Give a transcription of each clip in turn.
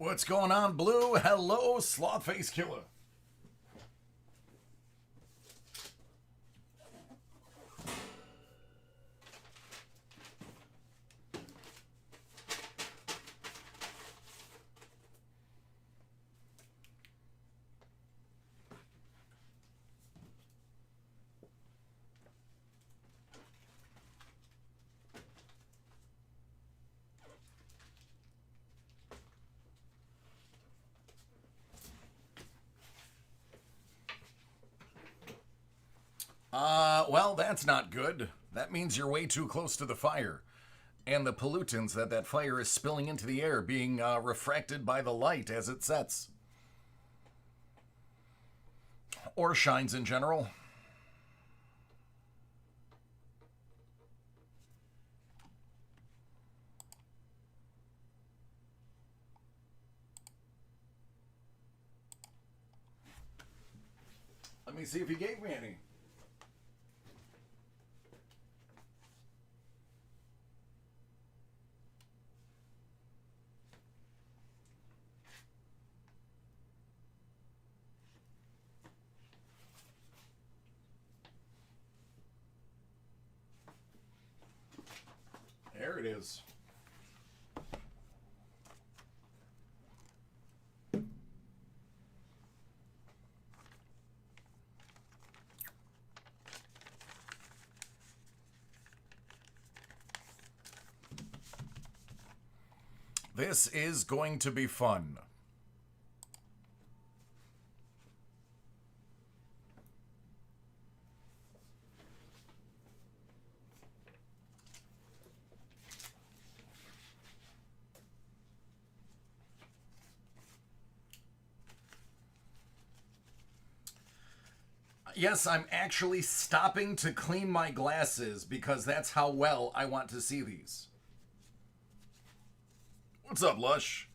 What's going on, Blue? Hello, Slothface Killer. Well, that's not good. That means you're way too close to the fire. And the pollutants that fire is spilling into the air being refracted by the light as it sets. Or shines in general. Let me see if he gave me any. There it is. This is going to be fun. Yes, I'm actually stopping to clean my glasses because that's how well I want to see these. What's up, Lush?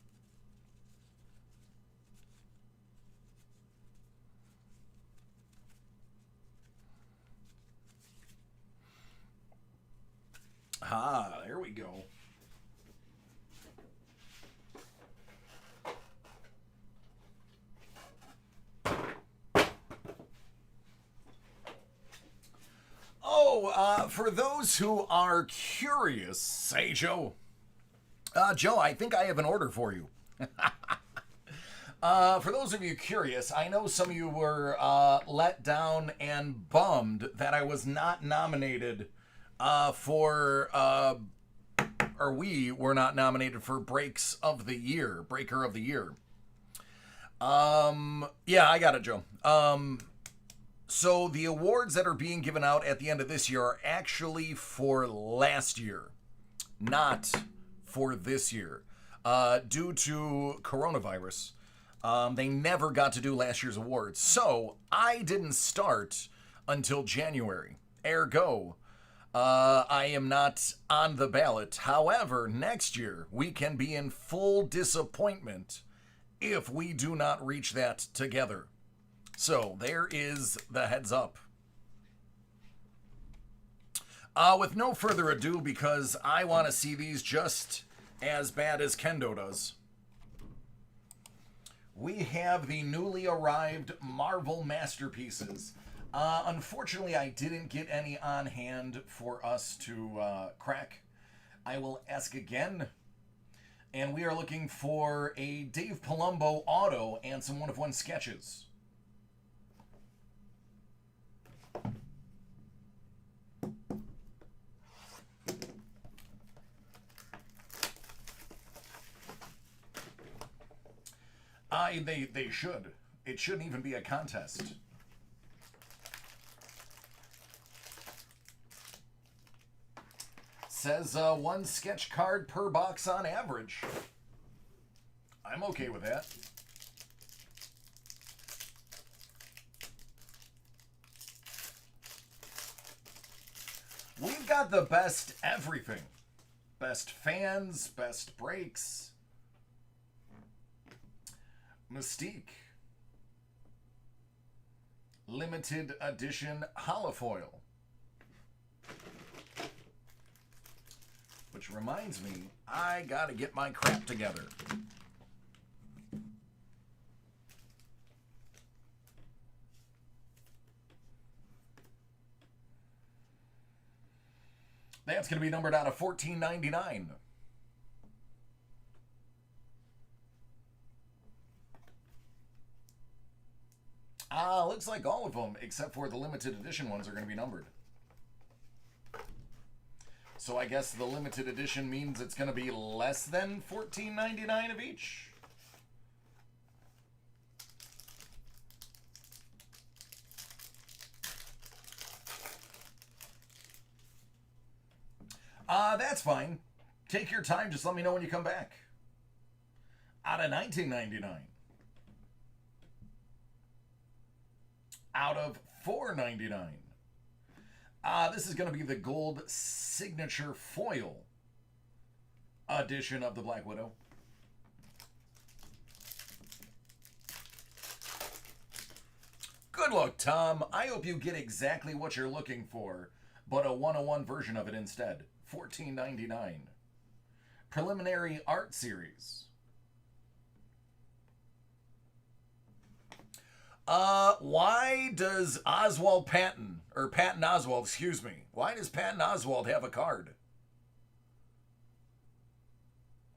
Ah, there we go. For those who are curious, say Joe. Joe, I think I have an order for you. For those of you curious, I know some of you were let down and bummed that I was not nominated for, or we were not nominated for Breaker of the Year. Yeah, I got it, Joe. So the awards that are being given out at the end of this year are actually for last year, not for this year. Due to coronavirus, they never got to do last year's awards. So I didn't start until January. Ergo, I am not on the ballot. However, next year we can be in full disappointment if we do not reach that together. So there is the heads up. With no further ado, because I want to see these just as bad as Kendo does, we have the newly arrived Marvel Masterpieces. Unfortunately, I didn't get any on hand for us to crack. I will ask again. And we are looking for a Dave Palumbo auto and some one-of-one sketches. They should. It shouldn't even be a contest. Says one sketch card per box on average. I'm okay with that. We've got the best everything. Best fans, best breaks. Mystique. Limited edition holofoil. Which reminds me, I gotta get my crap together. That's going to be numbered out of 1499. Looks like all of them, except for the limited edition ones, are going to be numbered. So I guess the limited edition means it's going to be less than $14.99 of each. That's fine. Take your time. Just let me know when you come back. Out of $19.99. Out of $4.99. This is going to be the gold signature foil edition of the Black Widow. Good luck, Tom. I hope you get exactly what you're looking for, but a 101 version of it instead. $14.99. Preliminary Art Series. Why does Oswald Patton, or Patton Oswald, excuse me, why does Patton Oswald have a card?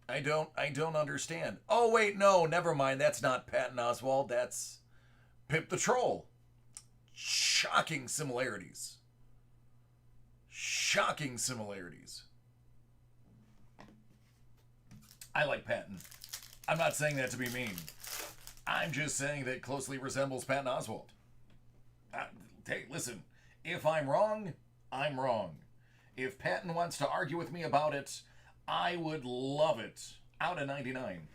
I don't understand. Oh, wait, no, never mind. That's not Patton Oswald. That's Pip the Troll. Shocking similarities. Shocking similarities. I like Patton. I'm not saying that to be mean. I'm just saying that closely resembles Patton Oswalt. Hey, listen, if I'm wrong, I'm wrong. If Patton wants to argue with me about it, I would love it. Out of 99.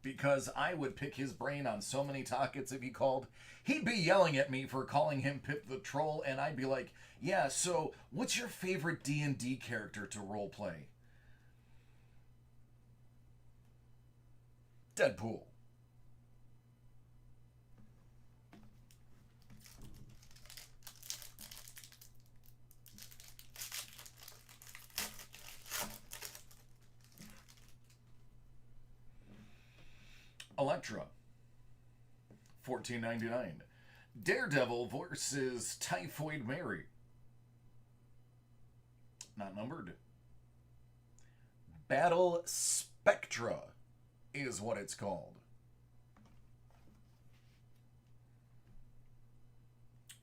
Because I would pick his brain on so many topics if he called. He'd be yelling at me for calling him Pip the Troll, and I'd be like, yeah, so what's your favorite D&D character to roleplay? Deadpool. Elektra, $14.99. Daredevil versus Typhoid Mary, not numbered. Battle Spectra is what it's called.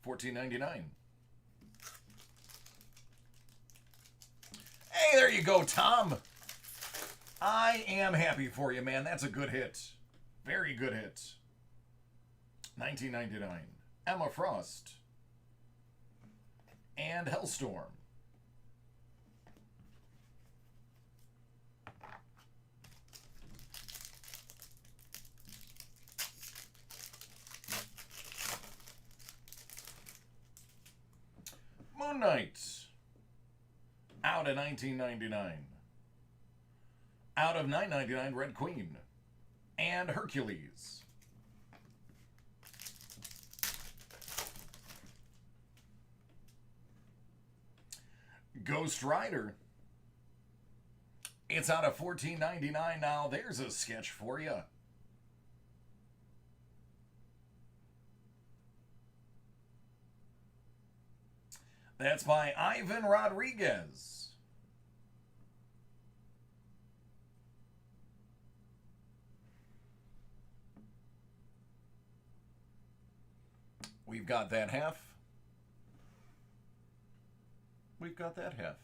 $14.99. Hey, there you go, Tom. I am happy for you, man. That's a good hit. Very good hit. $19.99. Emma Frost. And Hellstorm. Moon Knight. Out of $19.99. Out of $9.99, Red Queen. And Hercules. Ghost Rider. It's out of $14.99 now. There's a sketch for you. That's by Ivan Rodriguez. We've got that half. We've got that half.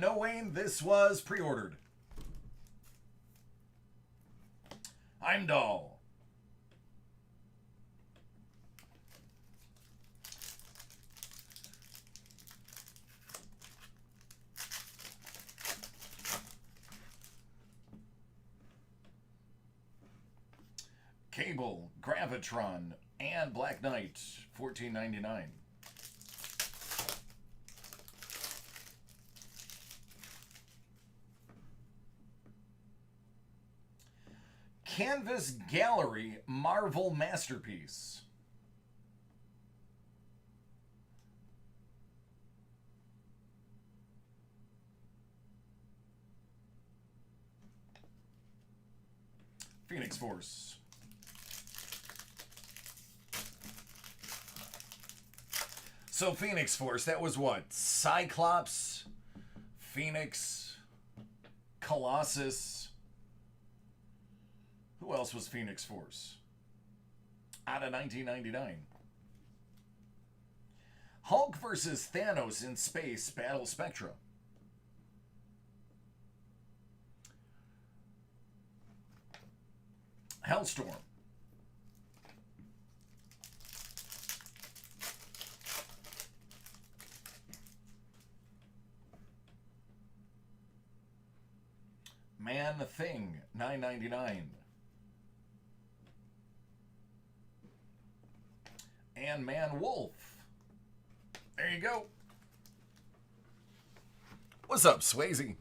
No, Wayne, this was pre-ordered. Heimdall. Cable, Gravitron, and Black Knight, $14.99. Canvas Gallery Marvel Masterpiece. Phoenix Force. So Phoenix Force, that was what? Cyclops, Phoenix, Colossus. Who else was Phoenix Force? Out of 1999. Hulk versus Thanos in space, Battle Spectra. Hellstorm. Man Thing, $9.99. And Man Wolf. There you go. What's up, Swayze?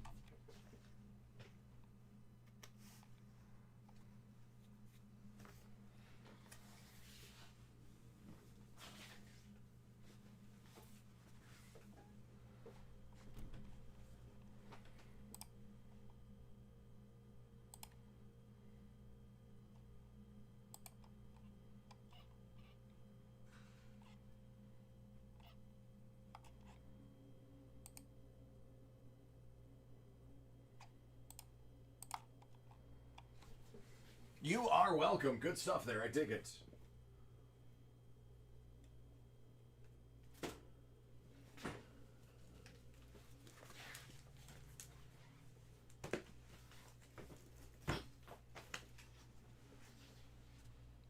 You are welcome. Good stuff there. I dig it.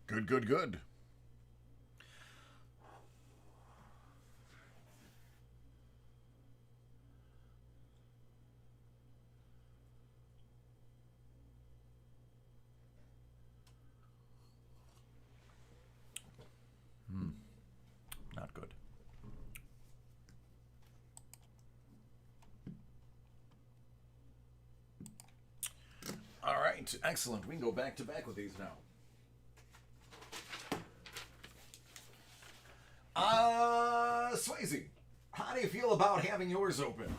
Good, good, good. Not good. All right, excellent. We can go back to back with these now. Swayze, how do you feel about having yours open?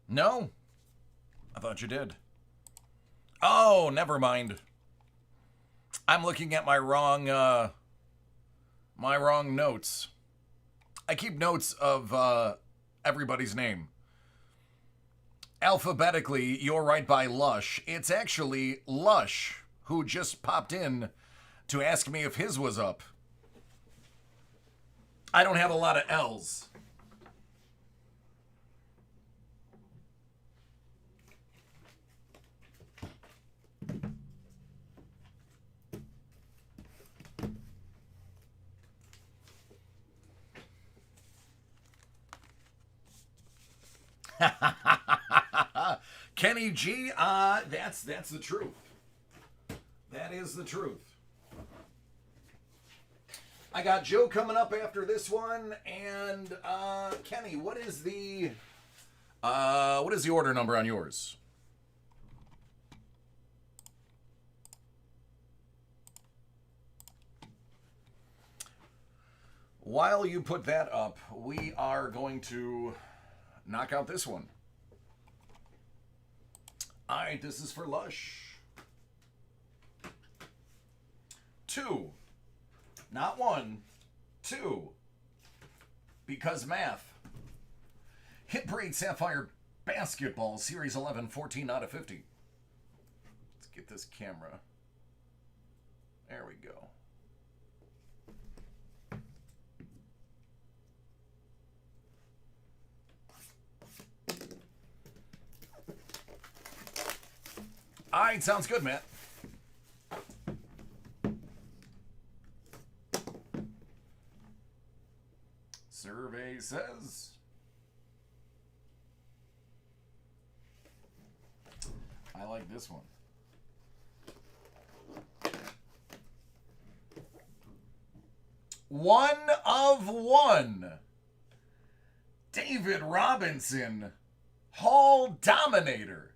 No? I thought you did. Oh, never mind. I'm looking at my wrong notes. I keep notes of everybody's name. Alphabetically, you're right by Lush. It's actually Lush who just popped in to ask me if his was up. I don't have a lot of L's. Kenny G, that's the truth. That is the truth. I got Joe coming up after this one, and Kenny, what is the order number on yours? While you put that up, we are going to knock out this one. All right, this is for Lush. 2. Not 1. 2. Because math. Hit Parade Sapphire Basketball, Series 11, 14 out of 50. Let's get this camera. There we go. All right, sounds good, Matt. Survey says I like this one. One of one. David Robinson, Hall Dominator,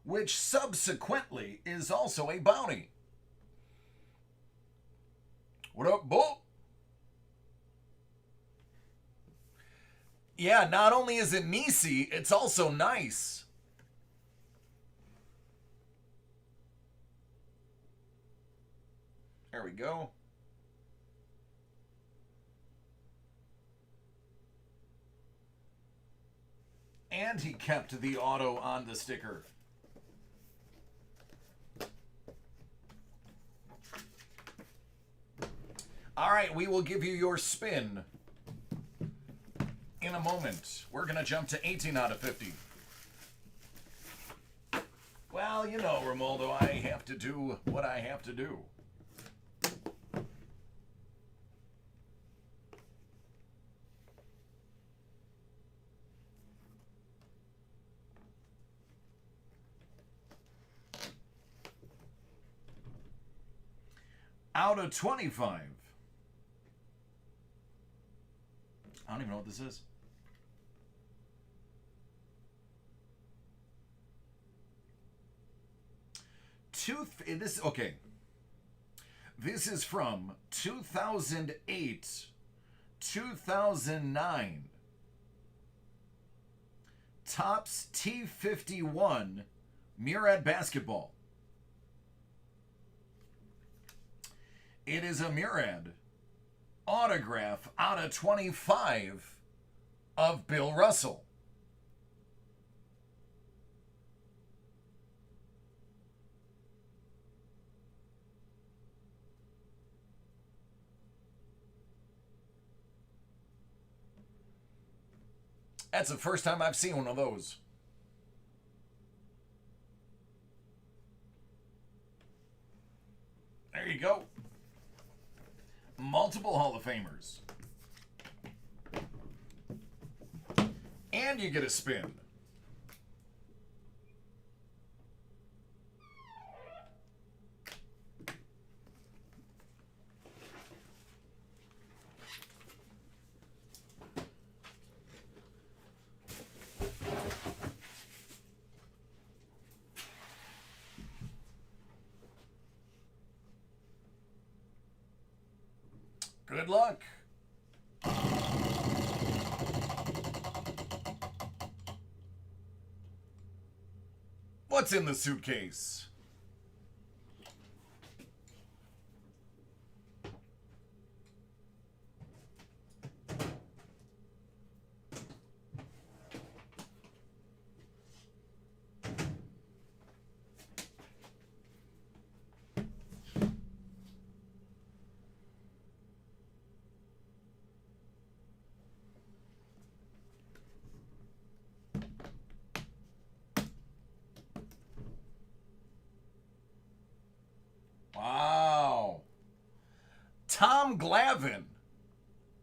which subsequently is also a bounty. What up, Bull? Yeah, not only is it Nisi, it's also nice. There we go. And he kept the auto on the sticker. All right, we will give you your spin in a moment. We're going to jump to 18 out of 50. Well, you know, Romualdo, I have to do what I have to do. Out of 25. I don't even know what this is. Okay. This is from 2008, 2009. Topps T51 Murad Basketball. It is a Murad autograph out of 25 of Bill Russell. That's the first time I've seen one of those. There you go. Multiple Hall of Famers. And you get a spin. Good luck. What's in the suitcase? Wow. Tom Glavine.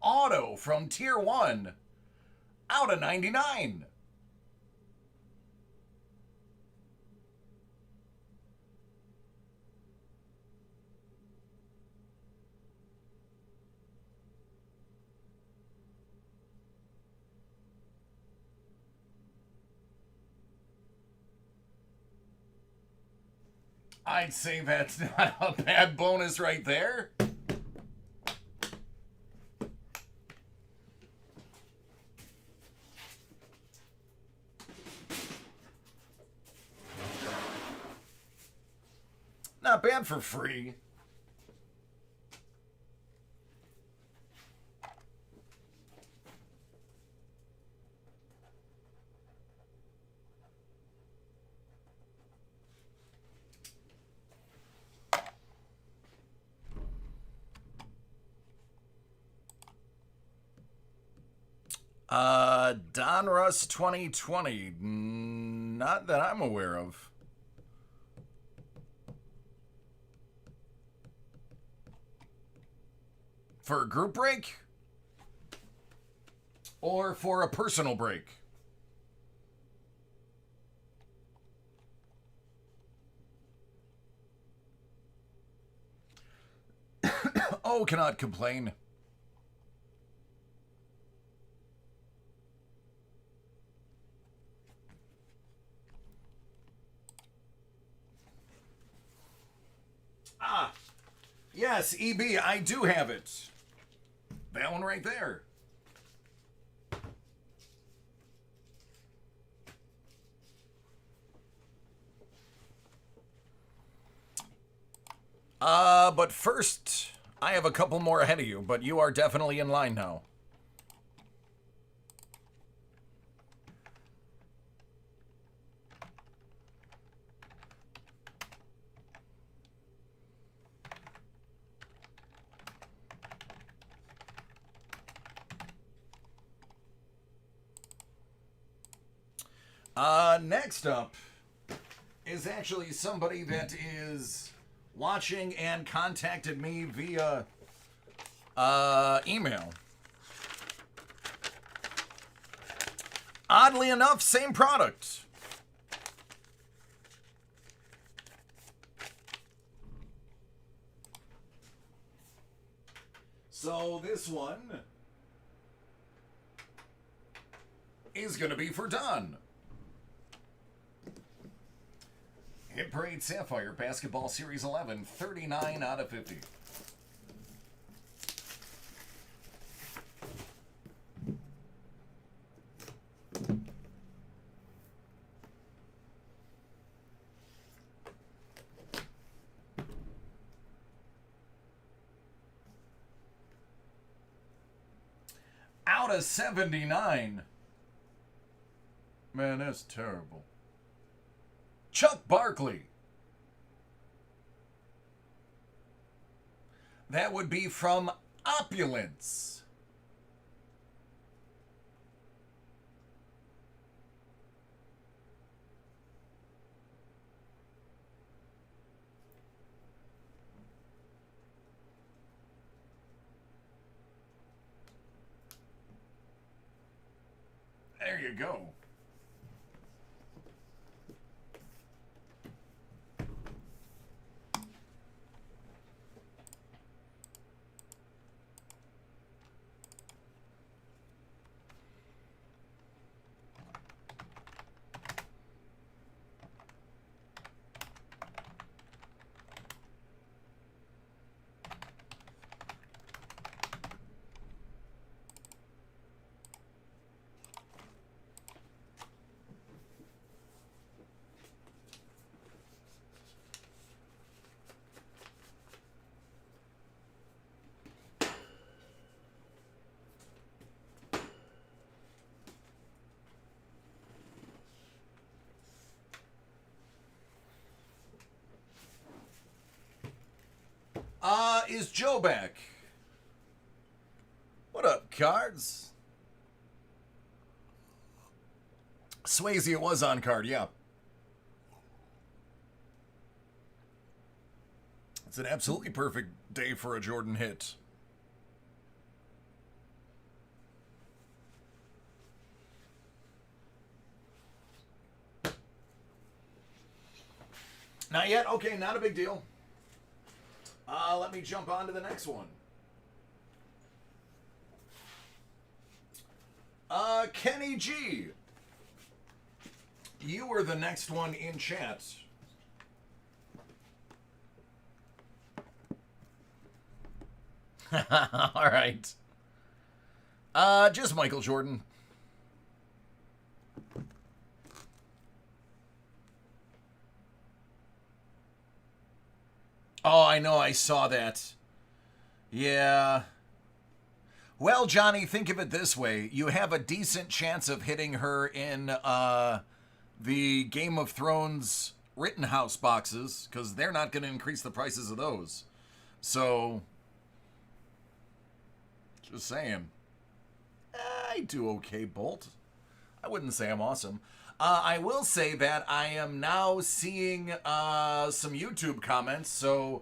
Auto from Tier 1. Out of 99. I'd say that's not a bad bonus right there. Not bad for free. Donruss 2020. Not that I'm aware of. For a group break? Or for a personal break? Oh, cannot complain. Ah, yes, EB, I do have it. That one right there. But first, I have a couple more ahead of you, but you are definitely in line now. Next up is actually somebody that is watching and contacted me via email. Oddly enough, same product. So this one is going to be for Don. Hit Parade Sapphire Basketball Series 11, 39 out of 50. Out of 79. Man, that's terrible. Chuck Barkley. That would be from Opulence. There you go. Is Joe back? What up, cards? Swayze, it was on card, yeah. It's an absolutely perfect day for a Jordan hit. Not yet? Okay, not a big deal. Let me jump on to the next one. Kenny G. You were the next one in chat. All right. Just Michael Jordan. Oh, I know, I saw that. Yeah. Well, Johnny, think of it this way. You have a decent chance of hitting her in the Game of Thrones Rittenhouse boxes, because they're not going to increase the prices of those. So, just saying. I do okay, Bolt. I wouldn't say I'm awesome. I will say that I am now seeing some YouTube comments, so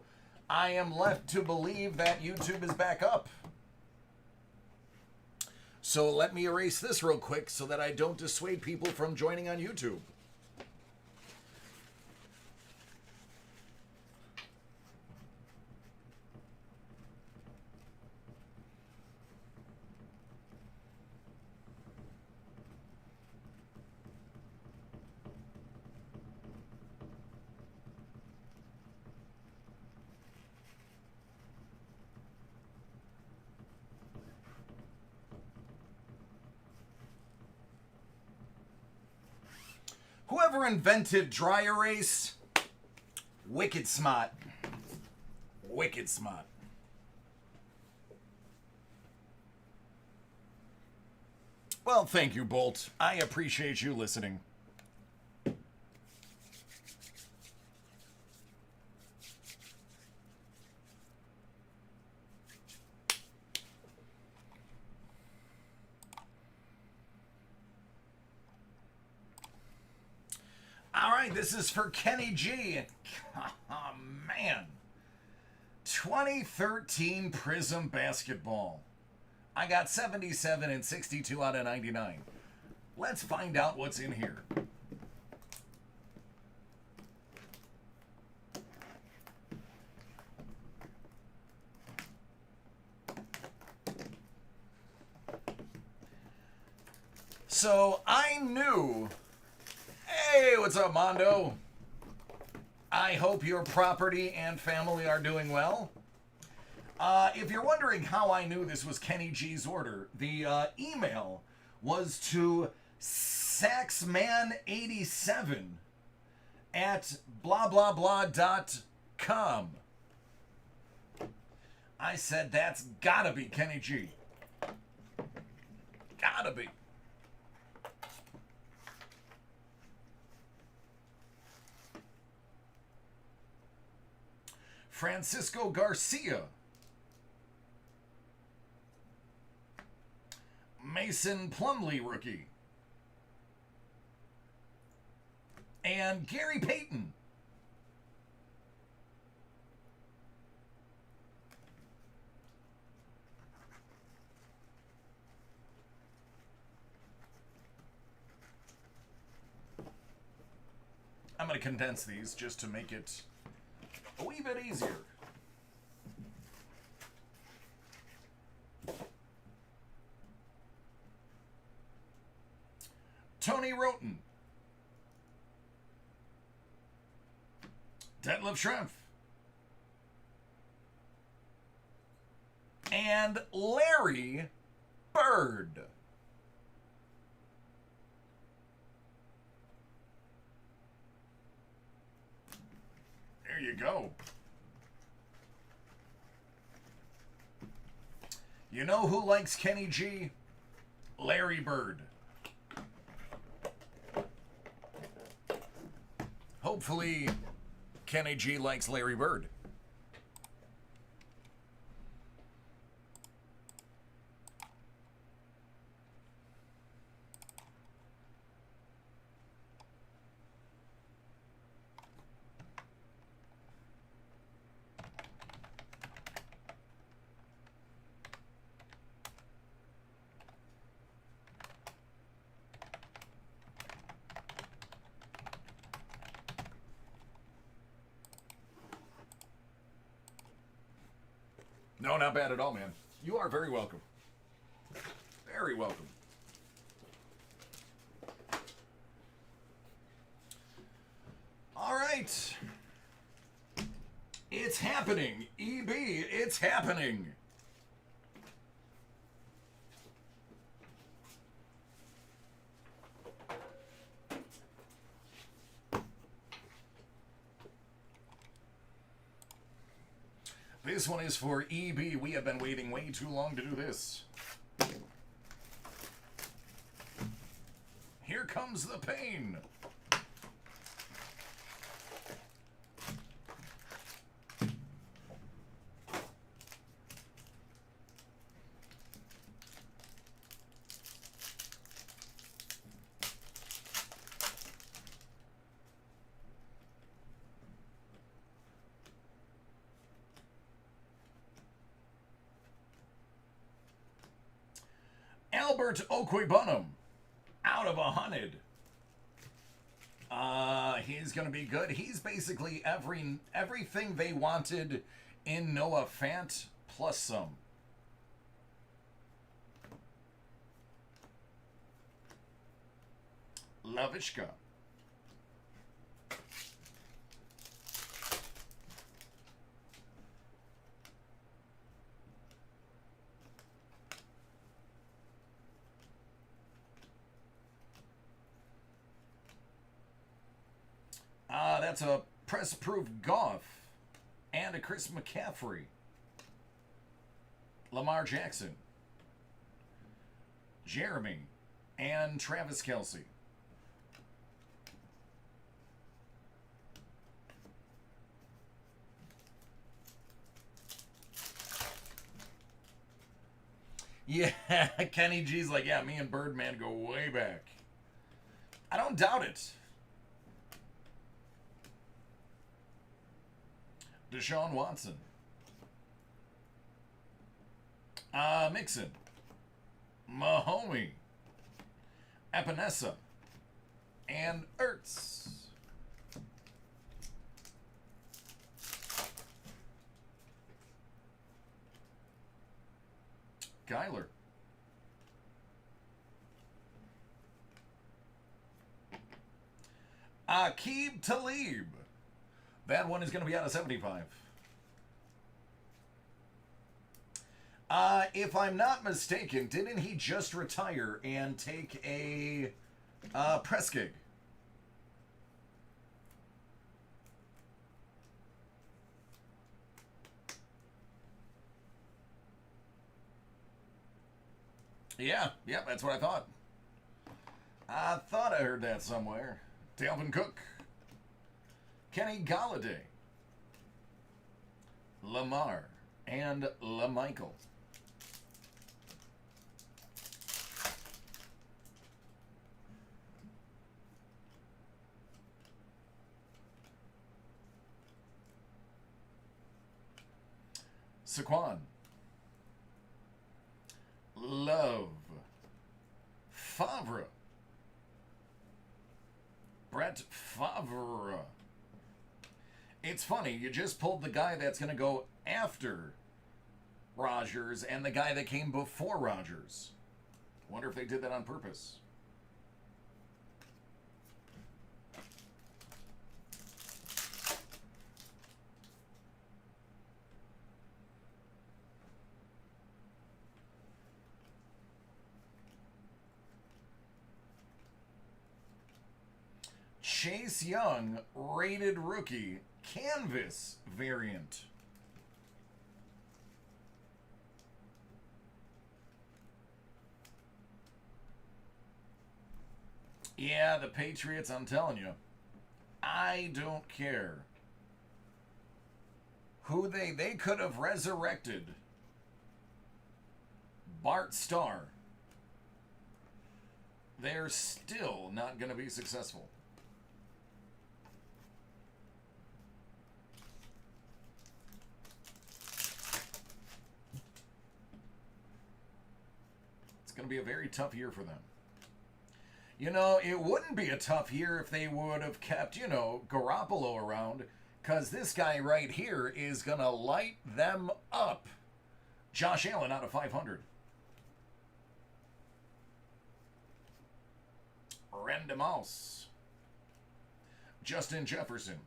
I am left to believe that YouTube is back up. So let me erase this real quick so that I don't dissuade people from joining on YouTube. Whoever invented dry erase, wicked smart. Wicked smart. Well, thank you, Bolt. I appreciate you listening. All right, this is for Kenny G. Oh, man. 2013 Prism Basketball. I got 77 and 62 out of 99. Let's find out what's in here. So I knew. Hey, what's up, Mondo? I hope your property and family are doing well. If you're wondering how I knew this was Kenny G's order, the email was to saxman87 at blah blah blah.com. I said, that's gotta be Kenny G. Gotta be. Francisco Garcia. Mason Plumlee rookie. And Gary Payton. I'm going to condense these just to make it a wee bit easier. Tony Roten. Detlef Schrempf. And Larry Bird. There you go. You know who likes Kenny G? Larry Bird. Hopefully, Kenny G likes Larry Bird. No, not bad at all, man. You are very welcome. Very welcome. All right. It's happening. EB, it's happening. This one is for EB. We have been waiting way too long to do this. Here comes the pain. Albert Okwebunam, out of 100. He's going to be good. He's basically everything they wanted in Noah Fant plus some. Lavishka. That's a press-proof Goff. and a Chris McCaffrey. Lamar Jackson. Jeremy and Travis Kelce. Yeah, Kenny G's like, yeah, me and Birdman go way back. I don't doubt it. Deshaun Watson. Mixon. Mahomey. Epinesa. And Ertz. Kyler. Aqib Talib. That one is going to be out of 75. If I'm not mistaken, didn't he just retire and take a press gig? Yeah, that's what I thought. I thought I heard that somewhere. Dalvin Cook. Kenny Galladay. Lamar and LaMichael. Saquon. Love. Favre. Brett Favre. It's funny, you just pulled the guy that's going to go after Rodgers and the guy that came before Rodgers. Wonder if they did that on purpose. Chase Young, rated rookie, canvas variant. Yeah, the Patriots, I'm telling you. I don't care. Who they could have resurrected Bart Starr. They're still not going to be successful. Going to be a very tough year for them. You know, it wouldn't be a tough year if they would have kept, Garoppolo around, because this guy right here is going to light them up. Josh Allen out of 500. Randy Moss. Justin Jefferson.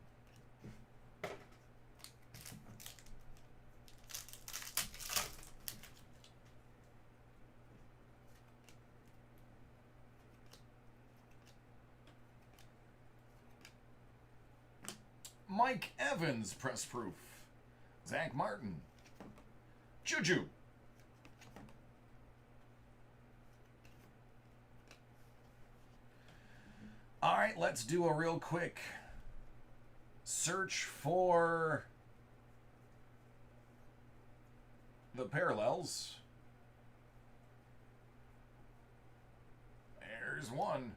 Mike Evans, press proof. Zach Martin. Juju. All right, let's do a real quick search for the parallels. There's one.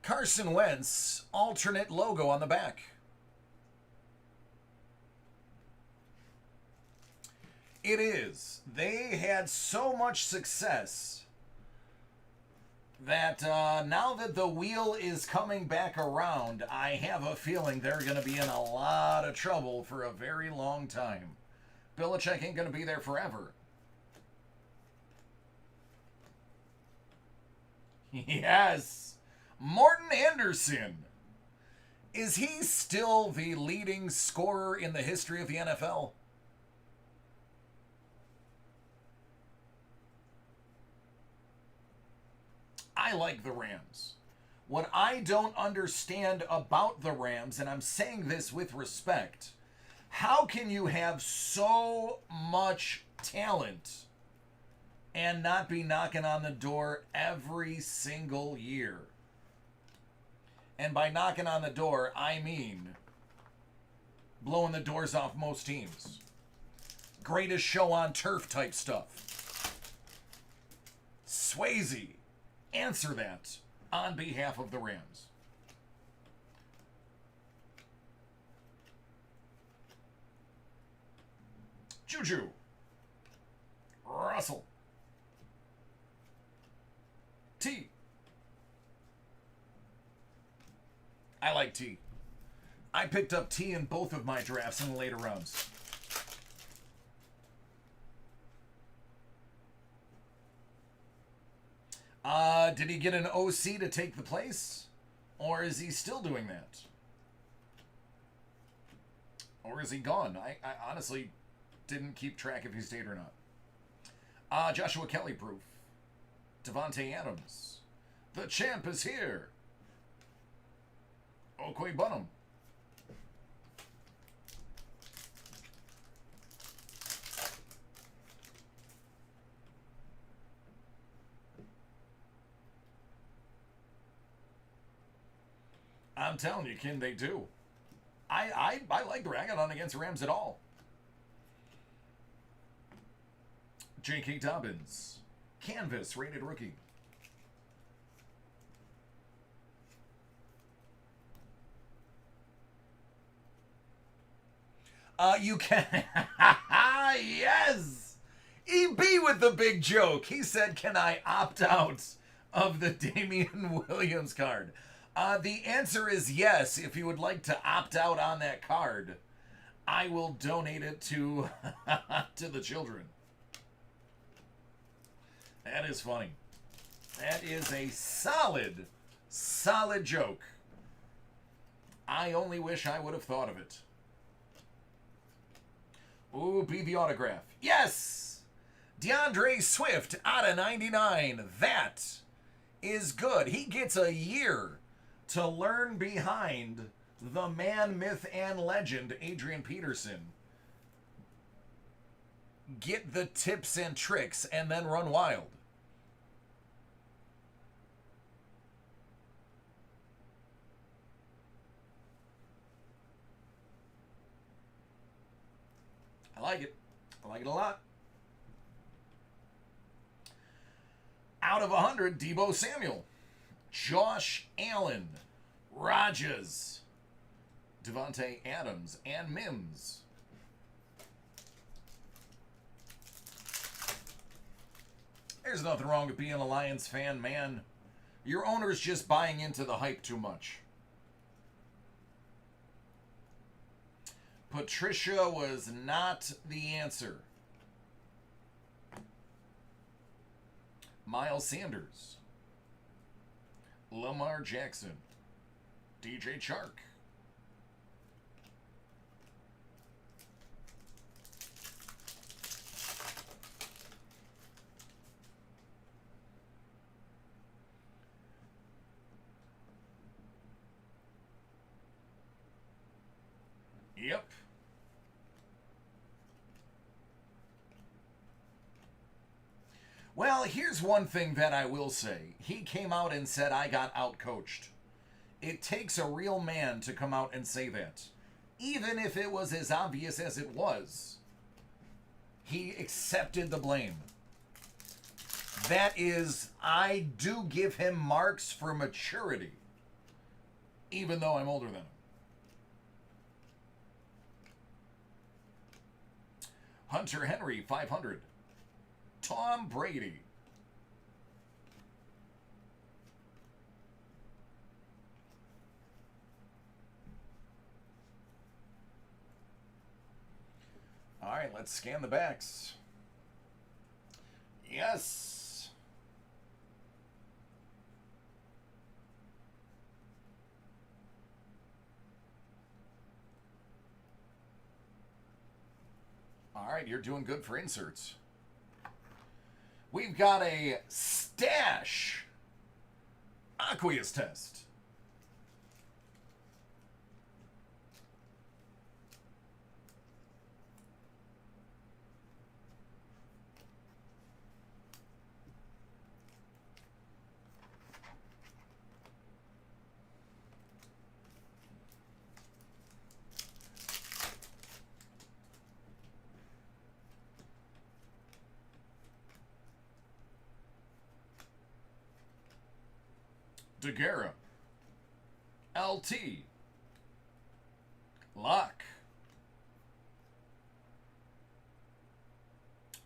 Carson Wentz, alternate logo on the back. It is. They had so much success that now that the wheel is coming back around, I have a feeling they're going to be in a lot of trouble for a very long time. Belichick ain't going to be there forever. Yes. Morton Anderson. Is he still the leading scorer in the history of the NFL? I like the Rams. What I don't understand about the Rams, and I'm saying this with respect, how can you have so much talent and not be knocking on the door every single year? And by knocking on the door, I mean blowing the doors off most teams. Greatest show on turf type stuff. Swayze, answer that on behalf of the Rams. Juju. Russell. T. I like T. I picked up T in both of my drafts in the later rounds. Did he get an OC to take the place? Or is he still doing that? Or is he gone? I honestly didn't keep track if he stayed or not. Joshua Kelly proof. Devontae Adams. The champ is here. Okway Bunham. I'm telling you, Ken, they do. I like the ragging on against the Rams at all. J.K. Dobbins. Canvas, rated rookie. You can... Yes! EB with the big joke. He said, can I opt out of the Damian Williams card? The answer is yes. If you would like to opt out on that card, I will donate it to to the children. That is funny. That is a solid, solid joke. I only wish I would have thought of it. Ooh, be the autograph. Yes! DeAndre Swift out of 99. That is good. He gets a year to learn behind the man, myth, and legend, Adrian Peterson. Get the tips and tricks and then run wild. I like it. I like it a lot. Out of 100, Deebo Samuel. Josh Allen. Rogers. Devontae Adams and Mims. There's nothing wrong with being a Lions fan, man. Your owner's just buying into the hype too much. Patricia was not the answer. Miles Sanders. Lamar Jackson. DJ Chark. Yep. Well, here's one thing that I will say. He came out and said, I got outcoached. It takes a real man to come out and say that. Even if it was as obvious as it was, he accepted the blame. That is, I do give him marks for maturity, even though I'm older than him. Hunter Henry, 500. Tom Brady. All right, let's scan the backs. Yes. All right, you're doing good for inserts. We've got a stash Aqueous test. Daguerre. LT. Locke.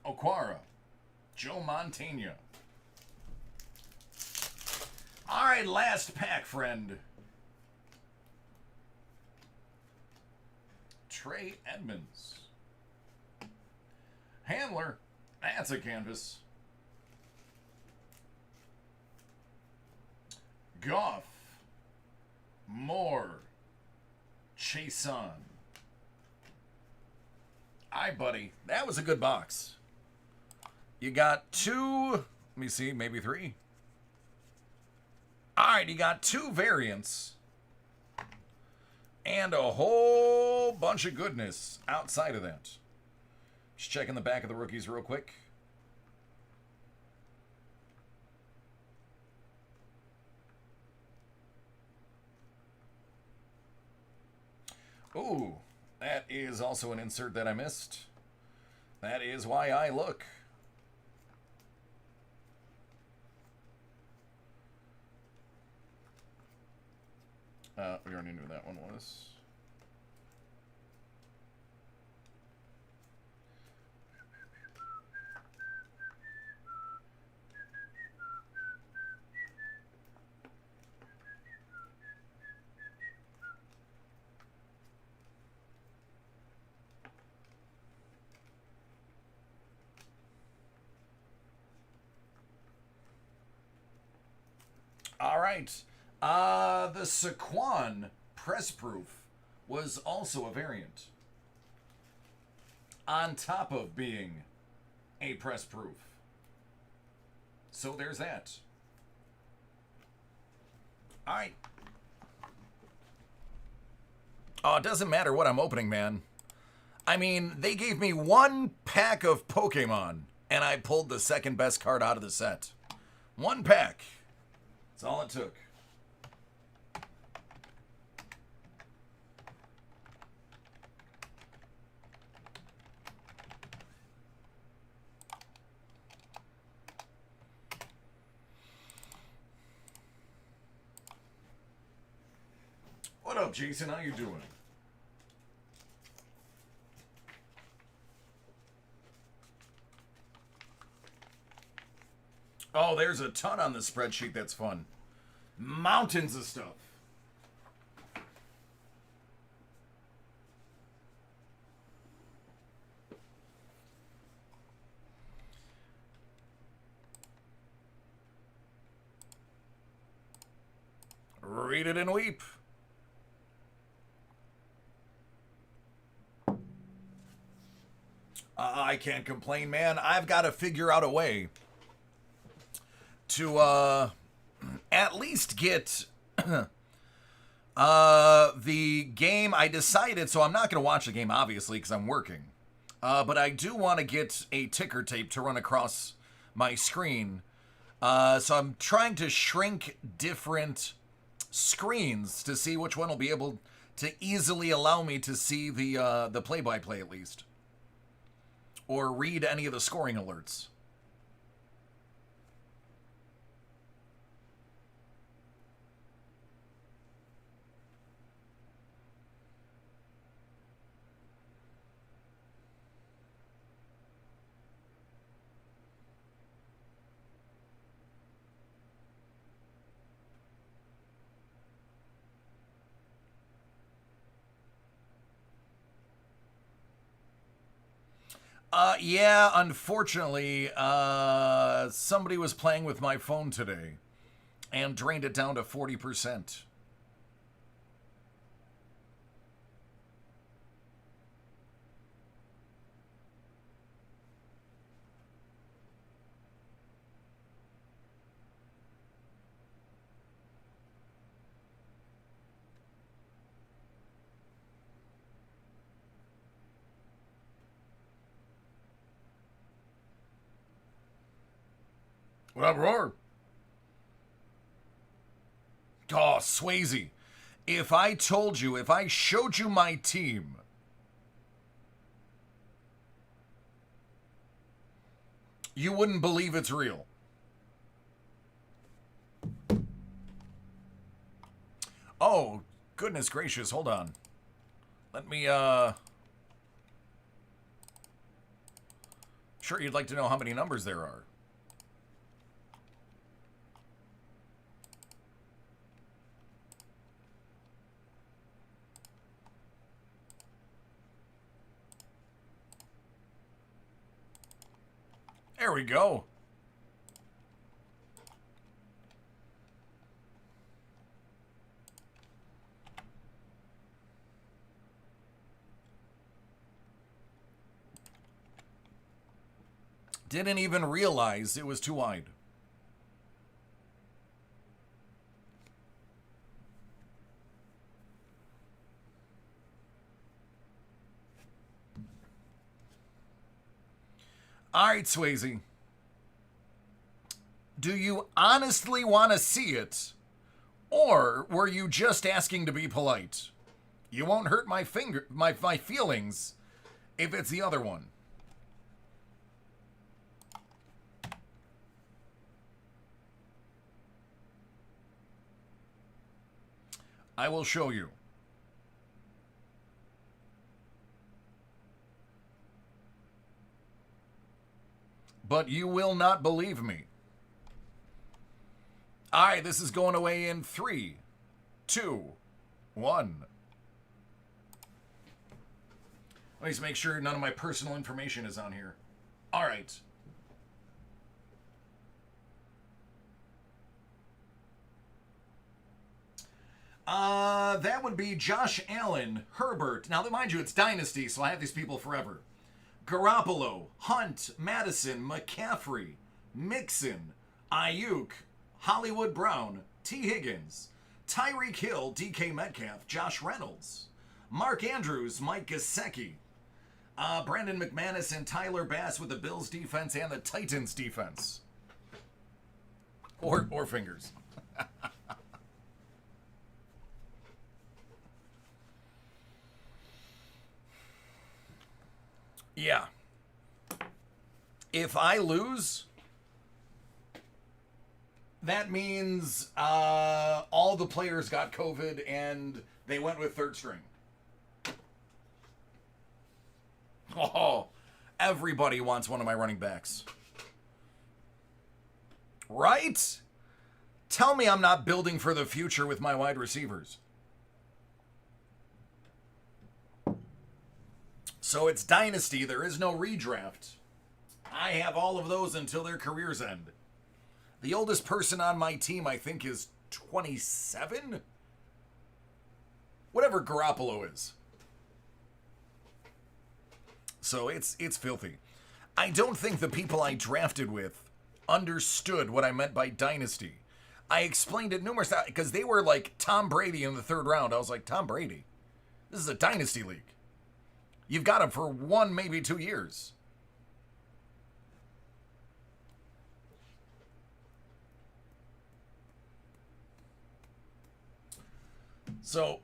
Okwara. Joe Montana. All right, last pack, friend. Trey Edmonds. Handler. That's a canvas. Goff. Moore. Chason. Aye, buddy. That was a good box. You got two, let me see, maybe three. All right, you got two variants. And a whole bunch of goodness outside of that. Just checking the back of the rookies real quick. Ooh, that is also an insert that I missed. That is why I look. We already knew that one was. All right. The Saquon press proof was also a variant. On top of being a press proof. So there's that. All right. Oh, it doesn't matter what I'm opening, man. I mean, they gave me one pack of Pokemon, and I pulled the second best card out of the set. One pack. That's all it took. What up, Jason? How you doing? Oh, there's a ton on the spreadsheet that's fun. Mountains of stuff. Read it and weep. I can't complain, man. I've got to figure out a way to at least get the game. I decided, so I'm not going to watch the game, obviously, because I'm working. But I do want to get a ticker tape to run across my screen. So I'm trying to shrink different screens to see which one will be able to easily allow me to see the play-by-play at least. Or read any of the scoring alerts. Yeah, unfortunately, somebody was playing with my phone today and drained it down to 40%. What up, Roar? Oh, Swayze. If I told you, if I showed you my team, you wouldn't believe it's real. Oh, goodness gracious. Hold on. Let me, Sure, you'd like to know how many numbers there are. There we go. Didn't even realize it was too wide. All right, Swayze. Do you honestly want to see it? Or were you just asking to be polite? You won't hurt my feelings if it's the other one. I will show you. But you will not believe me. All right, this is going away in 3, 2, 1. Let me just make sure none of my personal information is on here. All right. That would be Josh Allen, Herbert. Now, mind you, it's Dynasty, so I have these people forever. Garoppolo, Hunt, Madison, McCaffrey, Mixon, Ayuk, Hollywood Brown, T. Higgins, Tyreek Hill, DK Metcalf, Josh Reynolds, Mark Andrews, Mike Gesicki, Brandon McManus, and Tyler Bass with the Bills defense and the Titans defense. Or fingers. Yeah. If I lose, that means all the players got COVID and they went with third string. Oh, everybody wants one of my running backs. Right? Tell me I'm not building for the future with my wide receivers. So it's Dynasty. There is no redraft. I have all of those until their careers end. The oldest person on my team, I think, is 27? Whatever Garoppolo is. So it's filthy. I don't think the people I drafted with understood what I meant by Dynasty. I explained it numerous times because they were like Tom Brady in the third round. I was like, Tom Brady? This is a Dynasty league. You've got him for 1, maybe 2 years. So,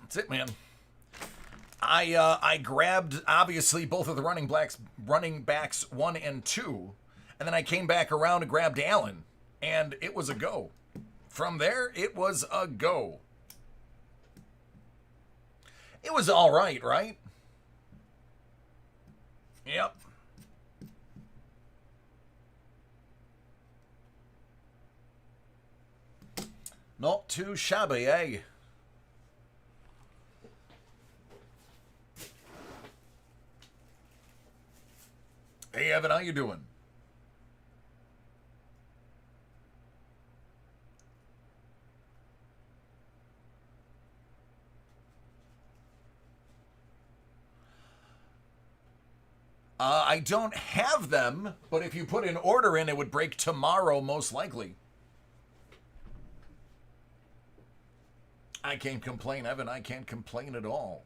that's it, man. I grabbed, obviously, both of the running backs 1 and 2, and then I came back around and grabbed Allen, and it was a go. From there, it was a go. It was all right, right? Yep. Not too shabby, eh? Hey, Evan, how you doing? I don't have them, but if you put an order in, it would break tomorrow, most likely. I can't complain, Evan. I can't complain at all.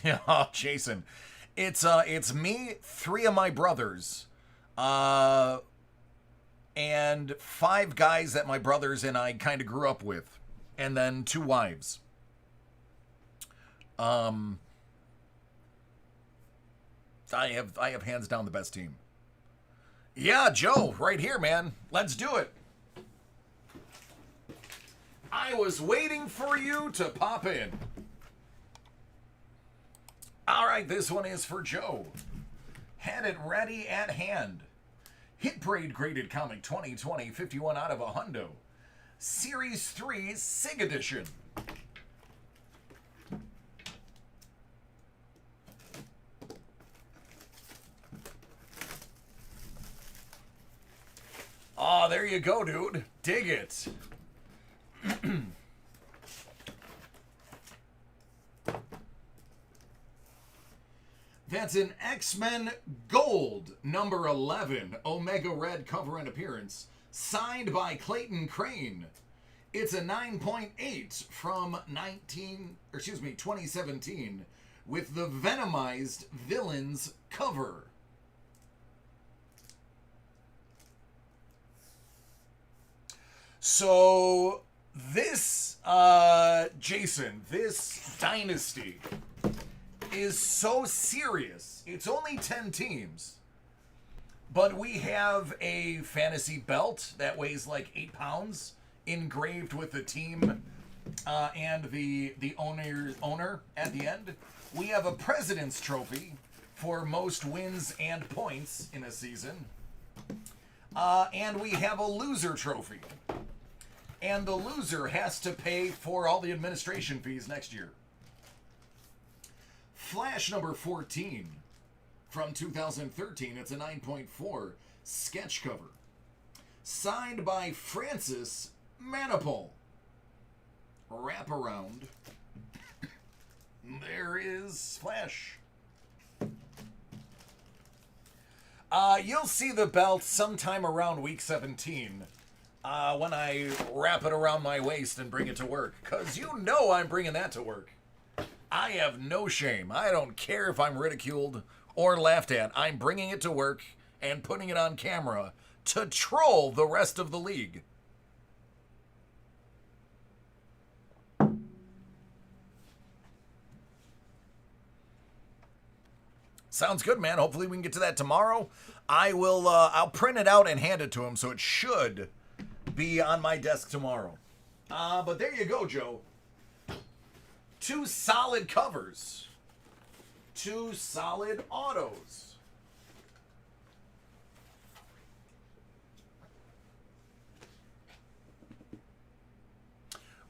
Yeah, Jason. It's me, three of my brothers, and five guys that my brothers and I kind of grew up with, and then two wives. Um, I have hands down the best team. Yeah, Joe, right here, man. Let's do it. I was waiting for you to pop in. All right, this one is for Joe. Had it ready at hand. Hit Parade graded comic 2020, 51 out of a hundo. Series 3 SIG edition. Oh, there you go, dude. Dig it. That's an X-Men Gold, number 11, Omega Red cover and appearance, signed by Clayton Crane. It's a 9.8 from 2017, with the Venomized Villains cover. So this, Jason, this dynasty is so serious. It's only 10 teams. But we have a fantasy belt that weighs like 8 pounds, engraved with the team and the owner at the end. We have a President's Trophy for most wins and points in a season. And we have a Loser Trophy. And the loser has to pay for all the administration fees next year. Flash number 14 from 2013. It's a 9.4 sketch cover. Signed by Francis Manipul. Wraparound. There is Flash. You'll see the belt sometime around week 17 when I wrap it around my waist and bring it to work. Because you know I'm bringing that to work. I have no shame. I don't care if I'm ridiculed or laughed at. I'm bringing it to work and putting it on camera to troll the rest of the league. Sounds good, man. Hopefully we can get to that tomorrow. I'll print it out and hand it to him, so it should be on my desk tomorrow. But there you go, Joe. 2 solid covers. 2 solid autos.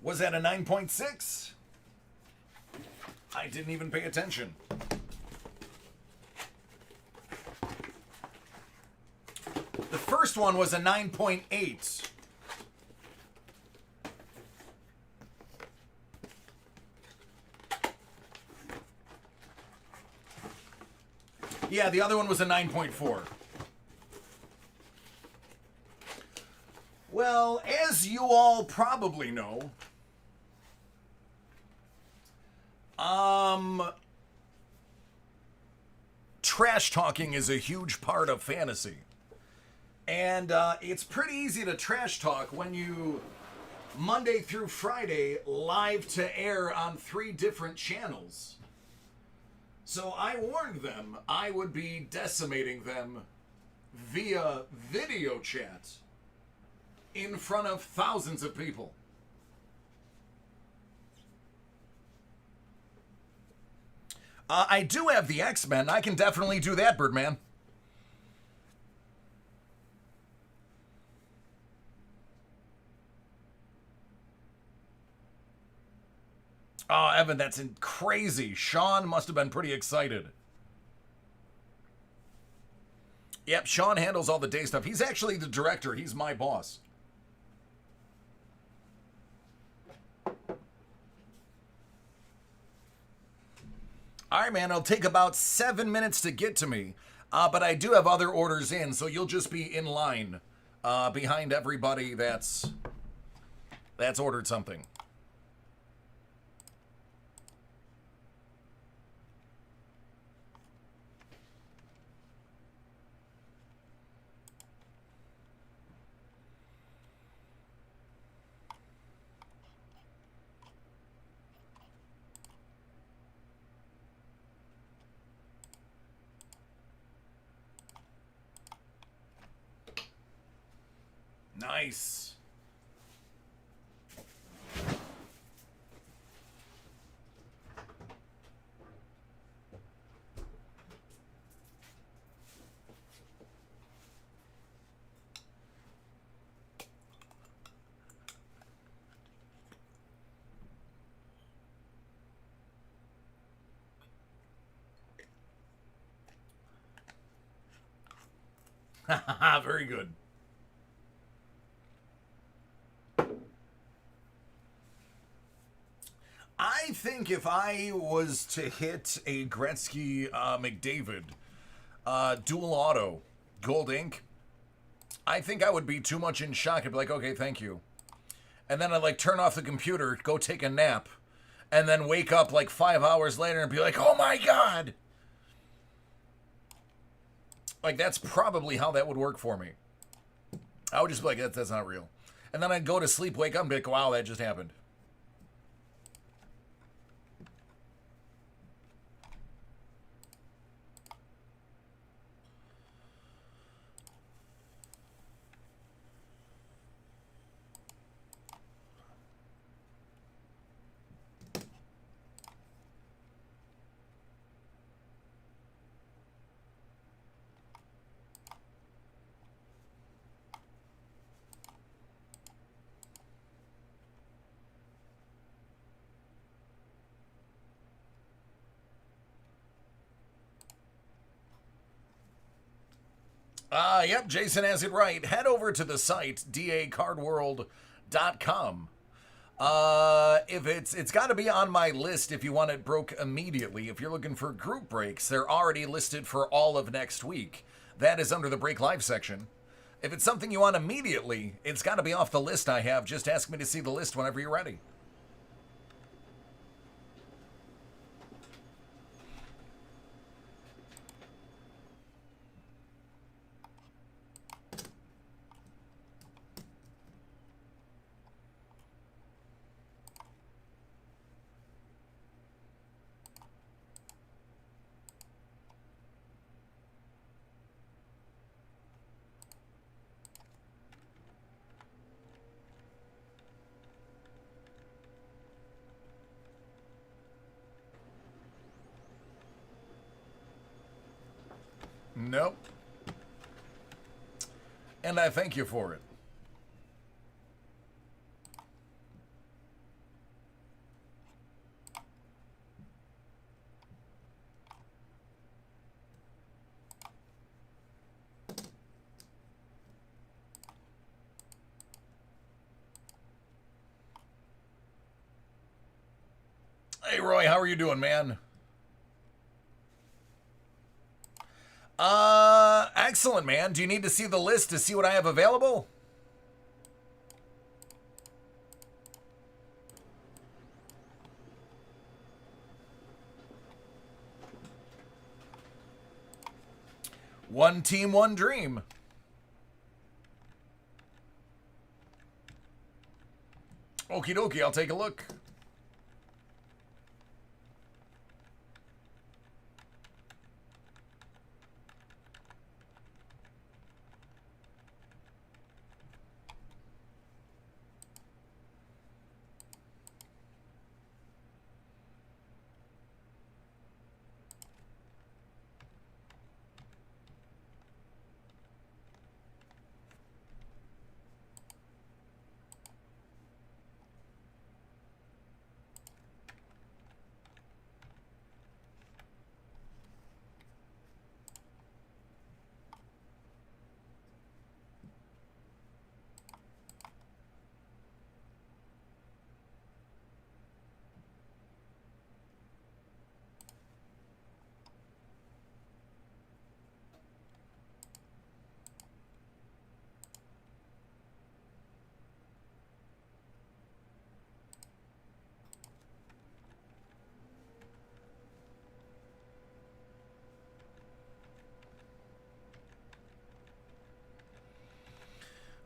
Was that a 9.6? I didn't even pay attention. The first one was a 9.8. Yeah, the other one was a 9.4. Well, as you all probably know, trash talking is a huge part of fantasy. And it's pretty easy to trash talk when you, Monday through Friday, live to air on 3 different channels. So I warned them I would be decimating them via video chat in front of thousands of people. I do have the X-Men. I can definitely do that, Birdman. Oh, Evan, that's crazy. Sean must have been pretty excited. Yep, Sean handles all the day stuff. He's actually the director. He's my boss. All right, man, it'll take about 7 minutes to get to me. But I do have other orders in, so you'll just be in line behind everybody that's ordered something. Nice. Very good. I think if I was to hit a Gretzky McDavid dual auto gold ink, I think I would be too much in shock. I'd be like, okay, thank you. And then I'd like turn off the computer, go take a nap, and then wake up like 5 hours later and be like, oh my God. Like, that's probably how that would work for me. I would just be like, that's not real. And then I'd go to sleep, wake up, and be like, wow, that just happened. Yep, Jason has it right. Head over to the site, dacardworld.com. If it's got to be on my list if you want it broke immediately. If you're looking for group breaks, they're already listed for all of next week. That is under the Break Live section. If it's something you want immediately, it's got to be off the list I have. Just ask me to see the list whenever you're ready. Nope. And I thank you for it. Hey, Roy, how are you doing, man? Excellent, man. Do you need to see the list to see what I have available? One team, one dream. Okie dokie, I'll take a look.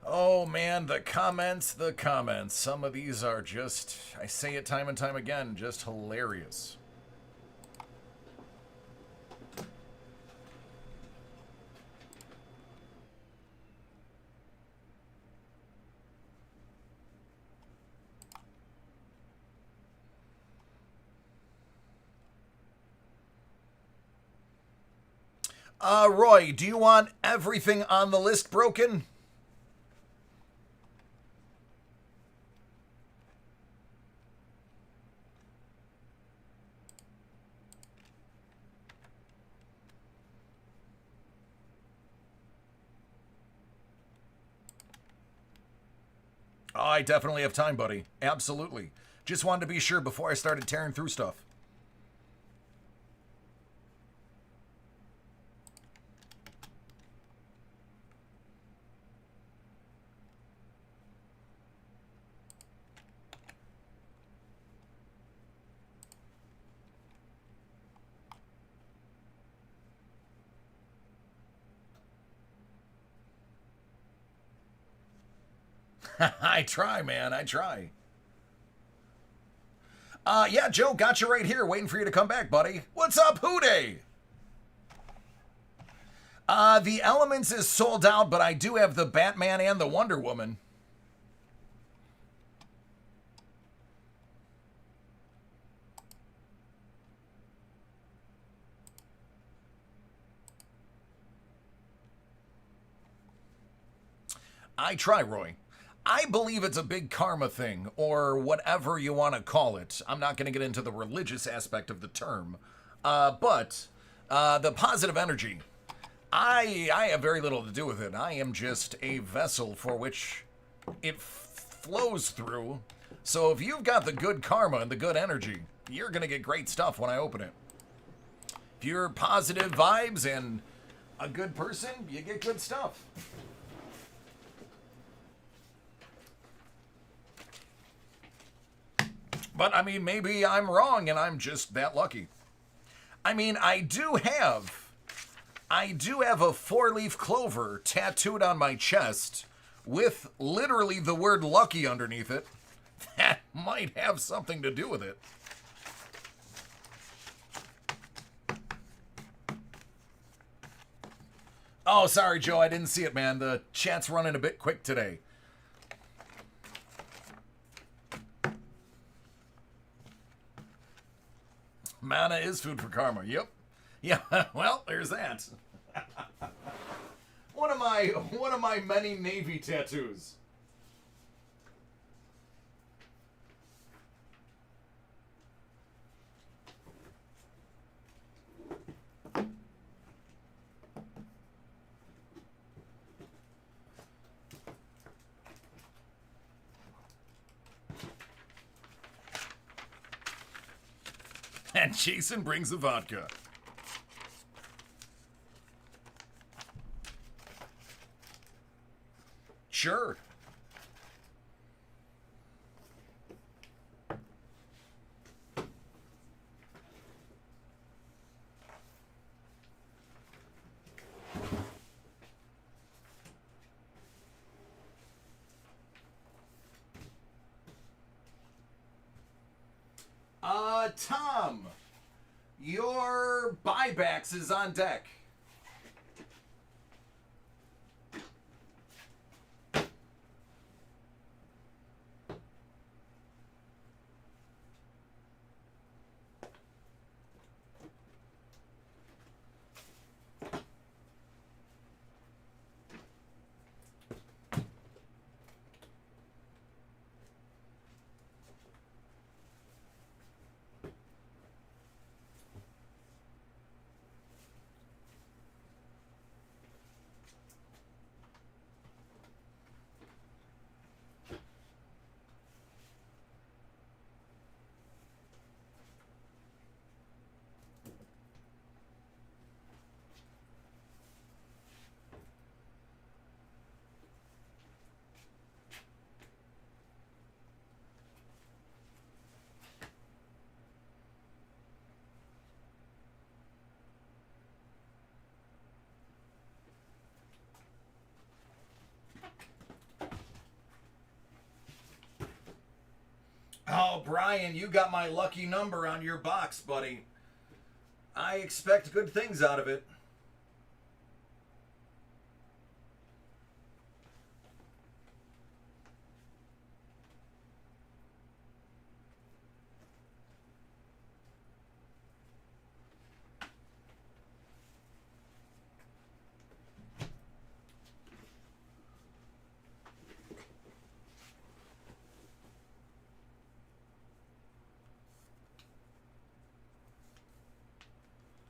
Oh man, the comments, the comments. Some of these are just, I say it time and time again, just hilarious. Roy, do you want everything on the list broken? Oh, I definitely have time, buddy. Absolutely. Just wanted to be sure before I started tearing through stuff. I try, man. I try. Yeah, Joe, got you right here, waiting for you to come back, buddy. What's up, Hooday? The Elements is sold out, but I do have the Batman and the Wonder Woman. I try, Roy. I believe it's a big karma thing, or whatever you want to call it. I'm not going to get into the religious aspect of the term. But the positive energy, I have very little to do with it. I am just a vessel for which it flows through. So if you've got the good karma and the good energy, you're going to get great stuff when I open it. If you're positive vibes and a good person, you get good stuff. But, I mean, maybe I'm wrong and I'm just that lucky. I mean, I do have a 4-leaf clover tattooed on my chest with literally the word lucky underneath it. That might have something to do with it. Oh, sorry, Joe. I didn't see it, man. The chat's running a bit quick today. Mana is food for karma. Yep. Yeah, well, there's that. one of my many Navy tattoos. And Jason brings the vodka. Sure. Tom, your buybacks is on deck. Oh, Brian, you got my lucky number on your box, buddy. I expect good things out of it.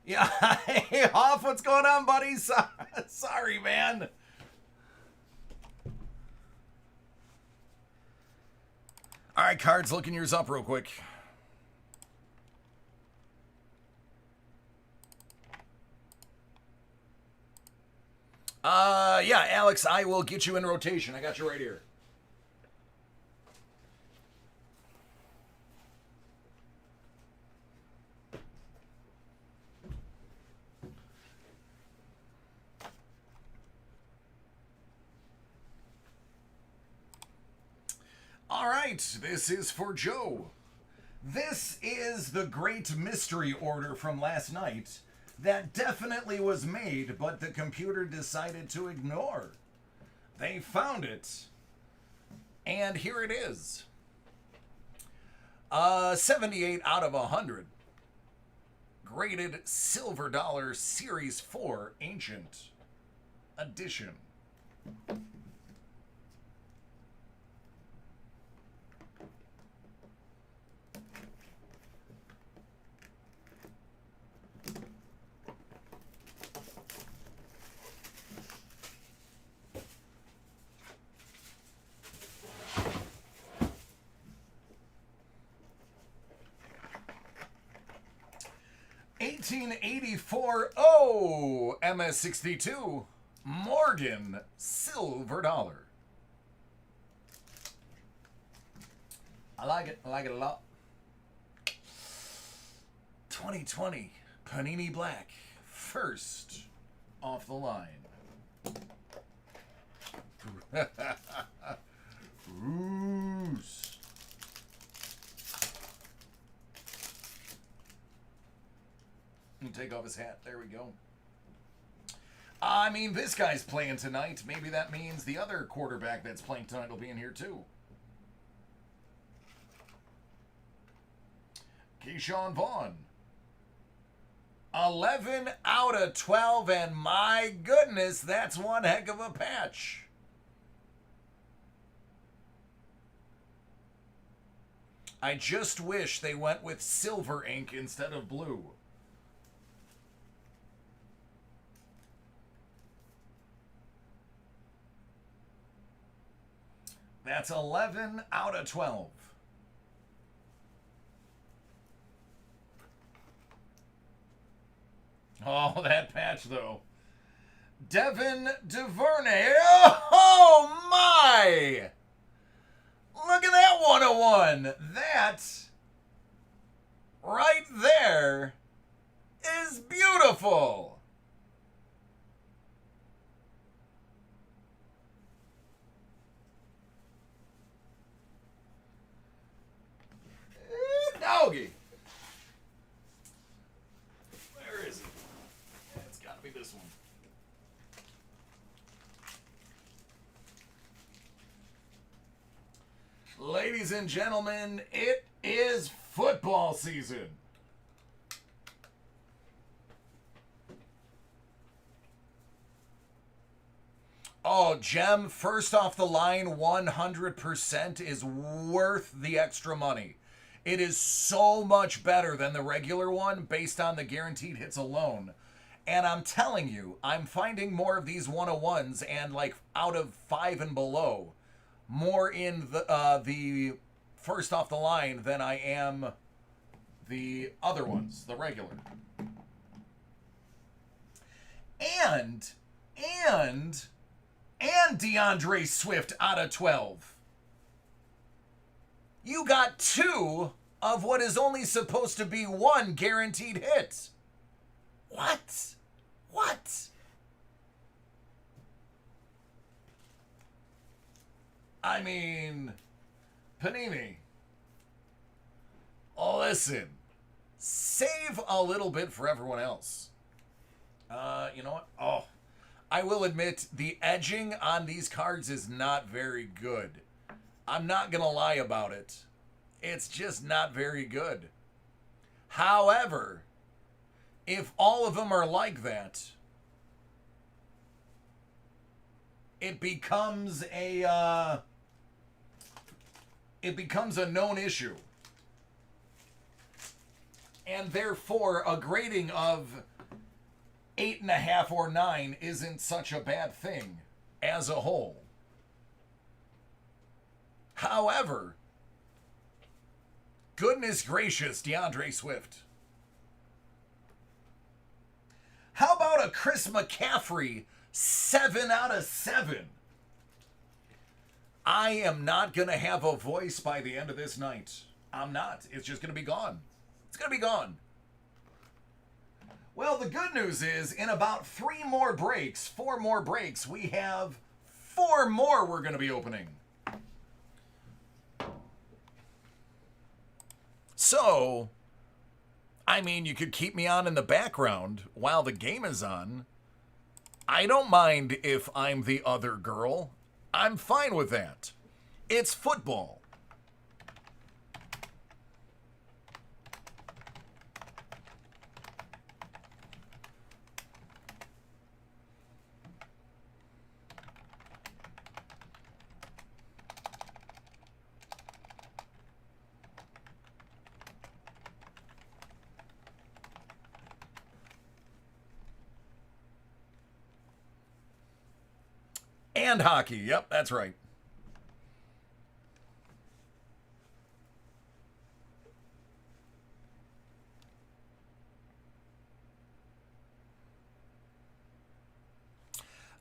Yeah, hey, Hoff, what's going on, buddy? Sorry, man. All right, Cards, looking yours up real quick. Yeah, Alex, I will get you in rotation. I got you right here. All right, this is for Joe. This is the great mystery order from last night that definitely was made, but the computer decided to ignore. They found it, and here it is. 78 out of 100. Graded silver dollar Series 4 Ancient Edition. $18.84. Oh, MS62 Morgan silver dollar. I like it. I like it a lot. 2020 Panini Black, first off the line. Bruce. Let me take off his hat. There we go. I mean, this guy's playing tonight. Maybe that means the other quarterback that's playing tonight will be in here too. Keyshawn Vaughn. 11 out of 12, and my goodness, that's one heck of a patch. I just wish they went with silver ink instead of blue. That's 11 out of 12. Oh, that patch, though. Devin DuVernay. Oh, my! Look at that 101. That right there is beautiful. Doggy. Where is he? It's got to be this one. Ladies and gentlemen, it is football season. Oh, Gem, first off the line, 100% is worth the extra money. It is so much better than the regular one based on the guaranteed hits alone. And I'm telling you, I'm finding more of these 101s and like out of 5 and below, more in the first off the line than I am the other ones, the regular. And DeAndre Swift out of 12. You got 2 of what is only supposed to be 1 guaranteed hit. What? What? I mean, Panini. Listen, save a little bit for everyone else. You know what? Oh, I will admit the edging on these cards is not very good. I'm not going to lie about it. It's just not very good. However, if all of them are like that, it becomes a known issue. And therefore, a grading of 8.5 or 9 isn't such a bad thing as a whole. However, goodness gracious, DeAndre Swift. How about a Chris McCaffrey 7 out of 7? I am not going to have a voice by the end of this night. I'm not. It's just going to be gone. It's going to be gone. Well, the good news is in about 4 more breaks, we have 4 more we're going to be opening. So, I mean, you could keep me on in the background while the game is on. I don't mind if I'm the other girl. I'm fine with that. It's football. And hockey. Yep, that's right.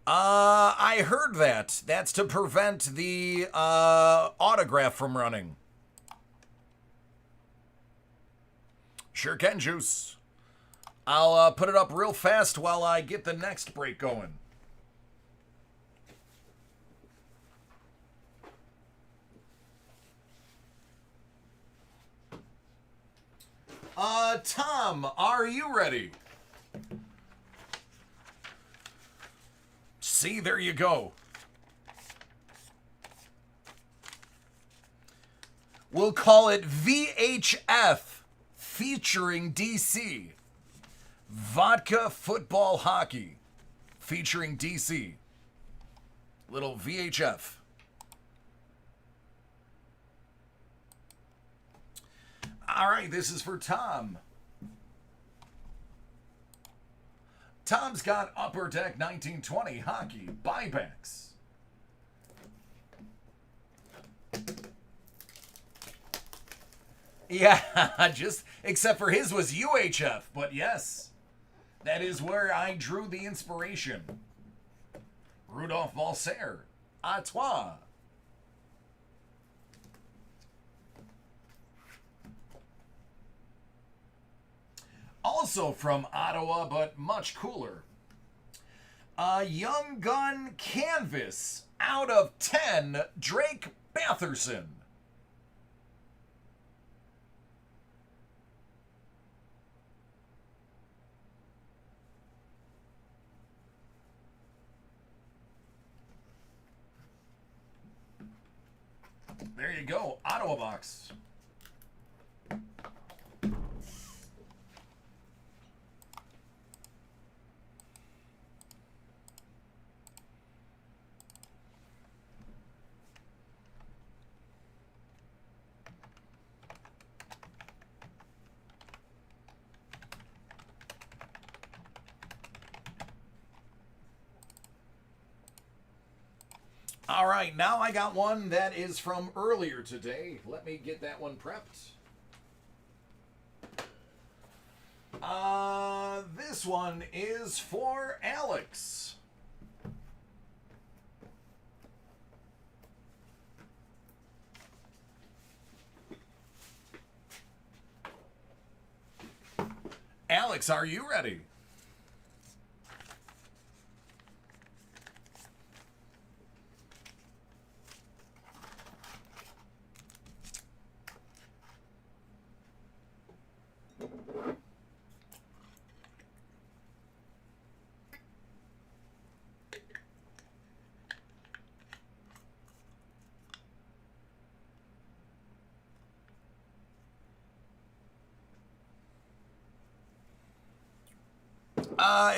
I heard that. That's to prevent the autograph from running. Sure can, Juice. I'll put it up real fast while I get the next break going. Tom, are you ready? See, there you go. We'll call it VHF featuring DC. Vodka Football Hockey featuring DC. Little VHF. All right, this is for Tom. Tom's got Upper Deck 1920 hockey buybacks. Yeah, just except for his was UHF, but yes, that is where I drew the inspiration. Rudolph Valser, à toi. Also from Ottawa, but much cooler. A Young Gun Canvas out of 10, Drake Batherson. There you go, Ottawa box. All right, now I got one that is from earlier today. Let me get that one prepped. This one is for Alex. Alex, are you ready?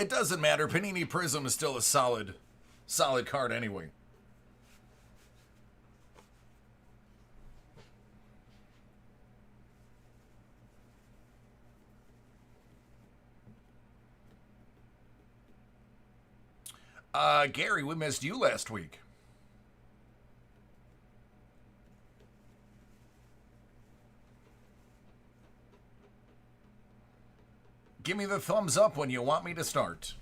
It doesn't matter. Panini Prism is still a solid card anyway. Gary, we missed you last week. Give me the thumbs up when you want me to start.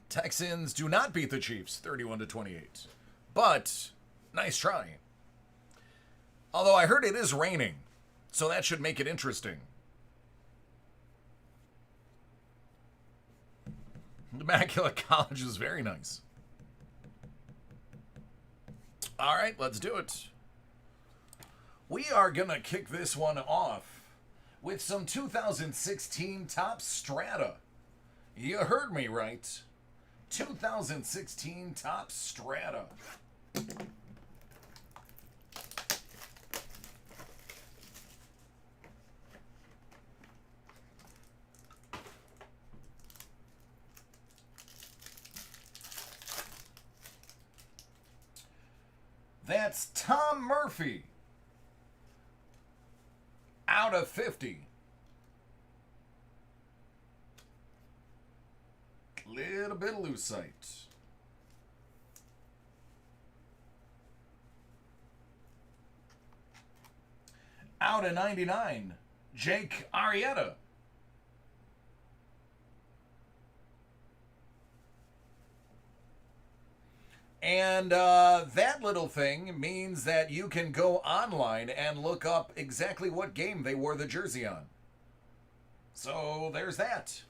Texans do not beat the Chiefs 31-28. But nice try. Although I heard it is raining, so that should make it interesting. Immaculate College is very nice. All right, let's do it. We are going to kick this one off with some 2016 Top Strata. You heard me right. 2016 Top Strata. That's Tom Murphy. Out of 50. Little bit of lucite. Out of 99. Jake Arrieta. And that little thing means that you can go online and look up exactly what game they wore the jersey on. So there's that.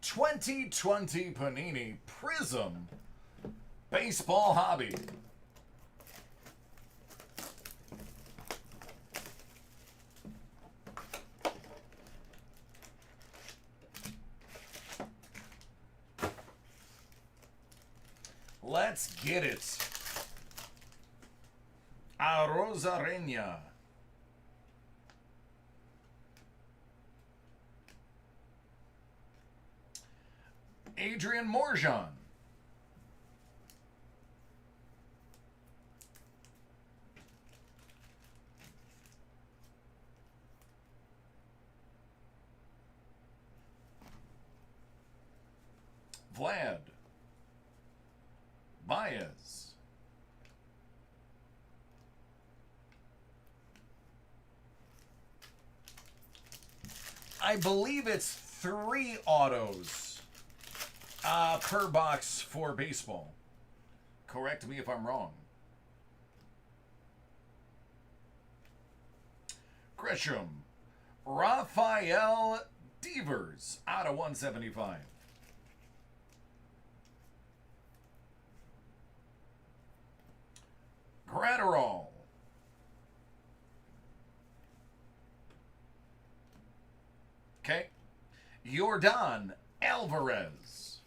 '20 Panini Prism Baseball Hobby. Let's get it. A Rosarena. Adrian Morjan. Vlad. Baez. I believe it's 3 autos per box for baseball. Correct me if I'm wrong. Grisham. Rafael Devers out of 175. Gratterall. Okay. Yordan Alvarez.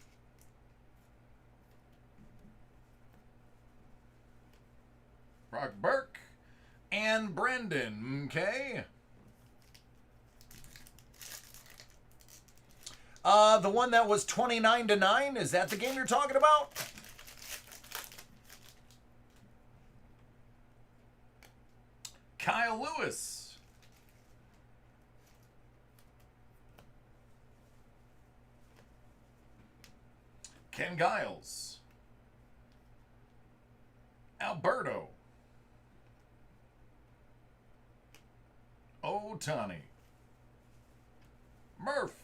Brock Burke. And Brendan. Okay. The one that was 29-9, is that the game you're talking about? Kyle Lewis. Ken Giles. Alberto. Otani. Murph.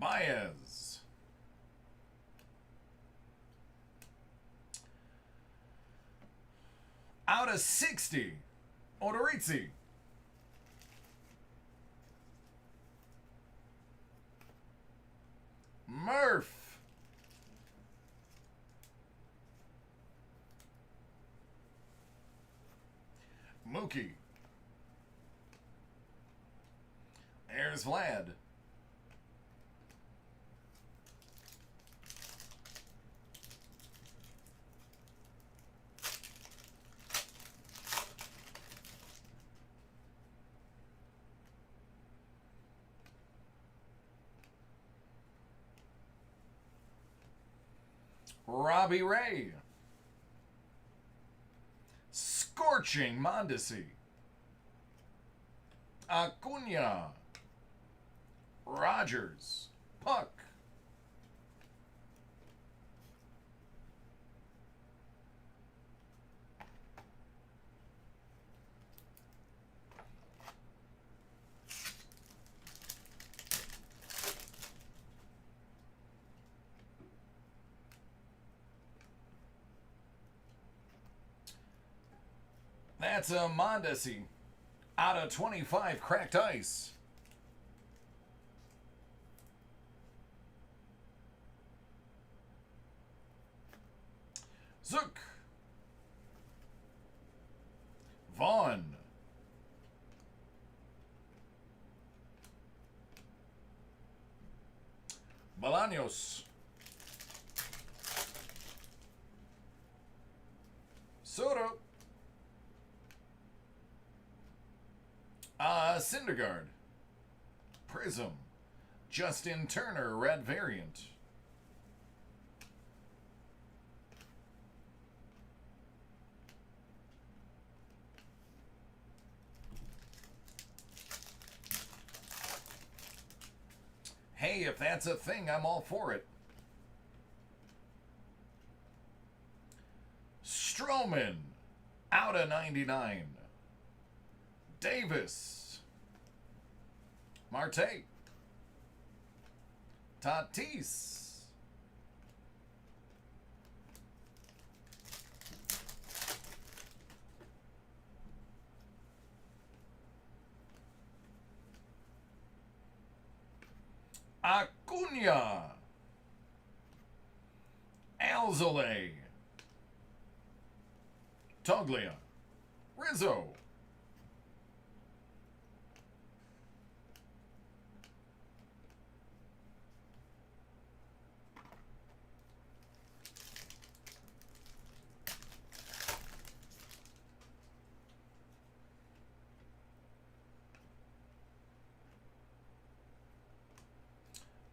Baez. Out of 60. Odorizzi. Murph. Mookie. There's Vlad. Robbie Ray. Scorching Mondesi. Acuna. Rogers. Puck. That's a Mondesi out of 25 cracked ice. Zook. Vaughn. Bolaños. Soto. Syndergaard. Prism. Justin Turner, red variant. Hey, if that's a thing, I'm all for it. Stroman, out of 99. Davis. Marte. Tatis. Acuna. Alzolay. Toglia. Rizzo.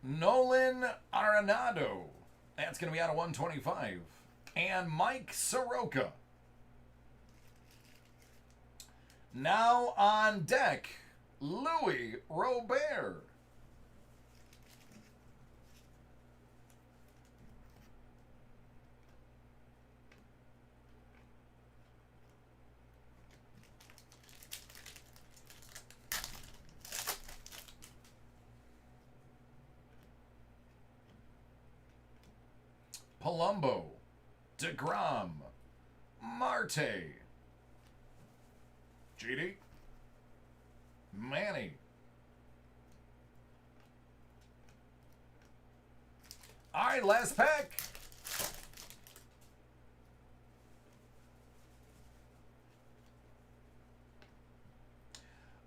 Nolan Arenado. That's going to be out of 125. And Mike Soroka. Now on deck, Louis Robert. Palumbo, DeGrom, Marte, GD, Manny. All right, last pack.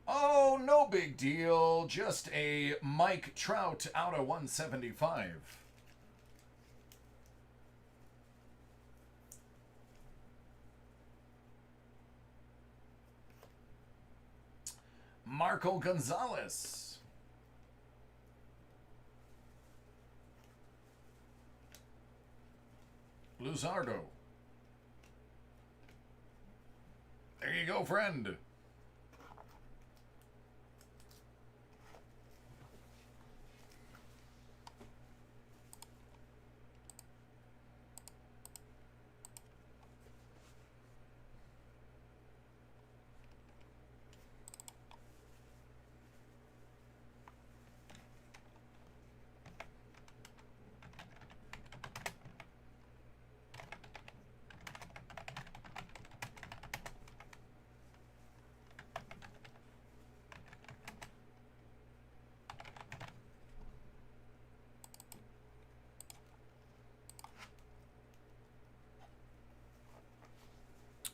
Oh, no big deal. Just a Mike Trout out of 175. Marco Gonzalez. Luzardo. There you go, friend.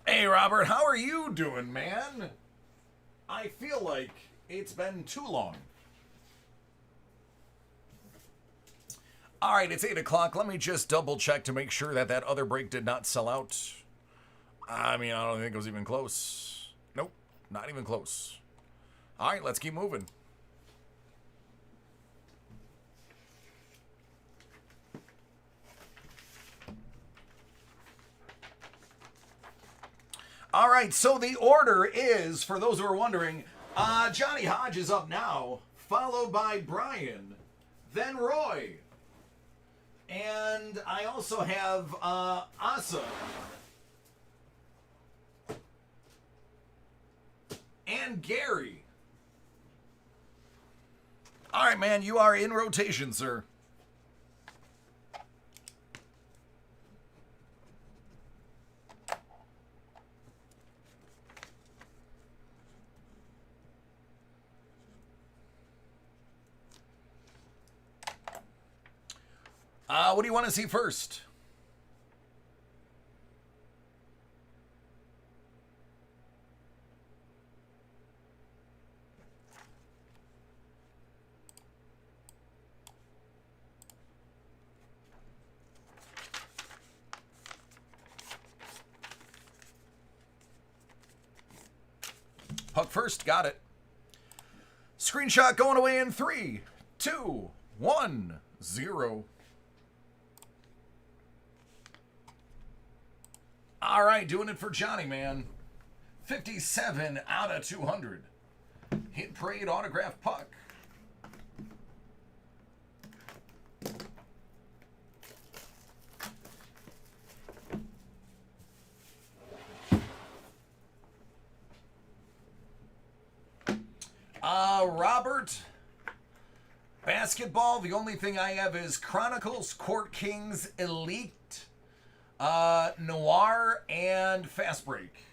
Hey, Robert, how are you doing, man? I feel like it's been too long. All right, it's 8 o'clock. Let me just double check to make sure that that other break did not sell out. I mean, I don't think it was even close. Nope, not even close. All right, let's keep moving. All right, so the order is, for those who are wondering, Johnny Hodge is up now, followed by Brian, then Roy, and I also have Asa and Gary. All right, man, you are in rotation, sir. What do you want to see first? Puck first, got it. Screenshot going away in 3, 2, 1, 0. All right, doing it for Johnny, man. 57 out of 200. Hit Parade autograph puck. Robert, basketball. The only thing I have is Chronicles, Court Kings, Elite, Noir, and Fast Break.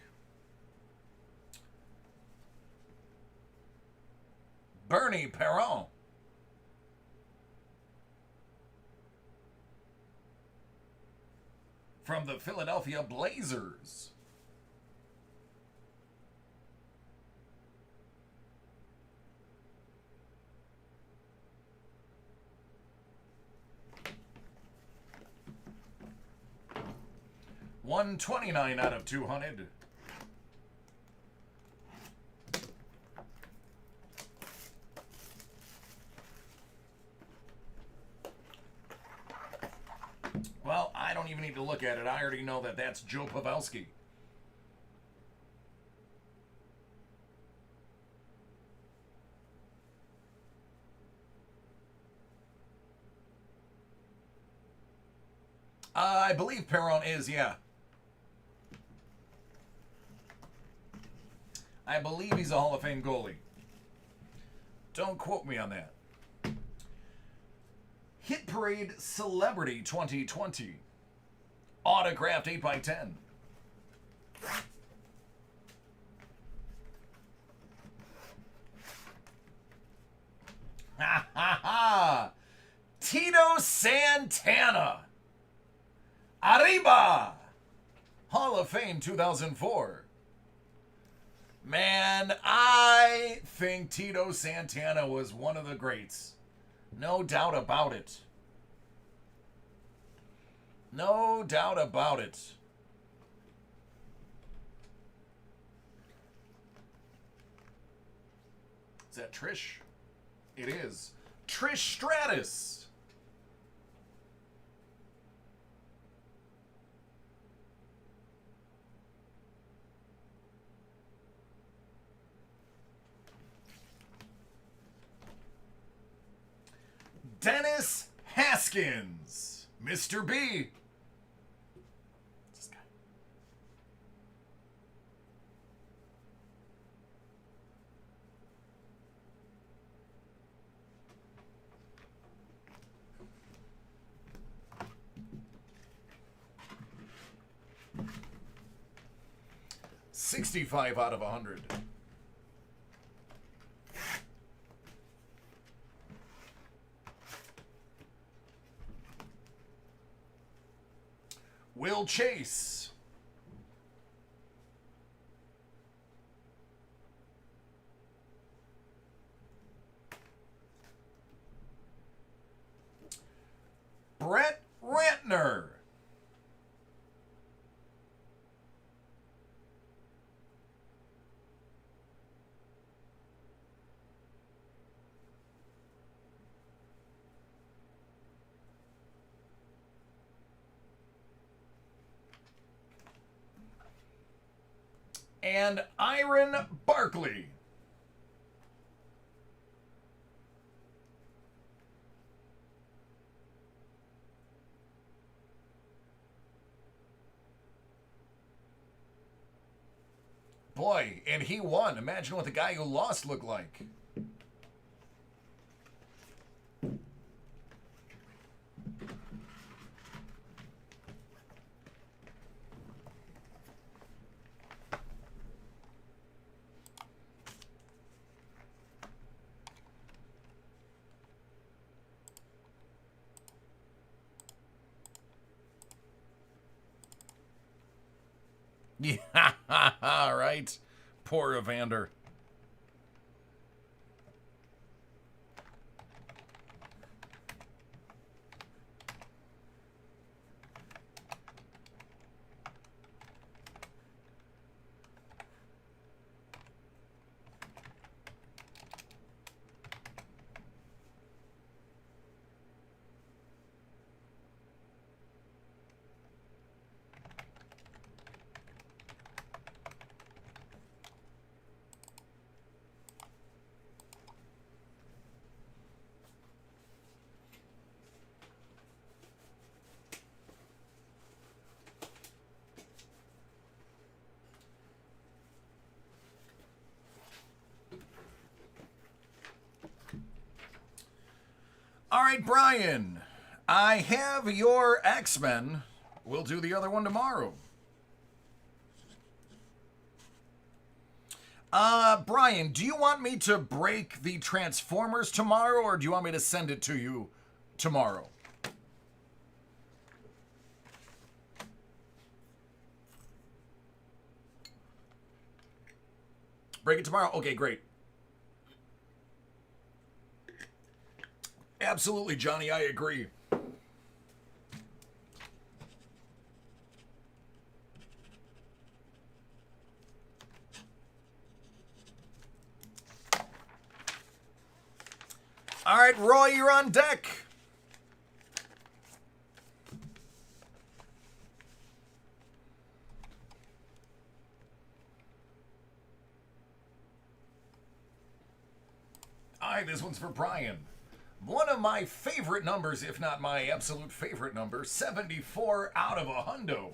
Bernie Perron. From the Philadelphia Blazers. $129 out of 200. Well, I don't even need to look at it. I already know that that's Joe Pavelski. I believe Perron is, yeah. I believe he's a Hall of Fame goalie. Don't quote me on that. Hit Parade Celebrity 2020. Autographed 8x10. Ha ha ha! Tito Santana. Arriba! Hall of Fame 2004. Man, I think Tito Santana was one of the greats. No doubt about it. No doubt about it. Is that Trish? It is. Trish Stratus. Dennis Haskins, Mr. B. This guy. $65 out of 100. Will Chase. Brett Ratner. and Iron Barkley. Boy, and he won. Imagine what the guy who lost looked like. Yeah, right. Poor Evander. All right, Brian. I have your X-Men. We'll do the other one tomorrow. Brian, do you want me to break the Transformers tomorrow, or do you want me to send it to you tomorrow? Break it tomorrow? Okay, great. Absolutely, Johnny, I agree. All right, Roy, you're on deck. All right, this one's for Brian. One of my favorite numbers, if not my absolute favorite number, 74 out of a hundo.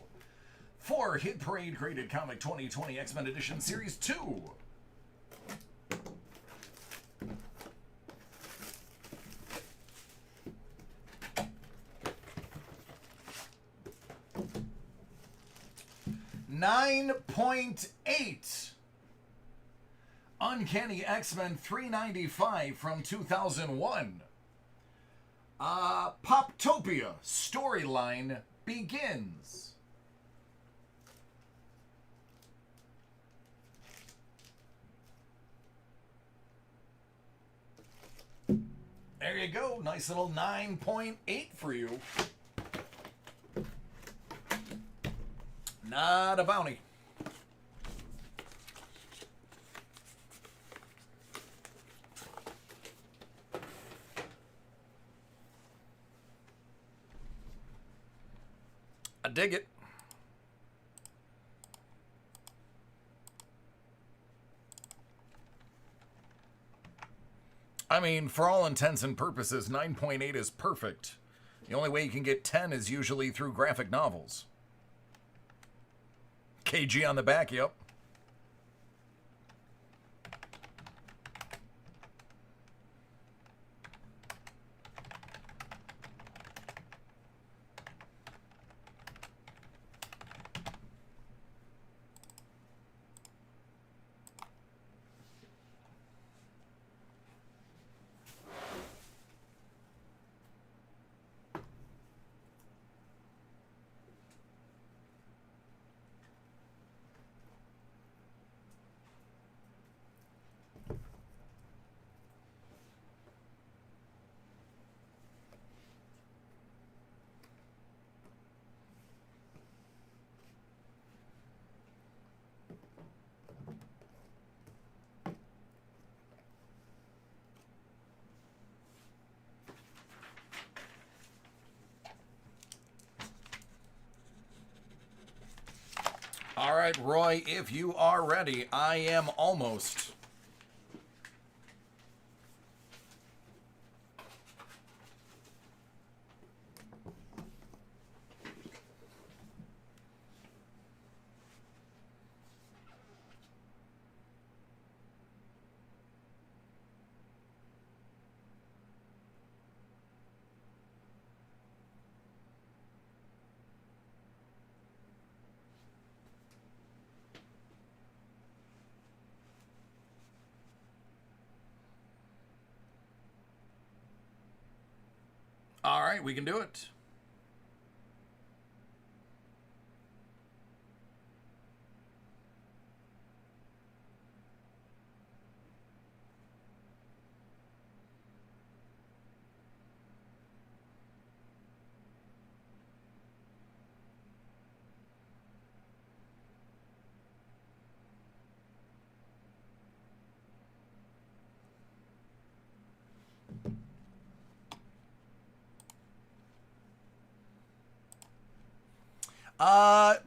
For Hit Parade Graded Comic 2020 X-Men Edition Series 2. .8. Uncanny X-Men 395 from 2001. Poptopia storyline begins. There you go. Nice little 9.8 for you. Not a bounty. I dig it. I mean, for all intents and purposes, 9.8 is perfect. The only way you can get 10 is usually through graphic novels. KG on the back, yep. All right, Roy, if you are ready, I am almost. All right, we can do it.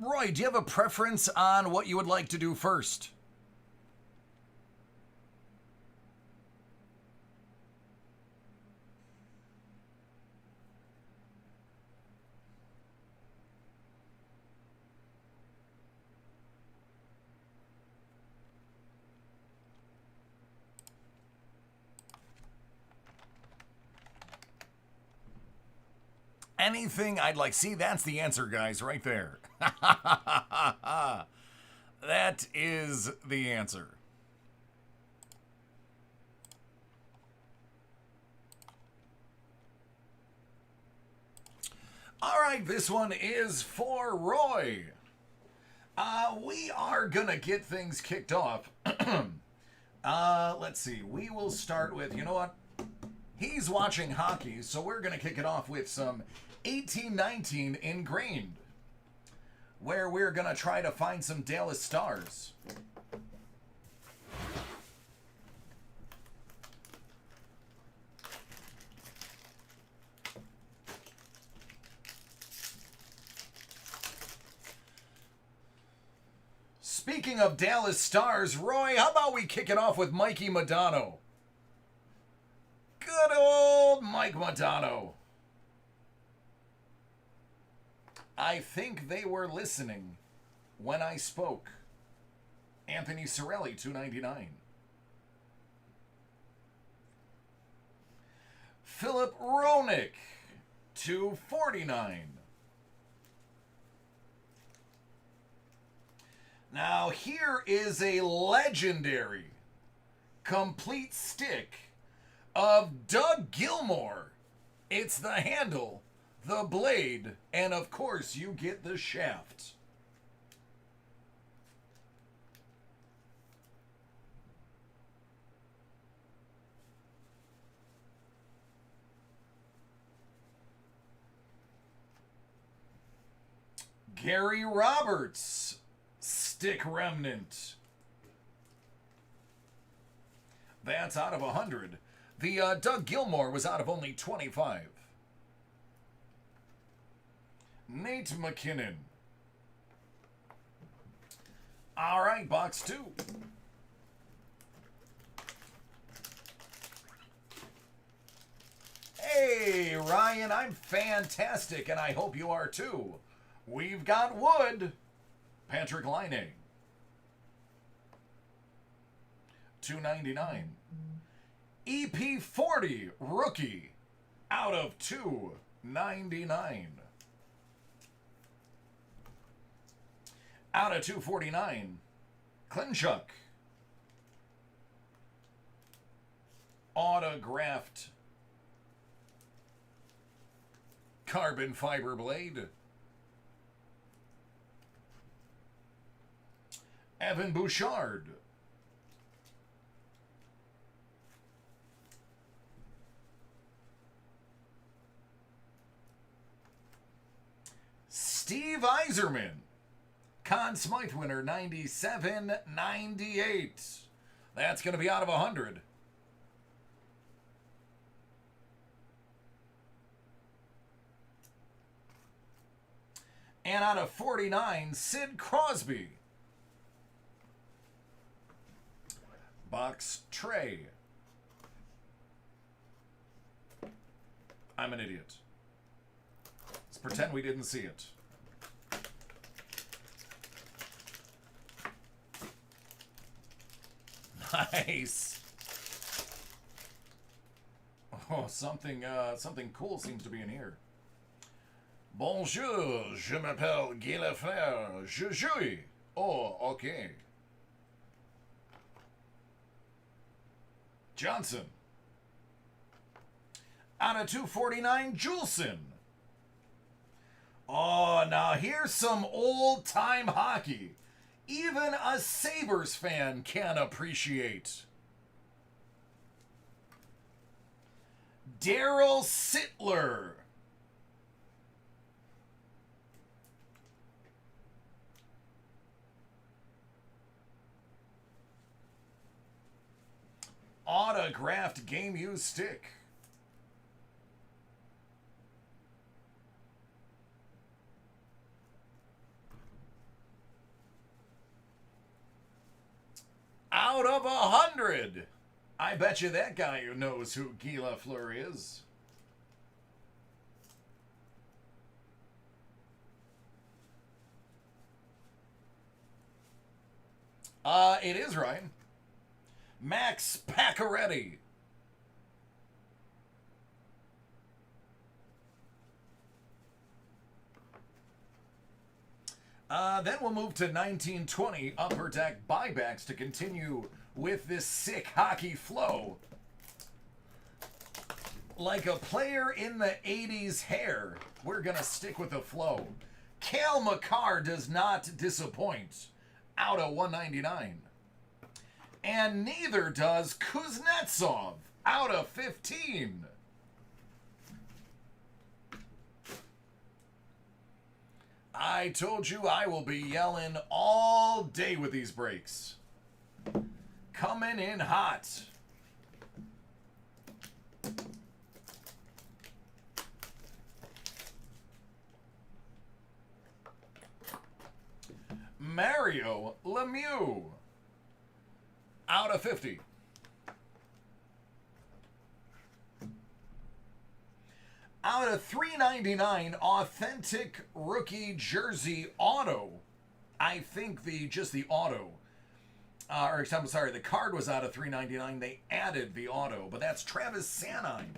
Roy, do you have a preference on what you would like to do first? Anything I'd like. See, that's the answer, guys, right there. That is the answer. All right, this one is for Roy. We are gonna get things kicked off. Let's see. We will start with, you know what? He's watching hockey, so we're gonna kick it off with some 1819 Ingrained, where we're gonna try to find some Dallas Stars. Speaking of Dallas Stars, Roy, how about we kick it off with Mikey Modano? Good old Mike Modano. I think they were listening when I spoke. Anthony Cirelli, $2.99. Philip Roenick, $2.49. Now here is a legendary complete stick of Doug Gilmour. It's the handle, the blade, and of course you get the shaft. Gary Roberts, stick remnant. That's out of 100. The Doug Gilmour was out of only 25. Nate McKinnon. All right, box 2. Hey, Ryan, I'm fantastic, and I hope you are too. We've got wood. Patrick Laine. $2.99. EP40 rookie out of $2.99. Out of $2.49. Klinchuk. Autographed carbon fiber blade. Evan Bouchard. Steve Yzerman. Conn Smythe winner, 97.98. That's going to be out of 100. And out of 49, Sid Crosby. Box tray. I'm an idiot. Let's pretend we didn't see it. Nice. Oh, something cool seems to be in here. Bonjour, je m'appelle Guy Lafleur. Je jouis. Oh, okay. Johnson. Out of 249, Juleson. Oh, now here's some old-time hockey. Even a Sabres fan can appreciate. Daryl Sittler. Autographed game used stick. Out of 100. I bet you that guy who knows who Guy Lafleur is. It is Ryan. Max Pacioretty. Then we'll move to 1920 Upper Deck buybacks to continue with this sick hockey flow. Like a player in the 80s hair, we're going to stick with the flow. Cale Makar does not disappoint. Out of 199. And neither does Kuznetsov. Out of 15. I told you I will be yelling all day with these breaks. Coming in hot. Mario Lemieux. Out of 50. Out of 399, authentic rookie jersey auto. I think just the auto. I'm sorry, the card was out of 399. They added the auto, but that's Travis Sanheim.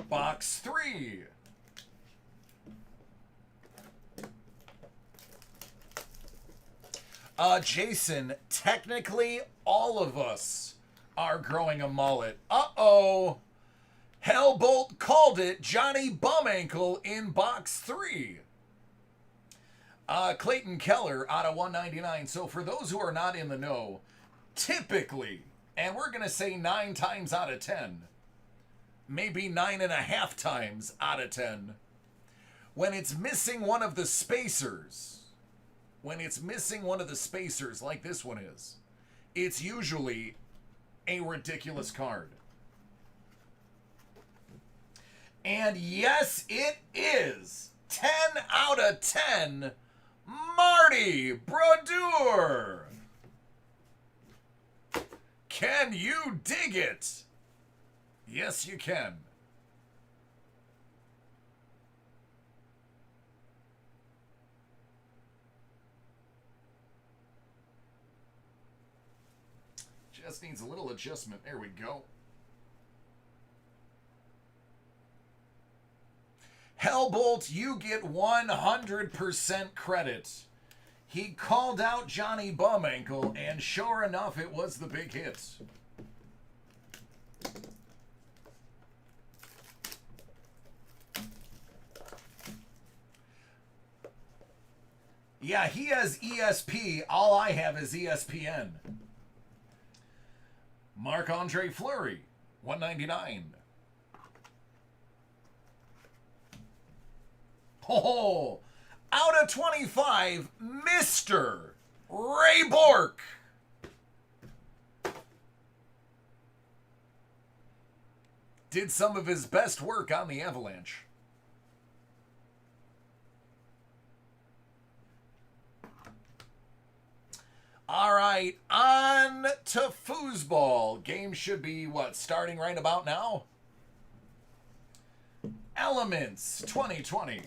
Box 3. Jason, technically all of us are growing a mullet. Uh-oh. Hellbolt called it Johnny Bumankle in box 3. Clayton Keller out of 199. So for those who are not in the know, typically, and we're going to say 9 times out of 10, maybe 9.5 times out of 10, when it's missing one of the spacers, like this one is, it's usually a ridiculous card. And yes, it is 10 out of 10, Marty Brodeur. Can you dig it? Yes, you can. Just needs a little adjustment. There we go. Hellbolt, you get 100% credit. He called out Johnny Bumankle, and sure enough, it was the big hit. Yeah, he has ESP. All I have is ESPN. Marc-Andre Fleury, 199. Oh, out of 25, Mr. Ray Bork. Did some of his best work on the Avalanche. All right, on to foosball. Game should be, what, starting right about now? Elements 2020.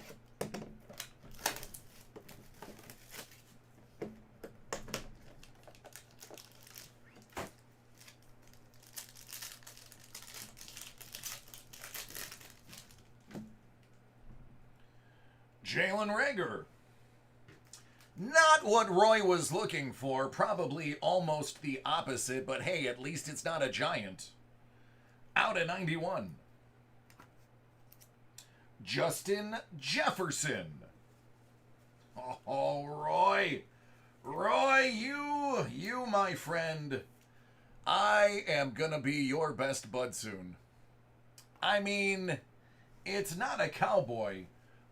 Jalen Rager. Not what Roy was looking for, probably almost the opposite, but hey, at least it's not a giant. Out at 91. Justin Jefferson. Oh, Roy. Roy, you, my friend, I am gonna be your best bud soon. I mean, it's not a cowboy,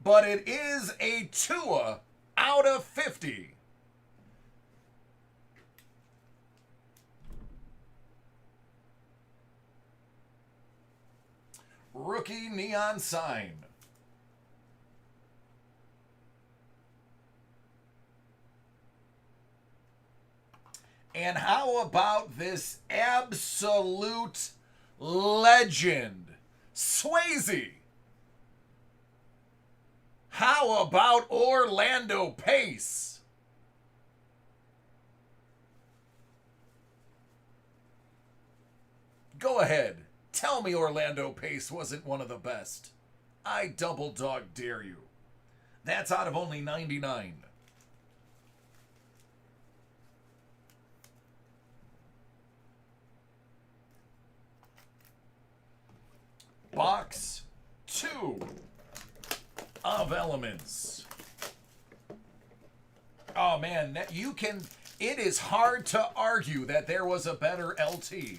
but it is a Tua out of 50. Rookie neon sign. And how about this absolute legend, Swayze? How about Orlando Pace? Go ahead. Tell me Orlando Pace wasn't one of the best. I double dog dare you. That's out of only 99. Box 2 of Elements. Oh man, it is hard to argue that there was a better LT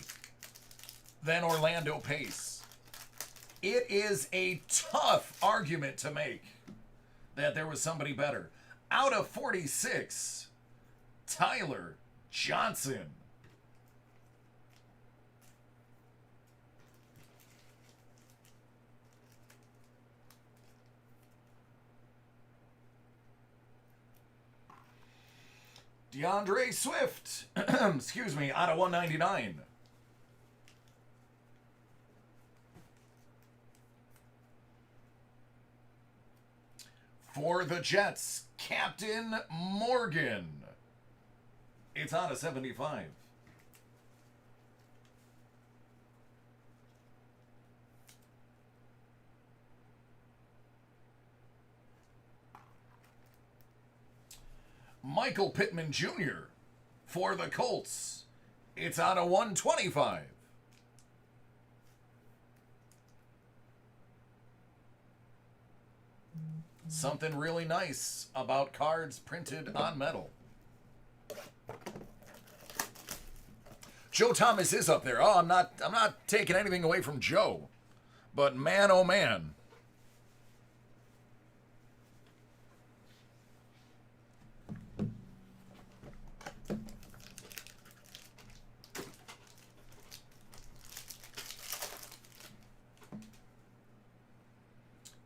than Orlando Pace. It is a tough argument to make that there was somebody better. Out of 46, Tyler Johnson. DeAndre Swift, excuse me, out of 199. For the Jets, Captain Morgan. It's out of 75. Michael Pittman Jr. for the Colts. It's out of 125. Something really nice about cards printed on metal. Joe Thomas is up there. Oh, I'm not taking anything away from Joe. But man, oh man.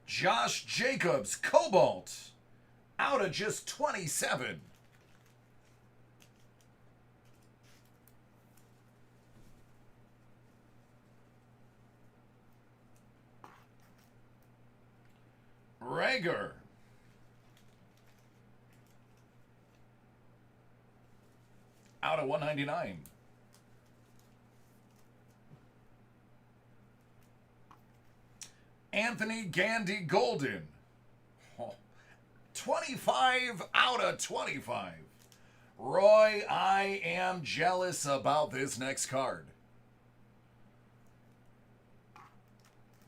Josh Jacobs, Cobalt, out of just 27. Rager. Out of 199. Anthony Gandy Golden. 25 out of 25. Roy, I am jealous about this next card.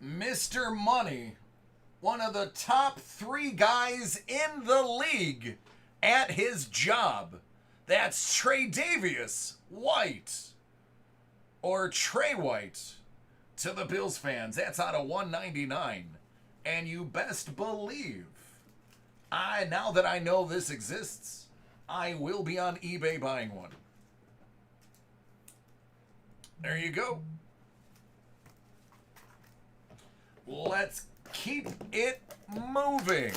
Mr. Money, one of the top 3 guys in the league at his job. That's Tre'Davious White. Or Trey White. To the Bills fans, that's out of 199. And you best believe, now that I know this exists, I will be on eBay buying one. There you go. Let's keep it moving.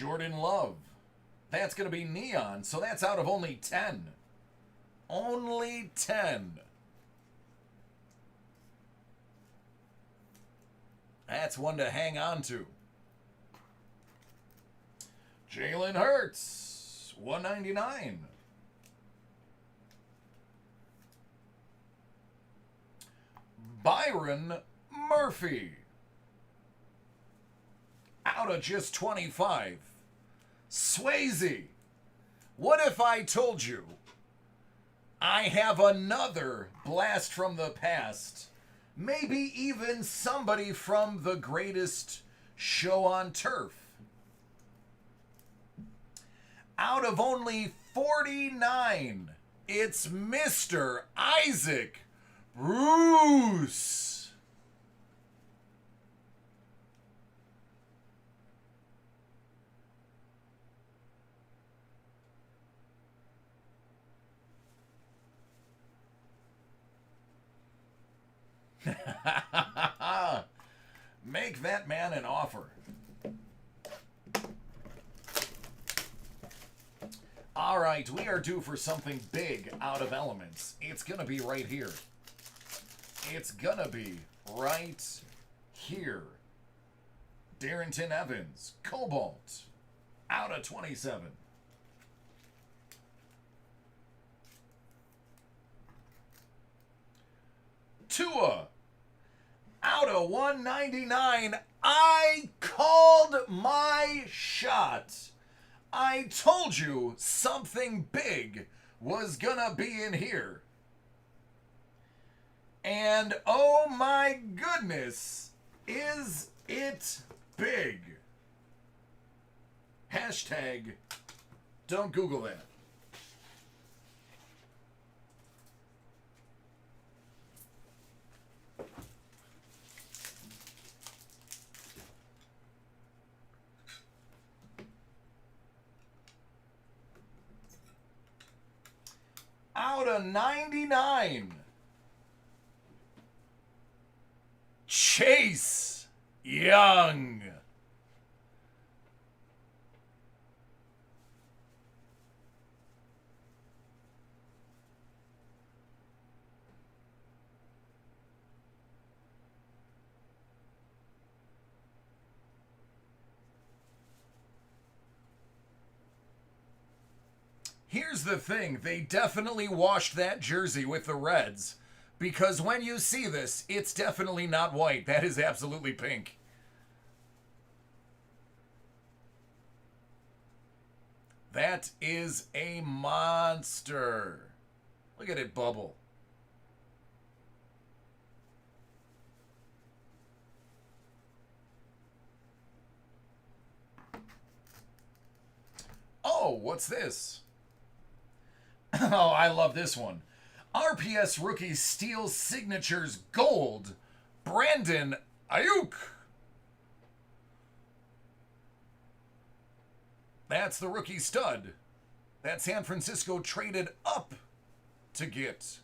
Jordan Love. That's going to be neon, so that's out of only 10. Only 10. That's one to hang on to. Jalen Hurts, 199. Byron Murphy, out of just 25. Swayze, what if I told you I have another blast from the past? Maybe even somebody from the greatest show on turf. Out of only 49, it's Mr. Isaac Bruce. Make that man an offer. All right, we are due for something big out of elements. It's going to be right here. It's going to be right here. Darrington Evans, Cobalt, out of 27. Tua, out of 199. I called my shot. I told you something big was gonna be in here. And oh my goodness, is it big? Hashtag, don't Google that. Out of 99. Chase Young. Here's the thing, they definitely washed that jersey with the Reds, because when you see this, it's definitely not white. That is absolutely pink. That is a monster. Look at it bubble. Oh, what's this? Oh, I love this one. RPS rookie Steel Signatures Gold, Brandon Ayuk. That's the rookie stud that San Francisco traded up to get.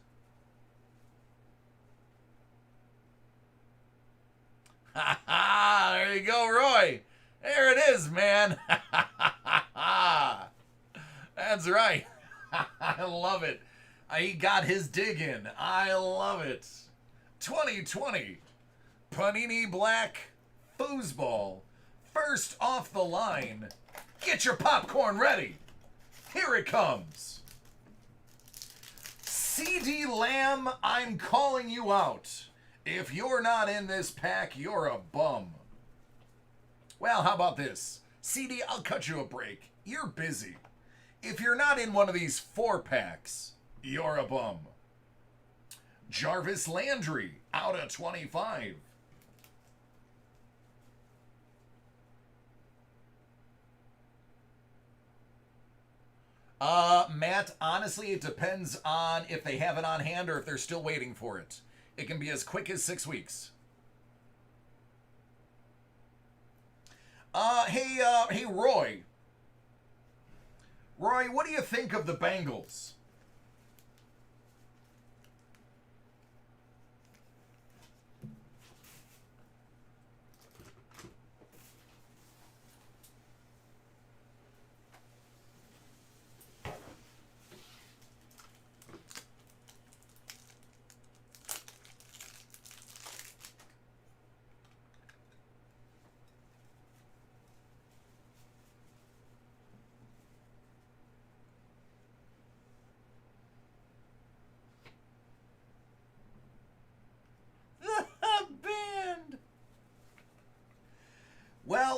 Ha ha! There you go, Roy. There it is, man. That's right. I love it. He got his dig in. I love it. 2020 Panini Black Foosball. First off the line. Get your popcorn ready. Here it comes. CD Lamb, I'm calling you out. If you're not in this pack, you're a bum. Well, how about this? CD, I'll cut you a break. You're busy. If you're not in one of these 4-packs, you're a bum. Jarvis Landry, out of 25. Matt, honestly, it depends on if they have it on hand or if they're still waiting for it. It can be as quick as 6 weeks. Hey, Roy. Roy, what do you think of the Bengals?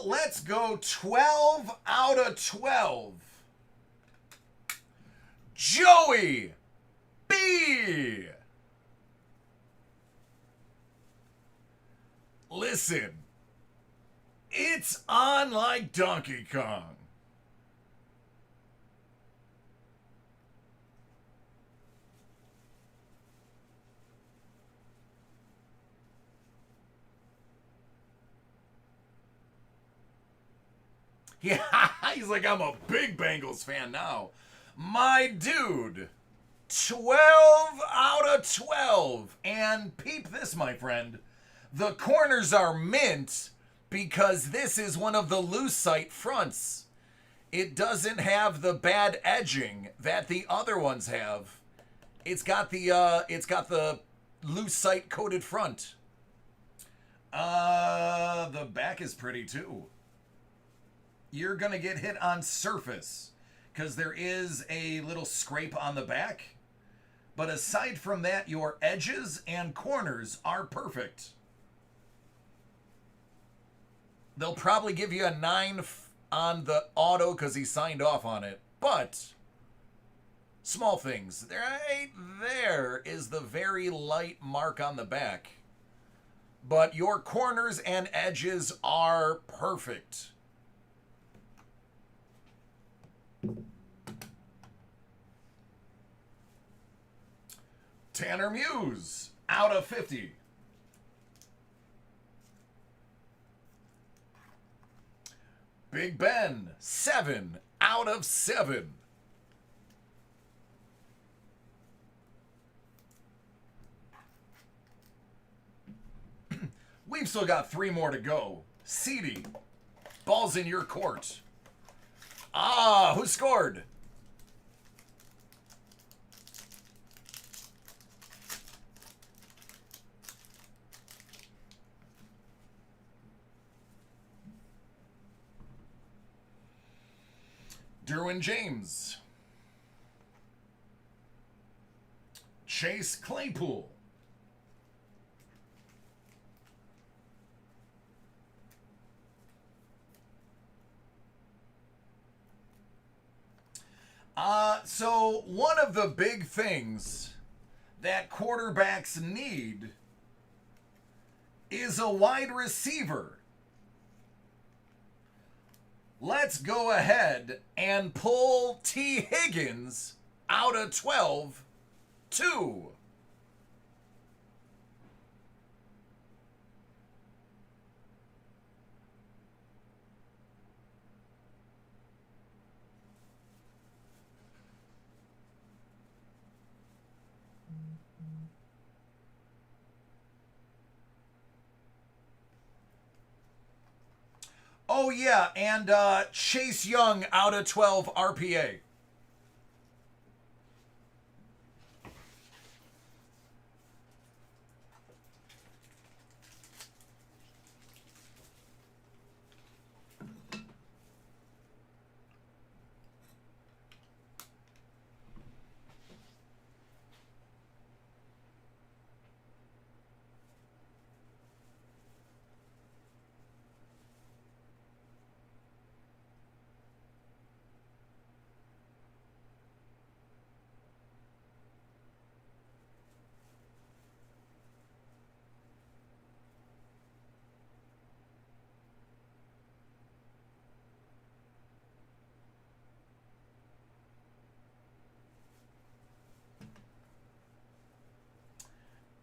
Let's go 12 out of 12. Joey B. Listen, it's on like Donkey Kong. Yeah, he's like, I'm a big Bengals fan now. My dude, 12 out of 12. And peep this, my friend. The corners are mint because this is one of the lucite fronts. It doesn't have the bad edging that the other ones have. It's got the lucite coated front. The back is pretty too. You're going to get hit on surface because there is a little scrape on the back. But aside from that, your edges and corners are perfect. They'll probably give you a 9 on the auto because he signed off on it. But small things. Right there is the very light mark on the back. But your corners and edges are perfect. Tanner Muse, out of 50. Big Ben, 7 out of 7. We've still got 3 more to go. Seedy, ball's in your court. Ah, who scored? Derwin James. Chase Claypool. So one of the big things that quarterbacks need is a wide receiver. Let's go ahead and pull T. Higgins out of 12, 2. Oh, yeah, and Chase Young out of 12 RPA.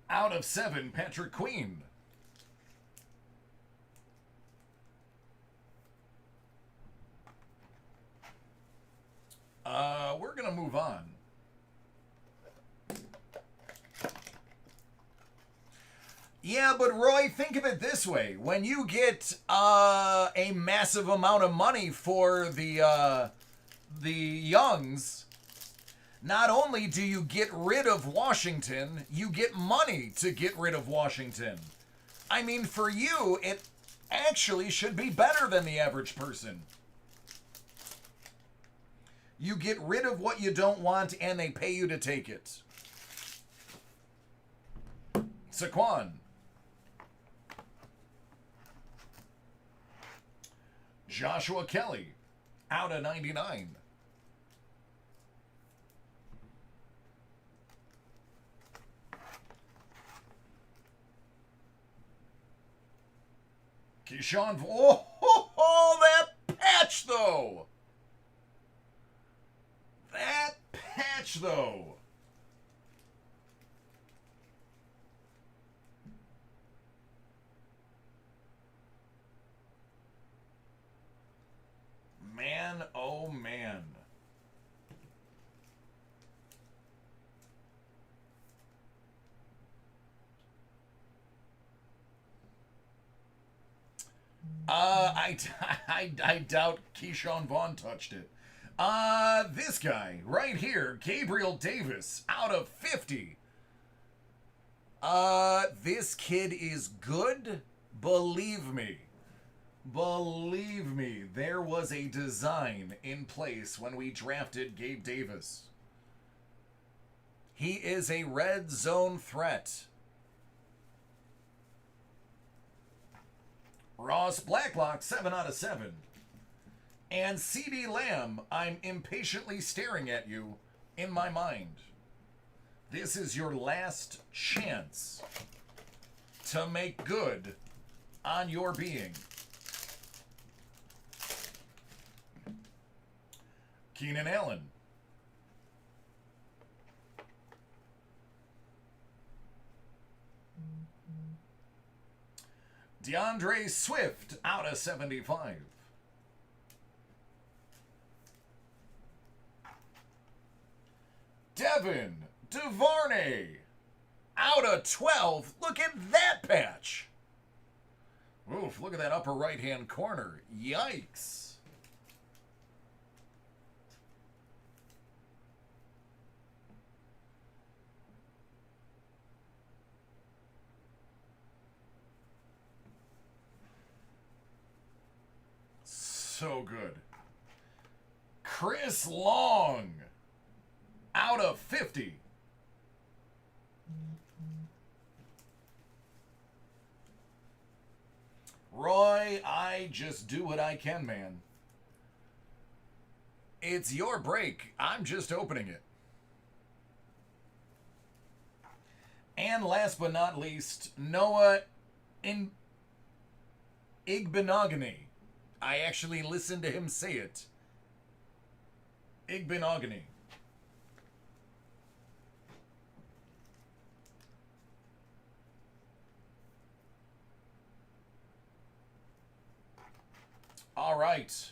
Out of 7, Patrick Queen. We're going to move on. Yeah, but Roy, think of it this way. When you get a massive amount of money for the Youngs, not only do you get rid of Washington, you get money to get rid of Washington. I mean, for you, it actually should be better than the average person. You get rid of what you don't want, and they pay you to take it. Saquon. Joshua Kelly, out of 99. Keyshawn, that patch though. That patch though. Man, oh man. I doubt Keyshawn Vaughn touched it. This guy right here, Gabriel Davis, out of 50. This kid is good. Believe me. Believe me, there was a design in place when we drafted Gabe Davis. He is a red zone threat. Ross Blacklock, 7 out of 7. And CD Lamb, I'm impatiently staring at you in my mind. This is your last chance to make good on your being. Keenan Allen. DeAndre Swift, out of 75. Devin DuVernay, out of 12. Look at that patch. Oof, look at that upper right-hand corner. Yikes. So good. Chris Long, out of 50. Roy, I just do what I can, man. It's your break. I'm just opening it. And last but not least, Noah Igbenogany. I actually listened to him say it. Igbenogany. All right.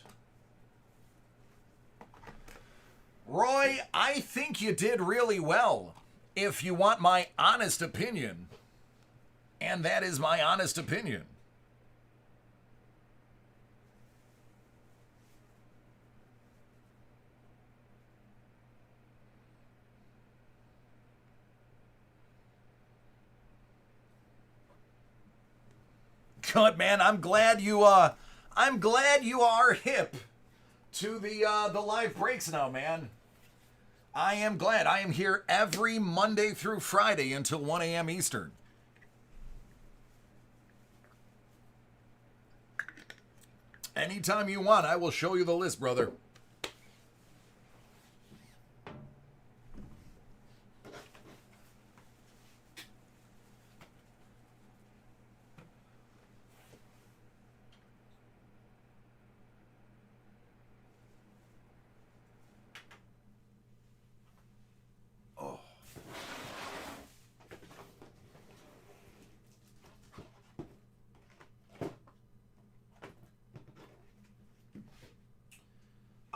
Roy, I think you did really well. If you want my honest opinion, and that is my honest opinion. Good, man. I'm glad you are hip to the live breaks now, man. I am glad. I am here every Monday through Friday until 1 a.m. Eastern. Anytime you want, I will show you the list, brother.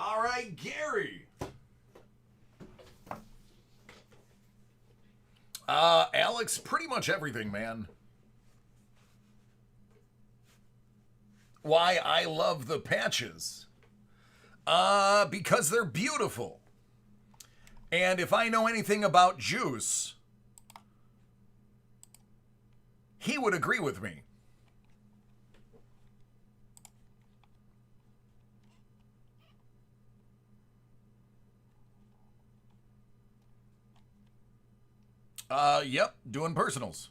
All right, Gary. Alex, pretty much everything, man. Why I love the patches? Because they're beautiful. And if I know anything about Juice, he would agree with me. Yep, doing personals.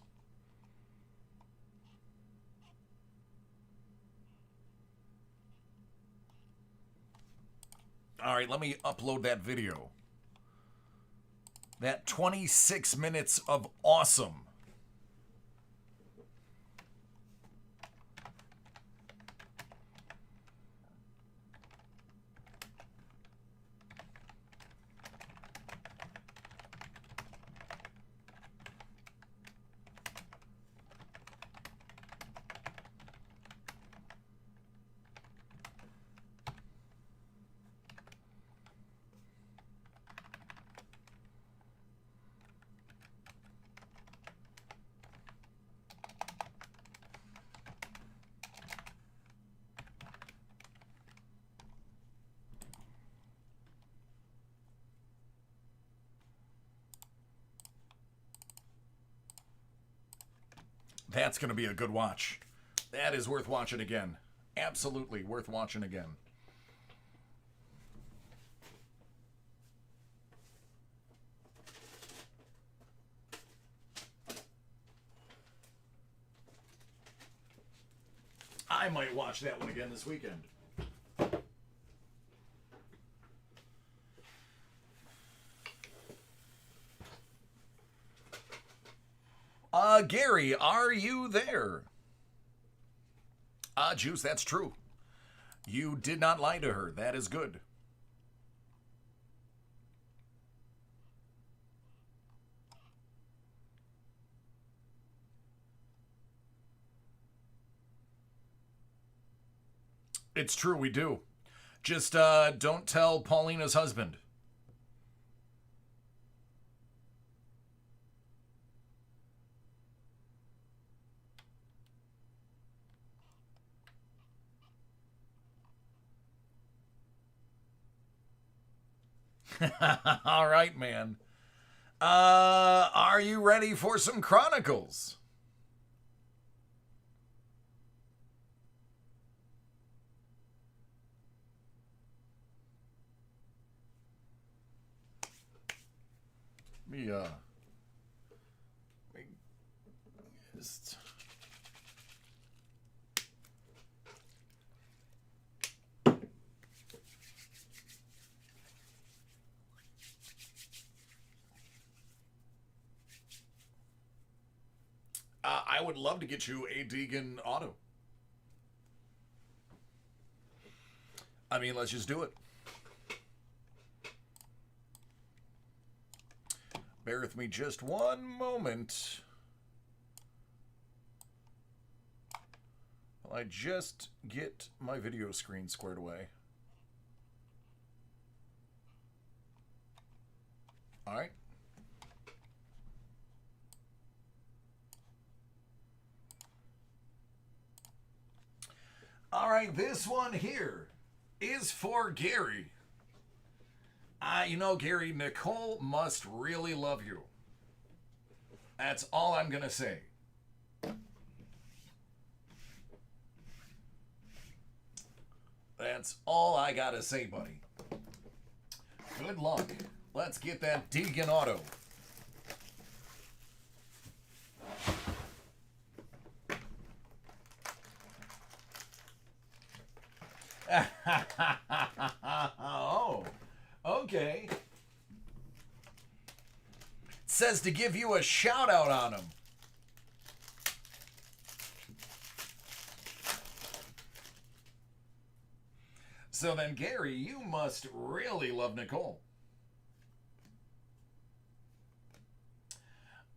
All right, let me upload that video. That 26 minutes of awesome. That's going to be a good watch. That is worth watching again. Absolutely worth watching again. I might watch that one again this weekend. Gary, are you there? Juice, that's true. You did not lie to her. That is good. It's true, we do. Just don't tell Paulina's husband. All right, man. Are you ready for some Chronicles? Let me just... I would love to get you a Deegan auto. I mean, let's just do it. Bear with me just one moment. While I just get my video screen squared away. All right. All right, this one here is for Gary. You know, Gary, Nicole must really love you. That's all I'm going to say. That's all I got to say, buddy. Good luck. Let's get that Deegan auto. Oh, okay. It says to give you a shout out on him. So then, Gary, you must really love Nicole.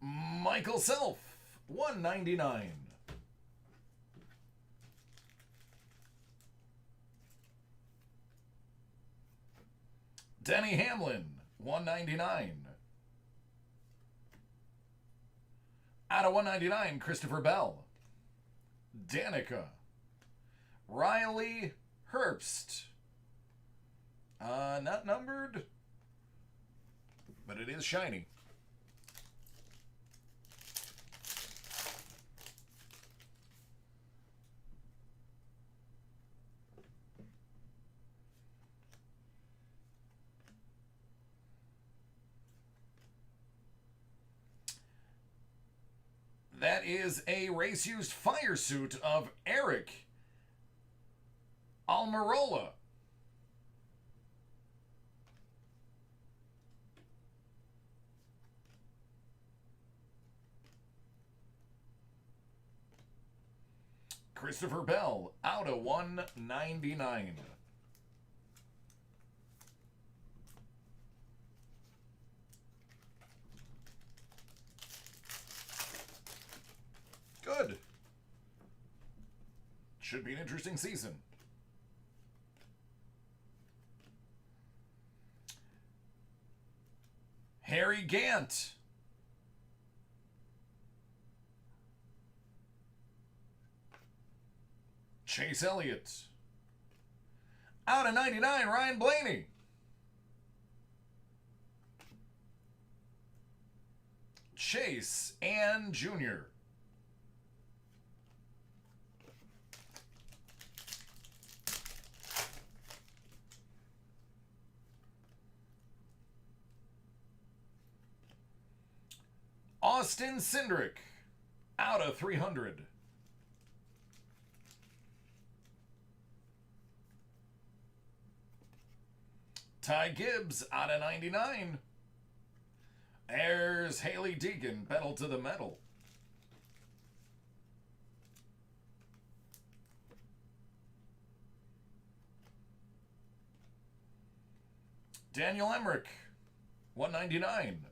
Michael Self, $1.99. Denny Hamlin, $1.99. Out of $1.99, Christopher Bell. Danica. Riley Herbst. Not numbered, but it is shiny. That is a race-used fire suit of Eric Almirola. Christopher Bell out of 199. Good. Should be an interesting season. Harry Gant. Chase Elliott. Out of 99, Ryan Blaney. Chase and Jr. Austin Cindric, out of 300. Ty Gibbs, out of 99. There's Haley Deegan, pedal to the metal. Daniel Emmerich, 199.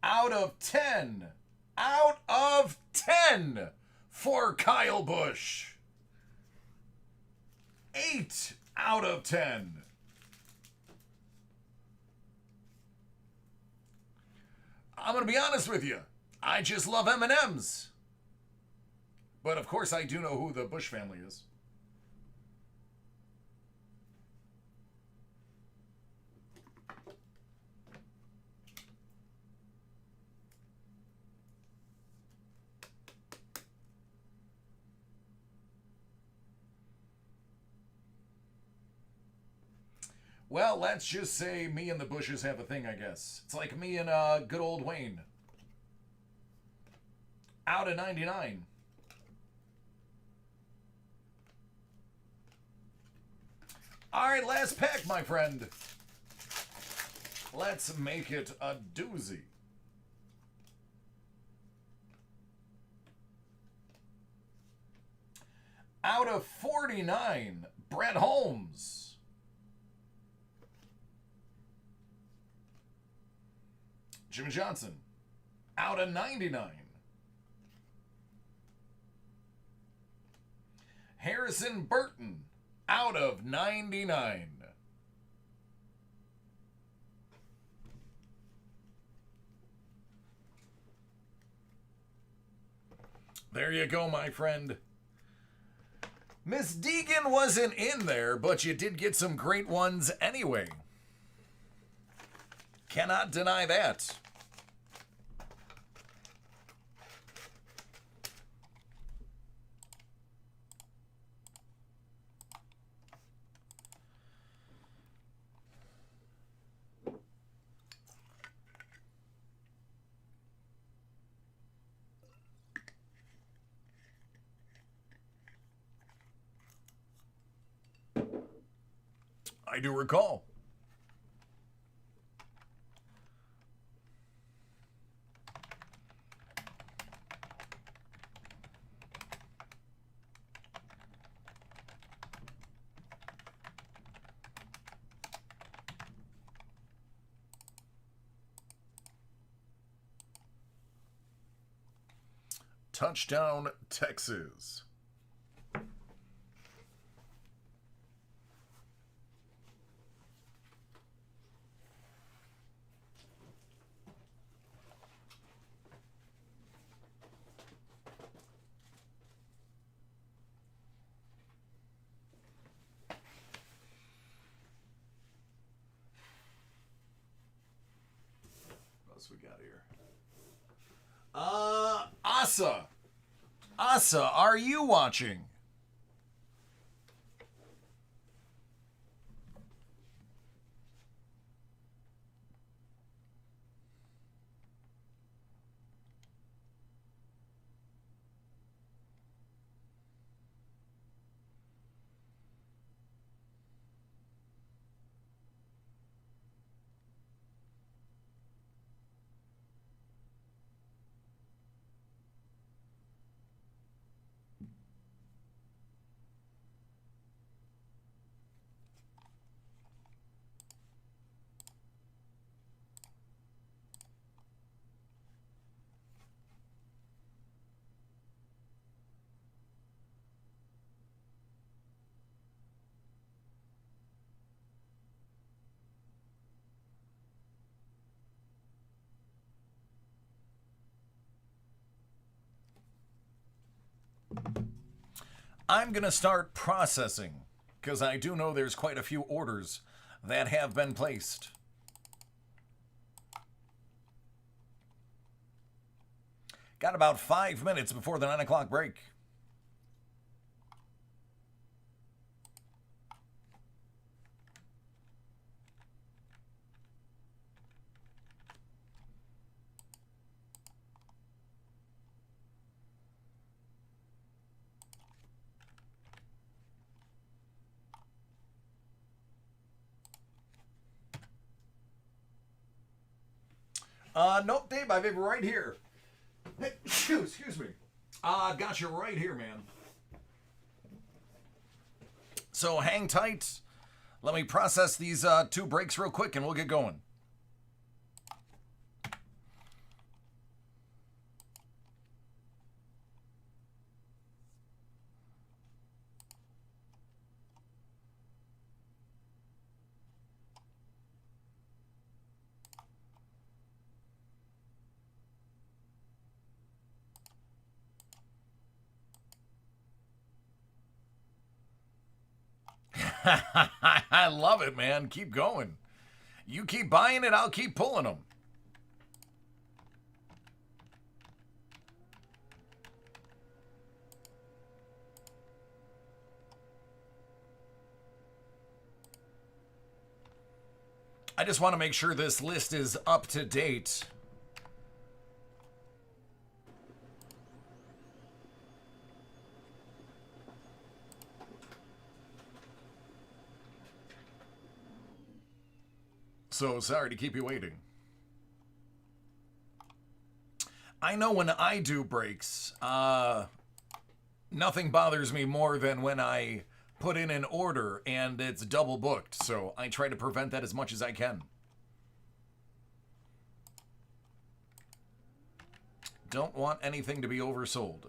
Out of 10. Out of 10 for Kyle Busch. 8 out of 10. I'm going to be honest with you. I just love M&Ms. But of course I do know who the Busch family is. Well, let's just say me and the Bushes have a thing, I guess. It's like me and good old Wayne. Out of 99. All right, last pack, my friend. Let's make it a doozy. Out of 49, Brett Holmes. Jimmy Johnson, out of 99. Harrison Burton, out of 99. There you go, my friend. Miss Deegan wasn't in there, but you did get some great ones anyway. Cannot deny that. I do recall. Touchdown, Texas. What else we got here? Asa. Asa, are you watching? I'm going to start processing, because I do know there's quite a few orders that have been placed. Got about 5 minutes before the 9 o'clock break. Nope, Dave, I've it right here. Hey, excuse me. Got you right here, man. So hang tight. Let me process these 2 breaks real quick and we'll get going. I love it, man. Keep going. You keep buying it, I'll keep pulling them. I just want to make sure this list is up to date. So sorry to keep you waiting. I know when I do breaks, nothing bothers me more than when I put in an order and it's double booked. So I try to prevent that as much as I can. Don't want anything to be oversold.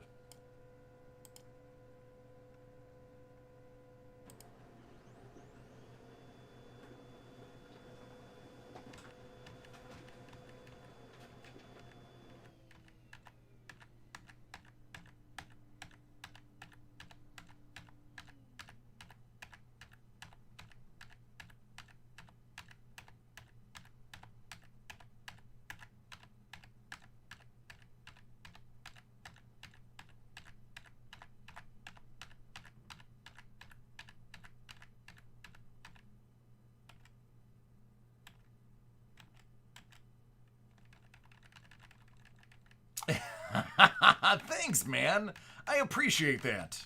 Thanks, man. I appreciate that.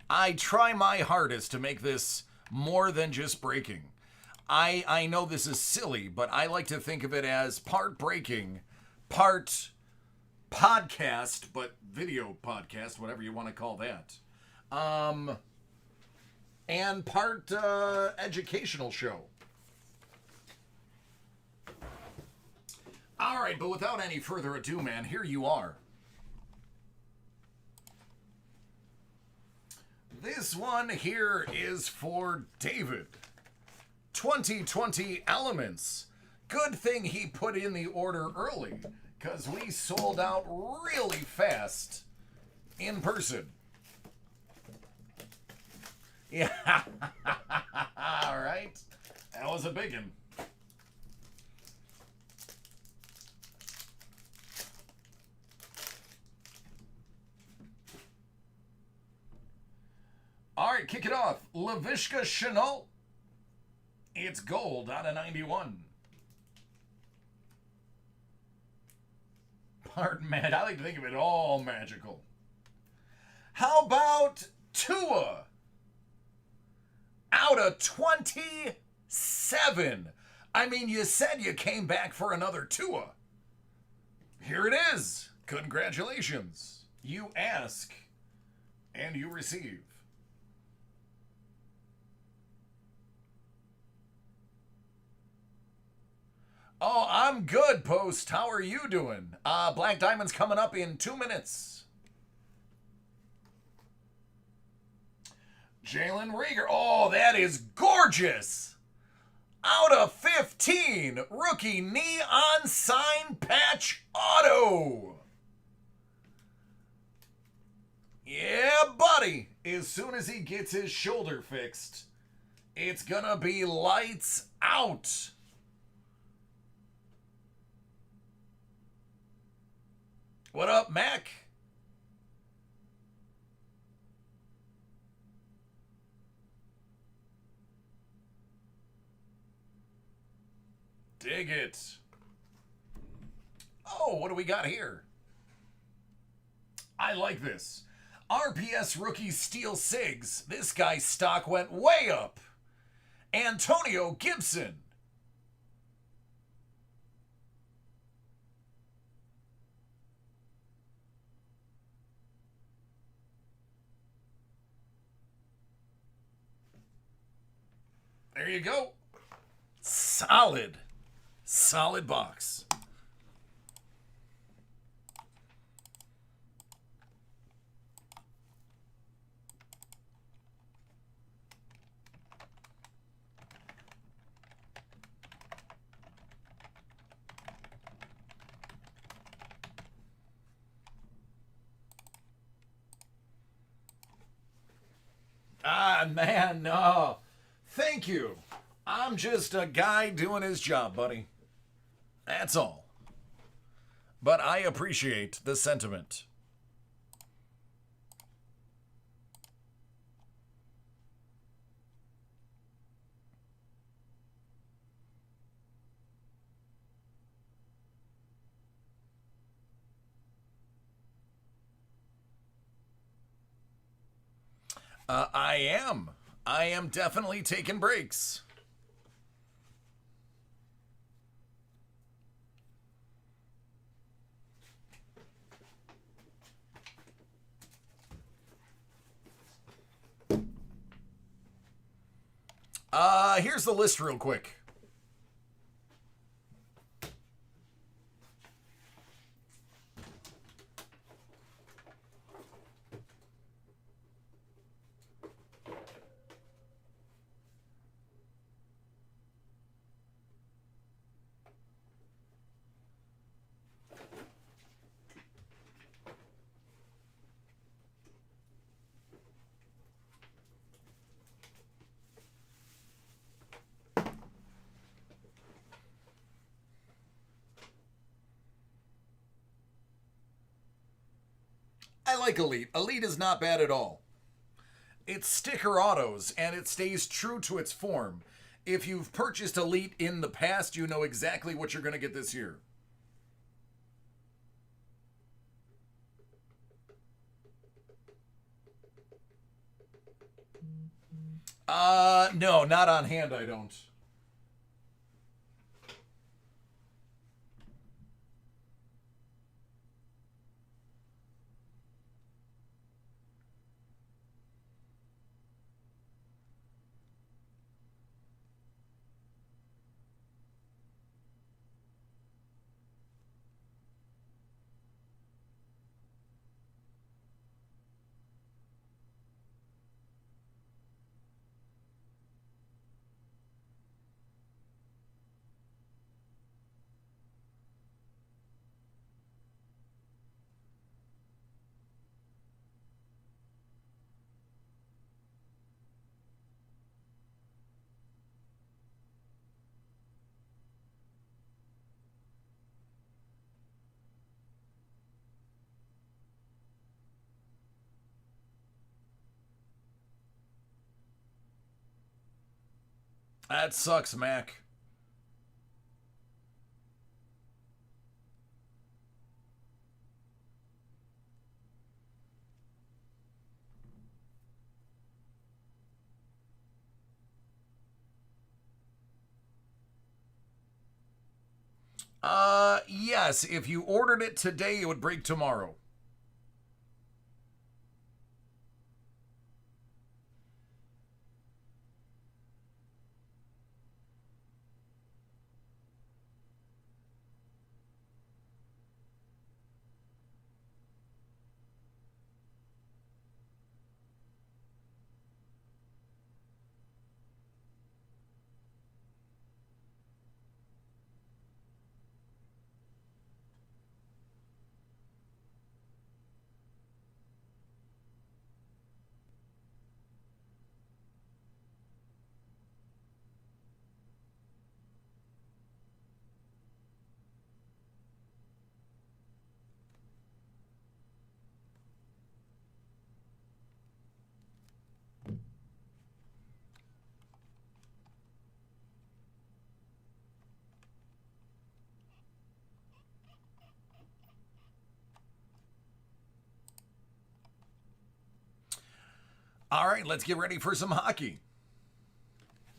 I try my hardest to make this more than just breaking. I know this is silly, but I like to think of it as part breaking, part podcast, but video podcast, whatever you want to call that. And part educational show. All right, but without any further ado, man, here you are. This one here is for David. 2020 Elements. Good thing he put in the order early, because we sold out really fast in person. Yeah. All right. That was a big one. All right, kick it off. Lavishka Chenault. It's gold out of 91. Pardon, man. I like to think of it all magical. How about Tua? Out of 27. I mean, you said you came back for another Tua. Here it is. Congratulations. You ask and you receive. Oh, I'm good, Post. How are you doing? Black Diamond's coming up in 2 minutes. Jalen Reagor. Oh, that is gorgeous. Out of 15, rookie neon sign patch auto. Yeah, buddy. As soon as he gets his shoulder fixed, it's gonna be lights out. What up, Mac? Dig it. Oh, what do we got here? I like this. RPS rookie Steel Sigs. This guy's stock went way up. Antonio Gibson. There you go. Solid. Solid box. Ah, man, no. Thank you. I'm just a guy doing his job, buddy. That's all. But I appreciate the sentiment. I am. I am definitely taking breaks. Here's the list real quick. I like Elite. Elite is not bad at all. It's sticker autos, and it stays true to its form. If you've purchased Elite in the past, you know exactly what you're going to get this year. No, not on hand, I don't. That sucks, Mac. Yes, if you ordered it today, it would break tomorrow. All right, let's get ready for some hockey.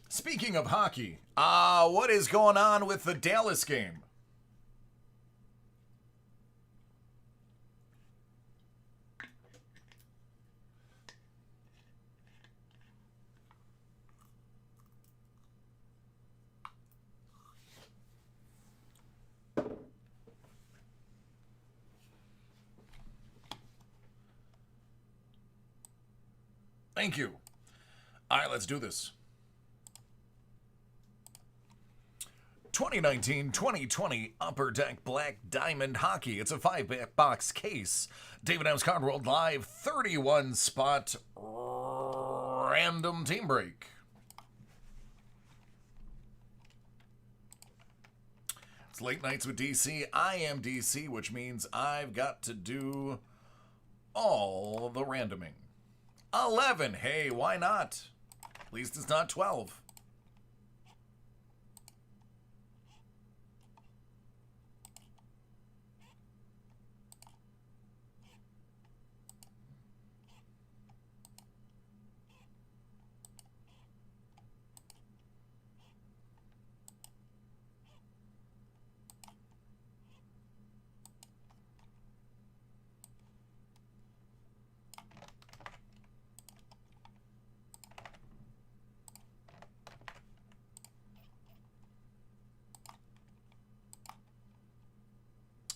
Speaking of hockey, what is going on with the Dallas game? Thank you. All right, let's do this. 2019-2020 Upper Deck Black Diamond Hockey. It's a 5-box case. David M's Card World Live 31 spot random team break. It's late nights with DC. I am DC, which means I've got to do all the randoming. 11. Hey, why not? At least it's not 12.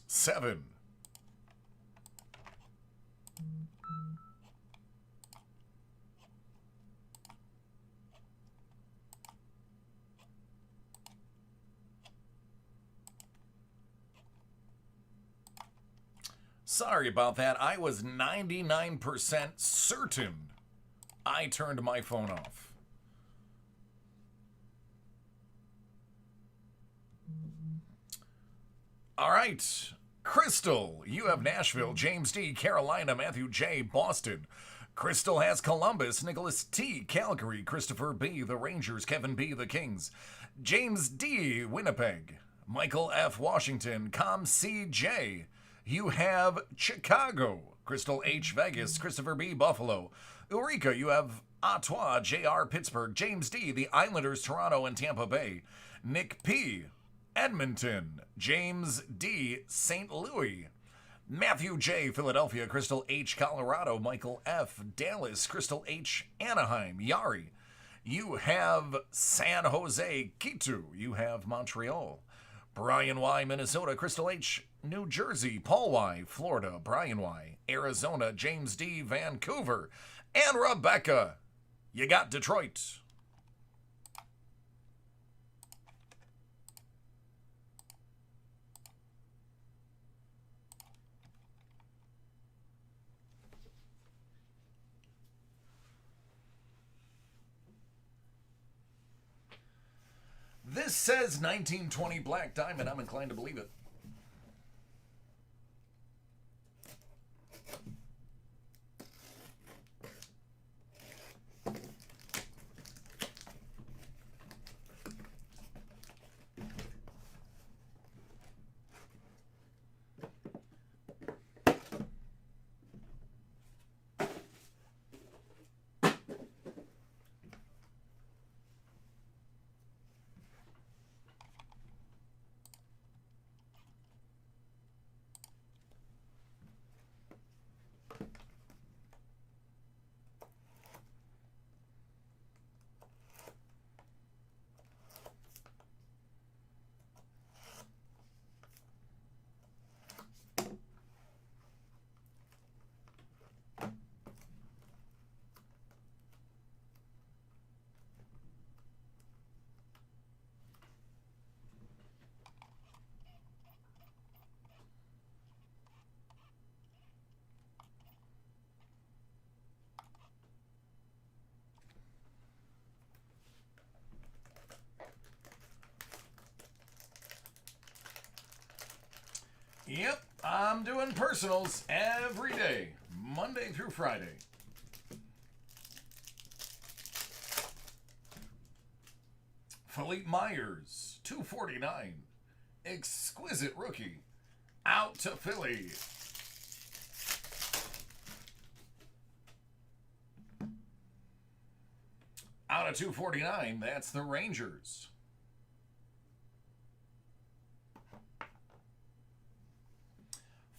Seven. Sorry about that. I was 99% certain I turned my phone off. All right. Crystal, you have Nashville. James D, Carolina. Matthew J, Boston. Crystal has Columbus. Nicholas T, Calgary. Christopher B, the Rangers. Kevin B, the Kings. James D, Winnipeg. Michael F, Washington. Com C, J, you have Chicago. Crystal H, Vegas. Christopher B, Buffalo. Eureka, you have Ottawa. JR, Pittsburgh. James D, the Islanders, Toronto, and Tampa Bay. Nick P, Edmonton. James D, St. Louis. Matthew J, Philadelphia. Crystal H, Colorado. Michael F, Dallas. Crystal H, Anaheim. Yari, you have San Jose. Quito, you have Montreal. Brian Y, Minnesota. Crystal H, New Jersey. Paul Y, Florida. Brian Y, Arizona. James D, Vancouver. And Rebecca, you got Detroit. This says 1920 Black Diamond. I'm inclined to believe it. Yep, I'm doing personals every day, Monday through Friday. Philippe Myers, 249. Exquisite rookie. Out to Philly. Out of 249, that's the Rangers.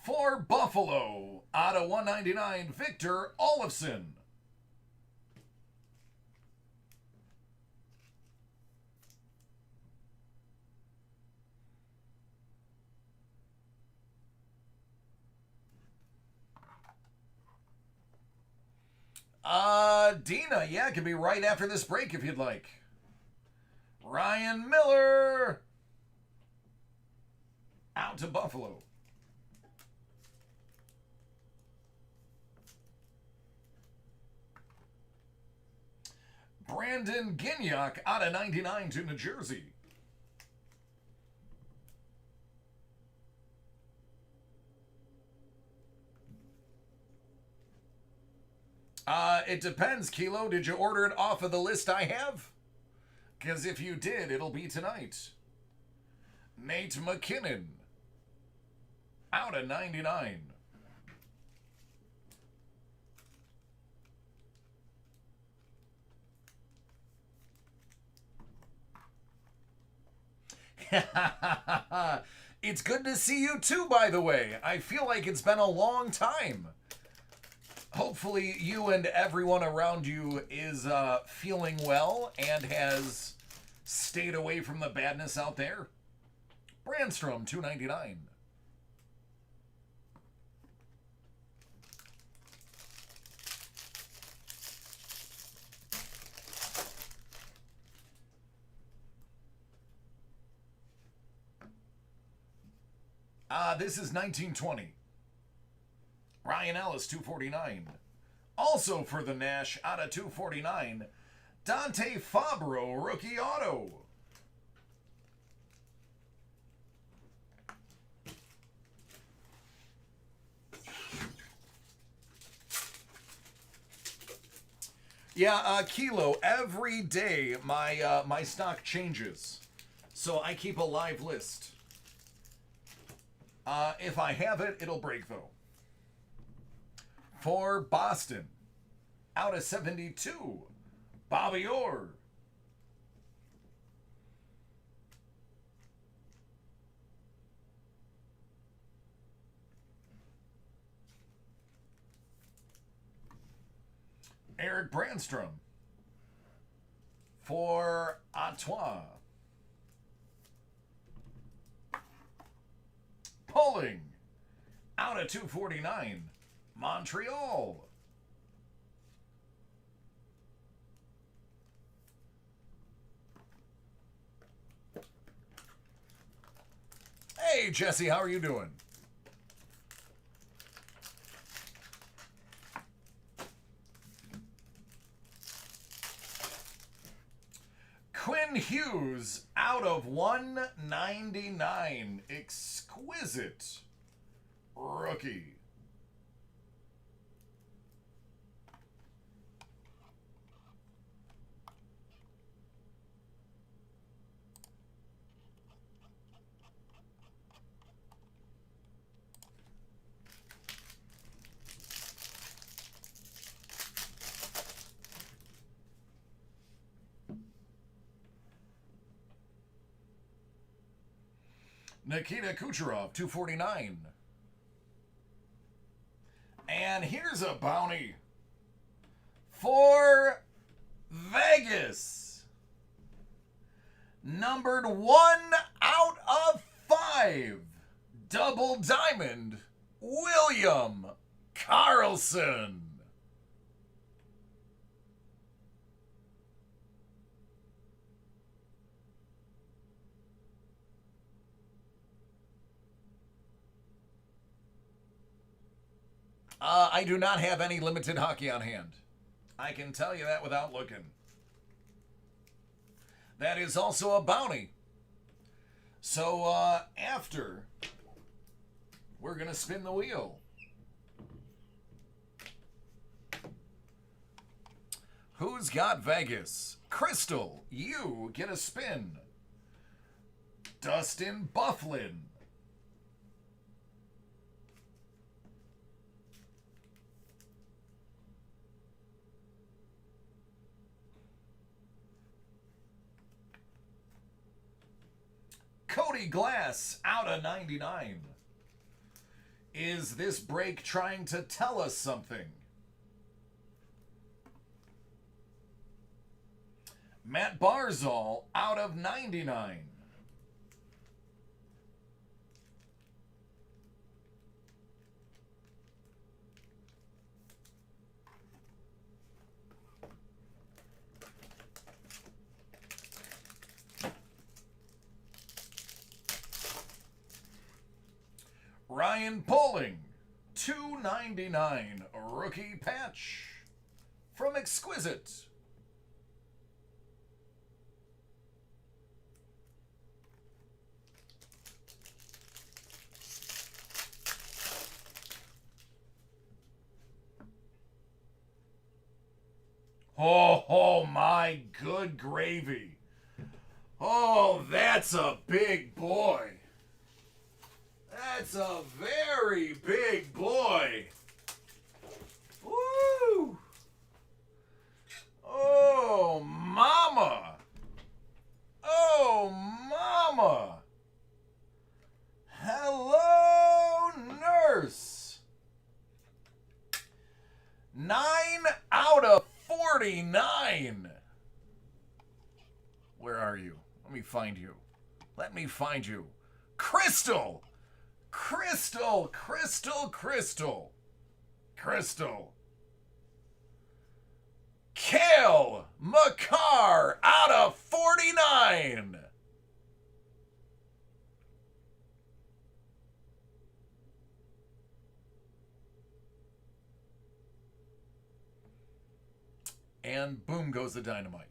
For Buffalo, out of 199, Victor Olofsson. Dina, yeah, it could be right after this break if you'd like. Ryan Miller. Out to Buffalo. Brandon Gignac out of 99 to New Jersey. It depends, Kilo. Did you order it off of the list I have? Because if you did, it'll be tonight. Nate McKinnon. Out of 99. It's good to see you too, by the way. I feel like it's been a long time. Hopefully you and everyone around you is feeling well and has stayed away from the badness out there. Brandstrom, 299. This is 1920. Ryan Ellis, 249. Also for the Nash, out of 249, Dante Fabro, rookie auto. Yeah, Kilo, every day my stock changes. So I keep a live list. If I have it, it'll break though. For Boston, out of 72, Bobby Orr. Eric Brandstrom. For Ottawa. Pulling, out of 249, Montreal. Hey, Jesse, how are you doing? Quinn Hughes, out of 199. Exquisite rookie. Nikita Kucherov, 249. And here's a bounty for Vegas. Numbered 1 out of 5. Double diamond, William Karlsson. I do not have any limited hockey on hand. I can tell you that without looking. That is also a bounty. So after, we're going to spin the wheel. Who's got Vegas? Crystal, you get a spin. Dustin Bufflin. Cody Glass out of 99. Is this break trying to tell us something? Matt Barzal out of 99. Ryan Poling, 299, rookie patch from Exquisite. Oh my good gravy. Oh, that's a big boy. That's a very big boy. Woo! Oh, mama. Oh, mama. Hello, nurse. 9 out of 49. Where are you? Let me find you. Let me find you. Crystal. Crystal, Crystal, Crystal. Crystal. Kale McCarr out of 49. And boom goes the dynamite.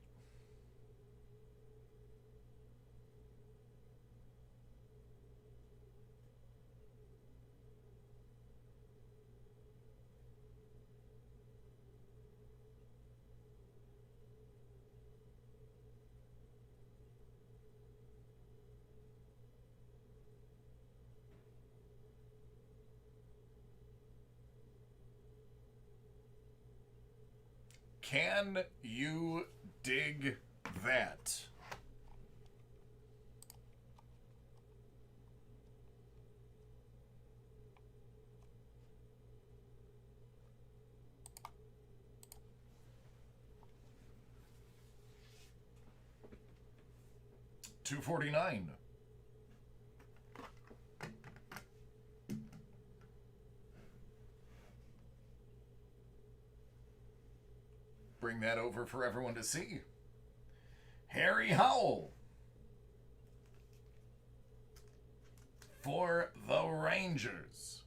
Can you dig that? $249. Bring that over for everyone to see. Harry Howell for the Rangers.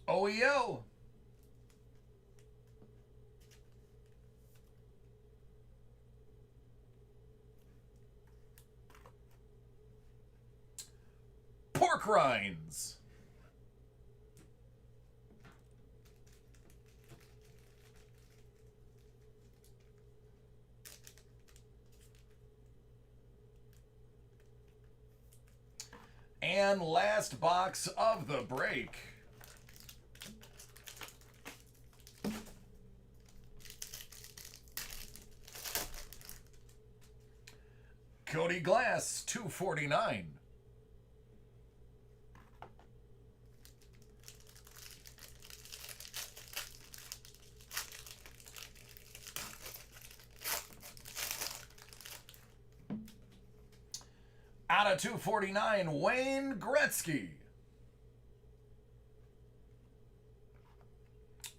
OEL. Pork rinds. And last box of the break. Cody Glass, $249. Out of 249, Wayne Gretzky.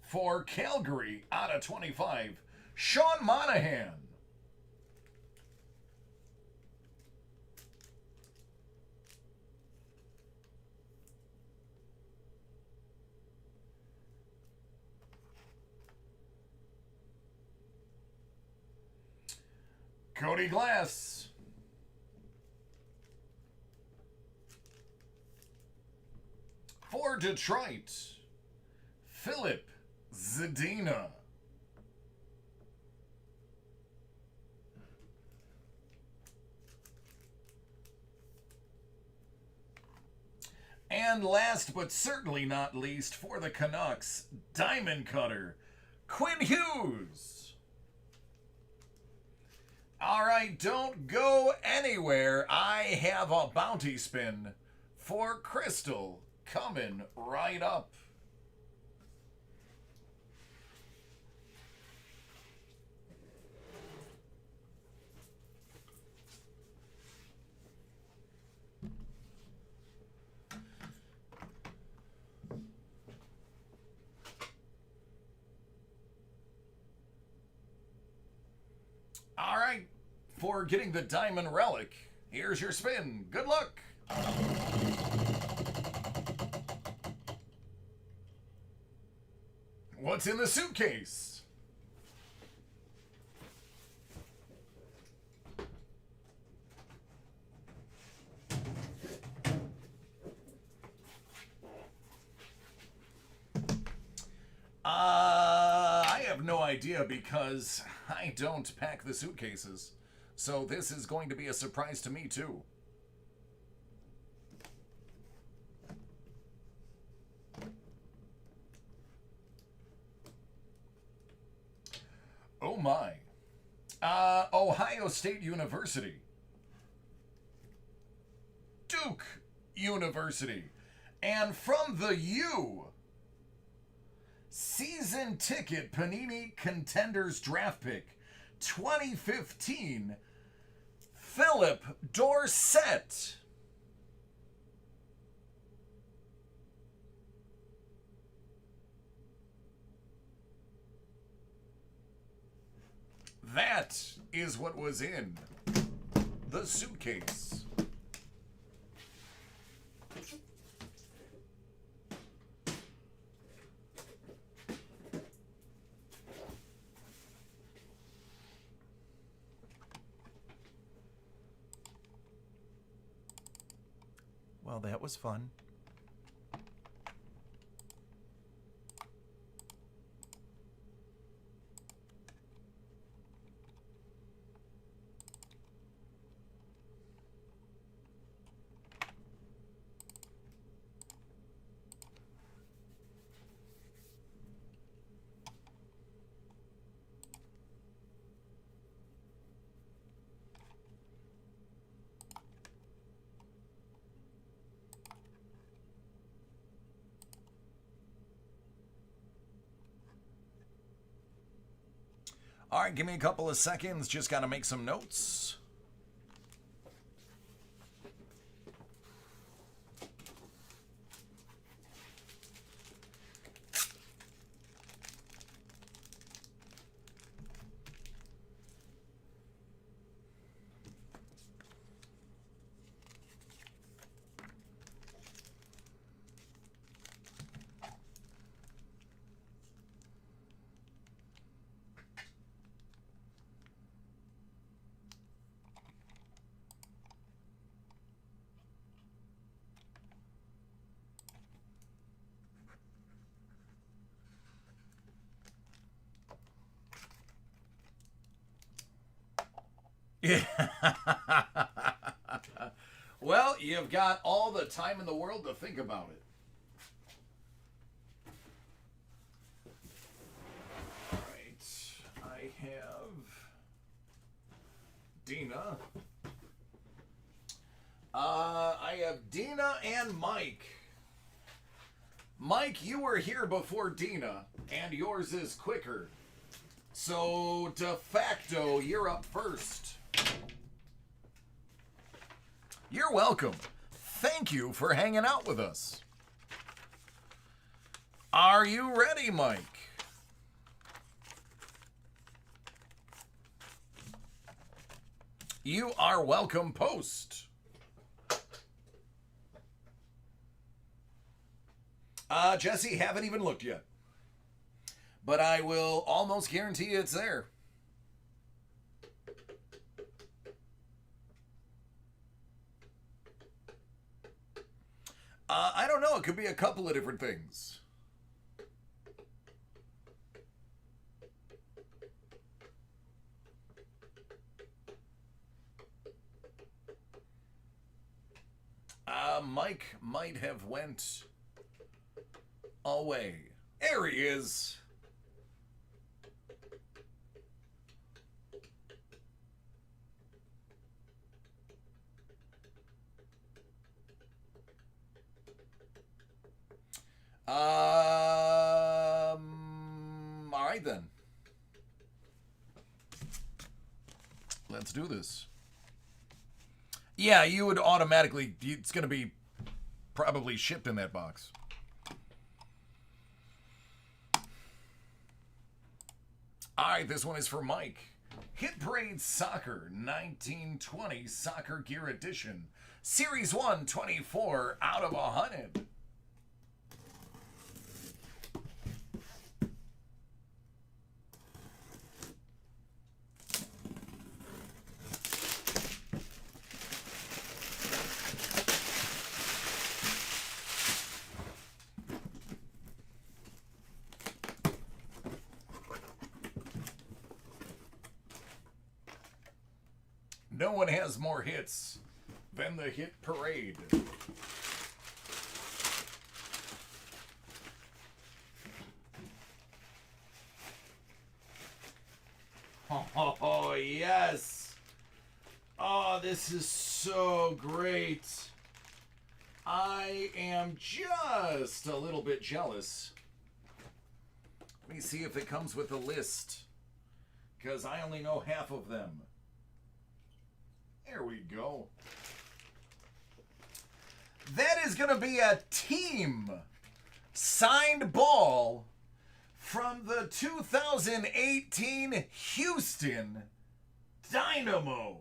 For Calgary, out of 25, Sean Monahan. Cody Glass. For Detroit, Philip Zadina. And last but certainly not least, for the Canucks, Diamond Cutter, Quinn Hughes. All right, don't go anywhere. I have a bounty spin for Crystal coming right up. All right, for getting the diamond relic, here's your spin. Good luck. What's in the suitcase? I have no idea because I don't pack the suitcases. So this is going to be a surprise to me too. Oh my. Ohio State University. Duke University. And from the U, season ticket Panini Contenders draft pick 2015, Philip Dorsett. That is what was in the suitcase. Well, that was fun. All right, give me a couple of seconds. Just got to make some notes. Yeah. Well, you've got all the time in the world to think about it. All right. I have Dina. I have Dina and Mike. Mike, you were here before Dina, and yours is quicker. So, de facto, you're up first. You're welcome. Thank you for hanging out with us. Are you ready, Mike? You are welcome, post. Jesse, haven't even looked yet. But I will almost guarantee it's there. I don't know. It could be a couple of different things. Mike might have went away. There he is. then. Let's do this. Yeah, you would automatically, it's going to be probably shipped in that box. All right, this one is for Mike. Hit Parade Soccer 1920 Soccer Gear Edition. Series 1, 24 out of 100. No one has more hits than the Hit Parade. Oh, yes. Oh, this is so great. I am just a little bit jealous. Let me see if it comes with a list, because I only know half of them. There we go. That is going to be a team signed ball from the 2018 Houston Dynamo.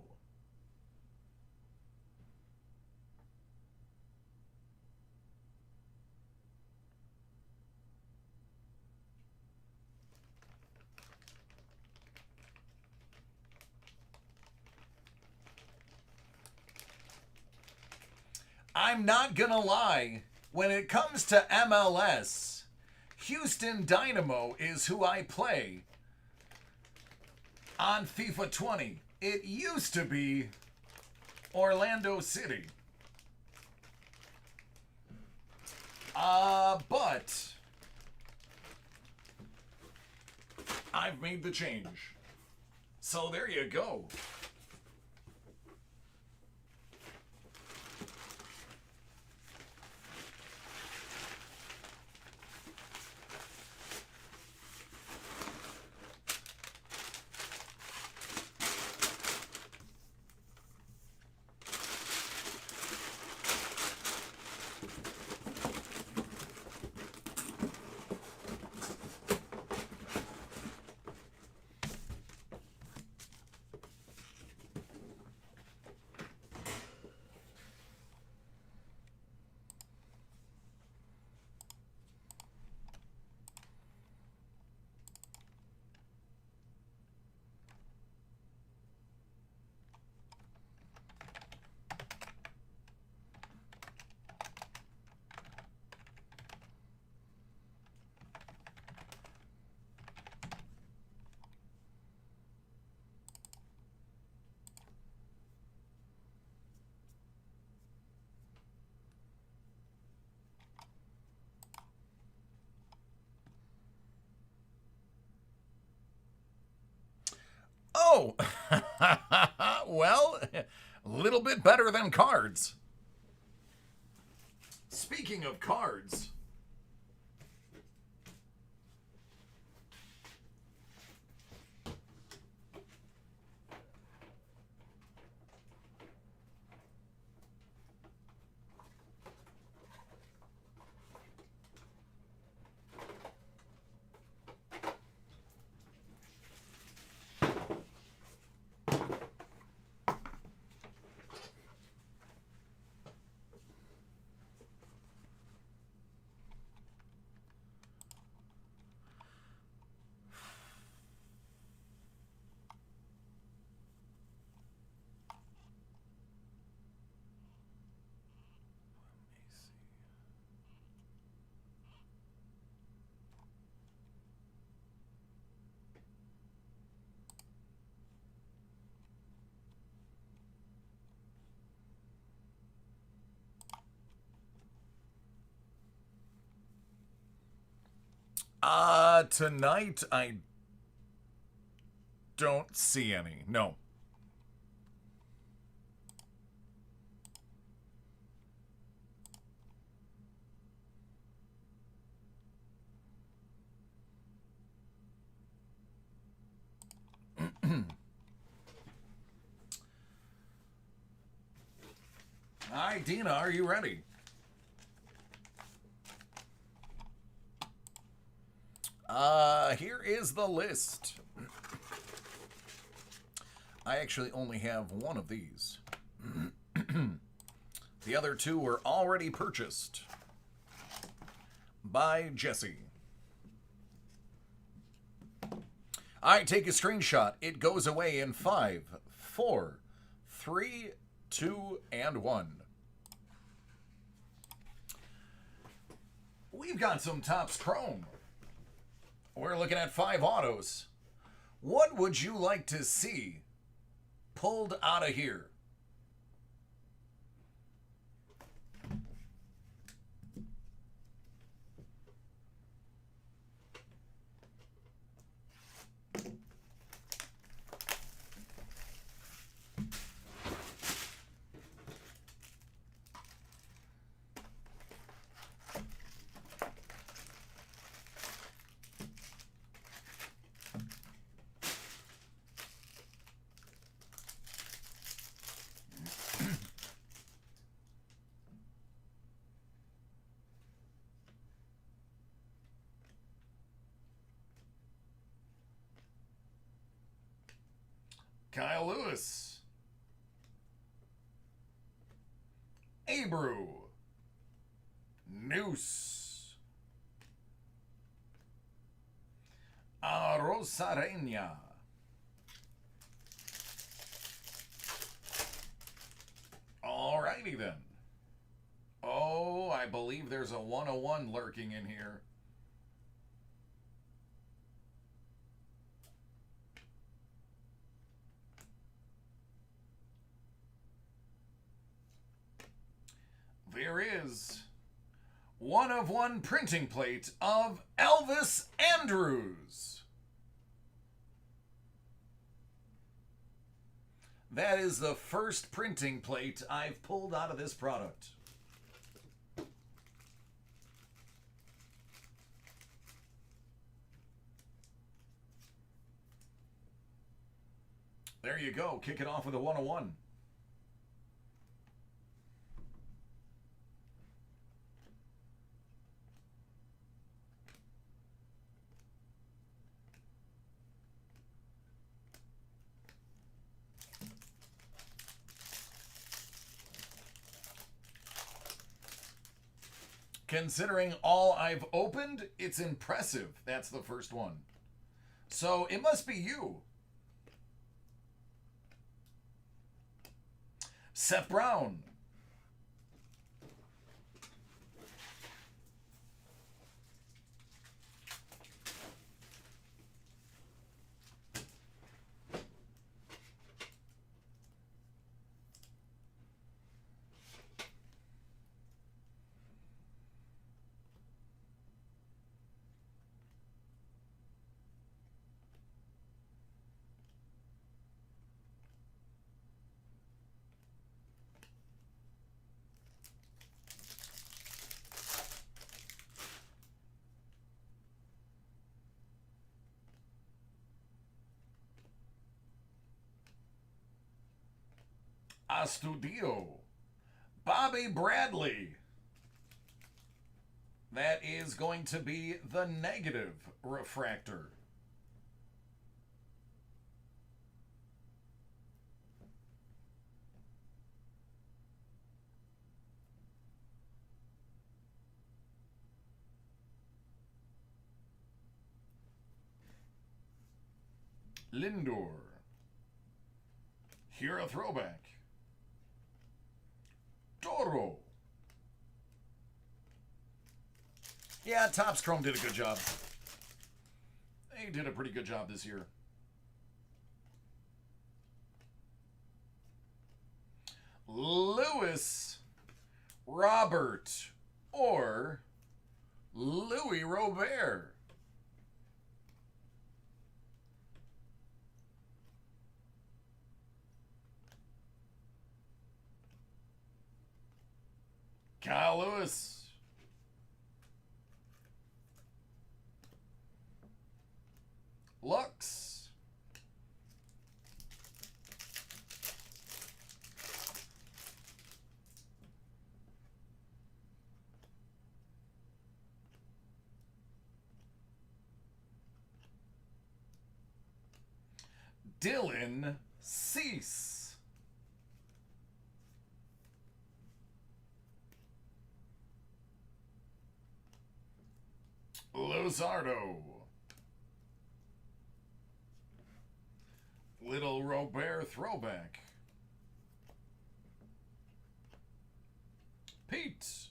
I'm not gonna lie, when it comes to MLS, Houston Dynamo is who I play on FIFA 20. It used to be Orlando City. But I've made the change. So there you go. Oh, well, a little bit better than cards. Speaking of cards, tonight I don't see any. No. right, Dina, are you ready? Here is the list. I actually only have one of these. The other two were already purchased by Jesse. I take a screenshot. It goes away in 5, 4, 3, 2, and 1. We've got some Topps Chrome. We're looking at 5 autos. What would you like to see pulled out of here? Kyle Lewis, Abreu, Noose, Rosarena, alrighty then. Oh, I believe there's a 101 lurking in here. There is 1/1 printing plate of Elvis Andrus. That is the first printing plate I've pulled out of this product. There you go. Kick it off with a 101. Considering all I've opened, it's impressive. That's the first one. So it must be you. Seth Brown. Studio, Bobby Bradley. That is going to be the negative refractor. Lindor. Here a throwback. Toro. Yeah, Topps Chrome did a good job. They did a pretty good job this year. Lewis Robert or Louis Robert. Kyle Lewis. Lux. Dylan Cease. Luzardo. Little Robert throwback. Pete.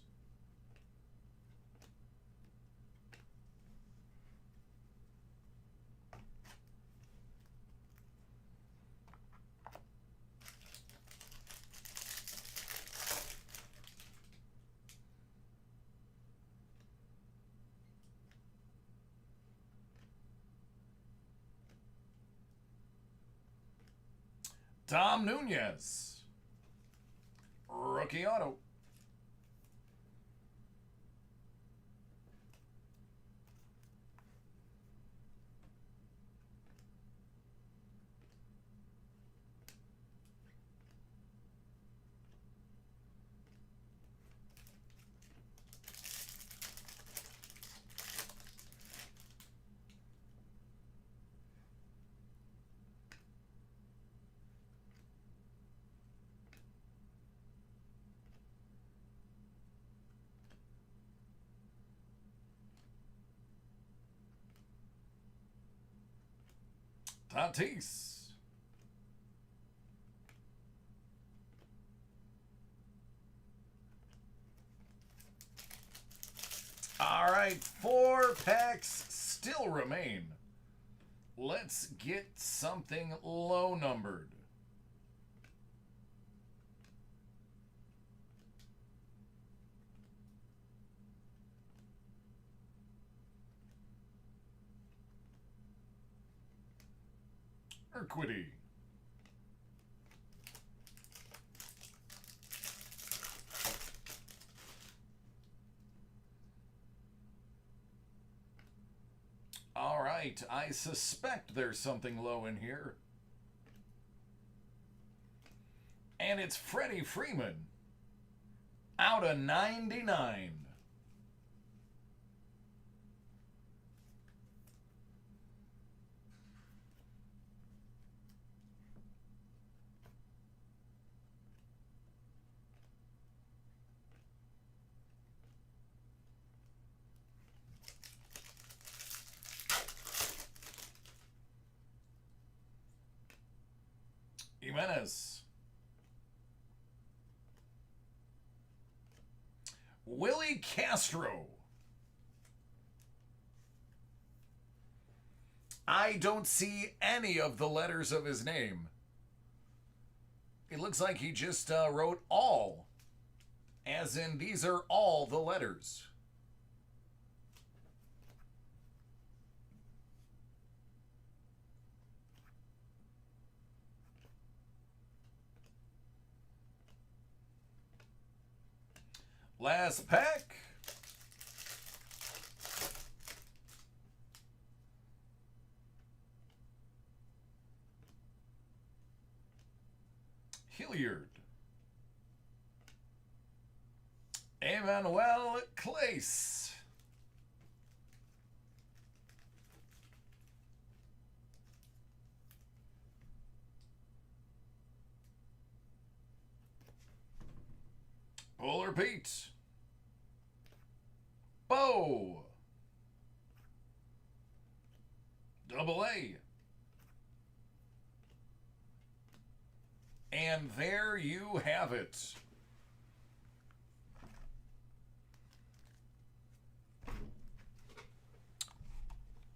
Tom Nunez. Rookie auto. Tatis. All right, 4 packs still remain. Let's get something low numbered. Urquidy. All right, I suspect there's something low in here. And it's Freddie Freeman. Out of 99. Jimenez. Willie Castro. I don't see any of the letters of his name. It looks like he just wrote all, as in these are all the letters. Last pack. Hilliard. Emmanuel Clace. Polar Pete. Bo. Double A. And there you have it.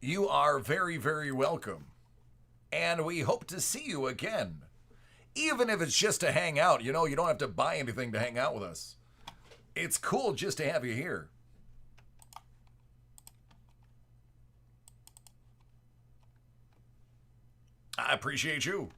You are very, very welcome. And we hope to see you again. Even if it's just to hang out, you know, you don't have to buy anything to hang out with us. It's cool just to have you here. I appreciate you.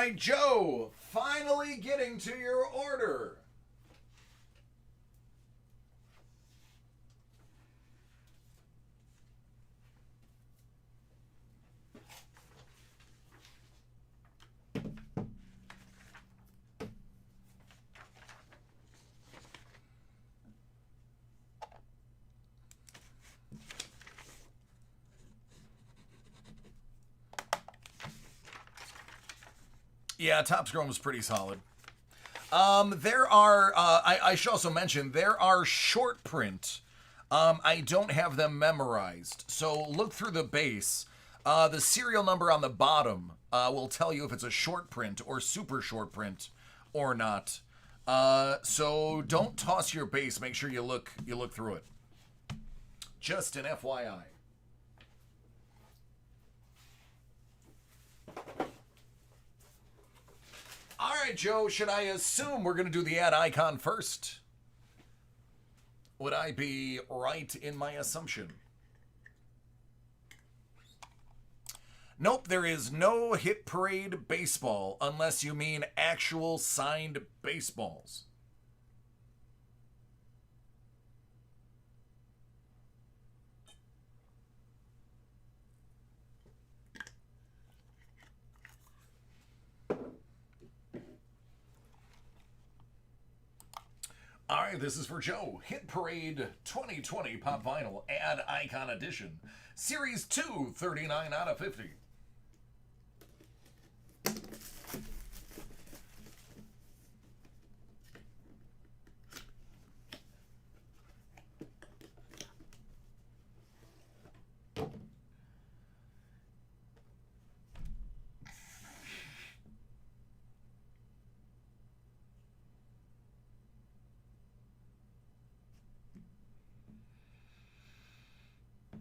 right, Joe, finally getting to your order. Yeah, Topps Chrome is pretty solid. There are, I should also mention, there are short print. I don't have them memorized. So look through the base. The serial number on the bottom will tell you if it's a short print or super short print or not. So don't toss your base. Make sure you look through it. Just an FYI. All right, Joe, should I assume we're going to do the ad icon first? Would I be right in my assumption? Nope, there is no Hit Parade baseball unless you mean actual signed baseballs. All right, this is for Joe. Hit Parade 2020 Pop Vinyl Ad Icon Edition. Series 2, 39 out of 50.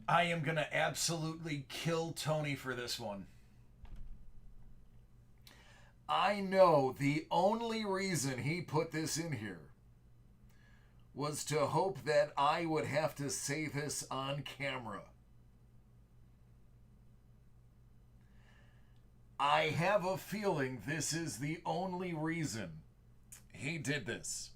I am going to absolutely kill Tony for this one. I know the only reason he put this in here was to hope that I would have to say this on camera. I have a feeling this is the only reason he did this.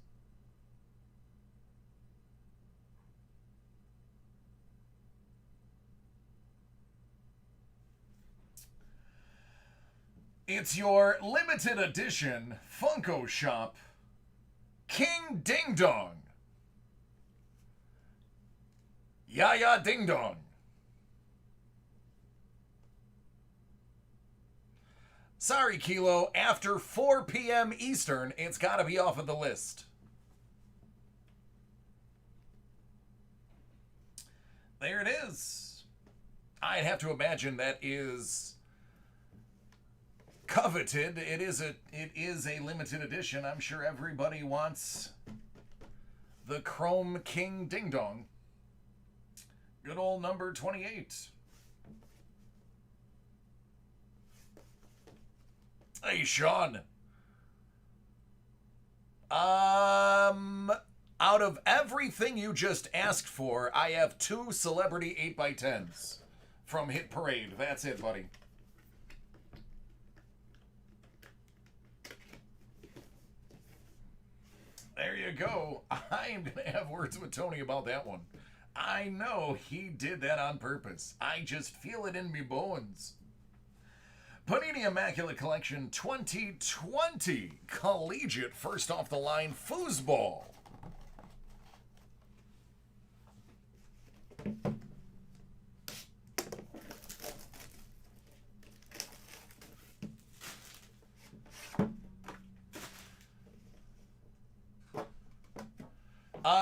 It's your limited edition Funko Shop King Ding Dong. Yaya Ding Dong. Sorry, Kilo. After 4 p.m. Eastern, it's got to be off of the list. There it is. I'd have to imagine that is coveted. It is a limited edition. I'm sure everybody wants the Chrome King Ding Dong. Good old number 28. Hey, Sean. Out of everything you just asked for, I have 2 celebrity 8x10s from Hit Parade. That's it, buddy. There you go. I am going to have words with Tony about that one. I know he did that on purpose. I just feel it in me bones. Panini Immaculate Collection 2020 Collegiate First Off the Line Foosball.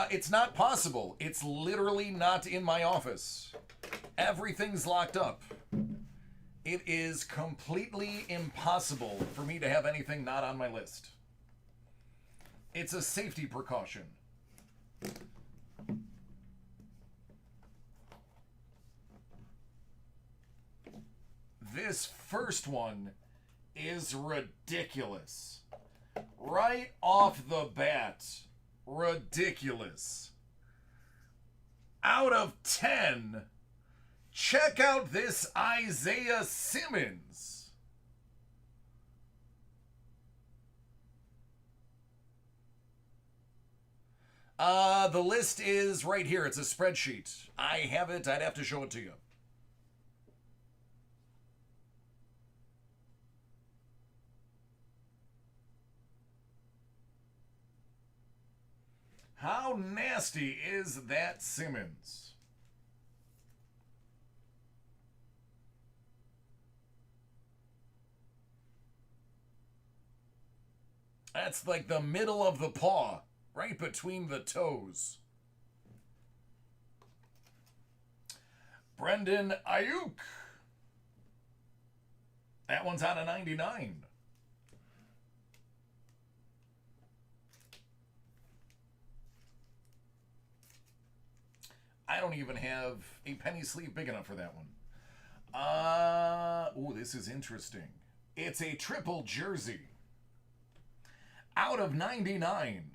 It's not possible. It's literally not in my office. Everything's locked up. It is completely impossible for me to have anything not on my list. It's a safety precaution. This first one is ridiculous. Right off the bat. Ridiculous. Out of 10, check out this Isaiah Simmons. The list is right here. It's a spreadsheet. I have it. I'd have to show it to you. How nasty is that Simmons? That's like the middle of the paw, right between the toes. Brendan Ayuk. That one's out of 99. I don't even have a penny sleeve big enough for that one. Oh, this is interesting. It's a triple jersey. Out of 99.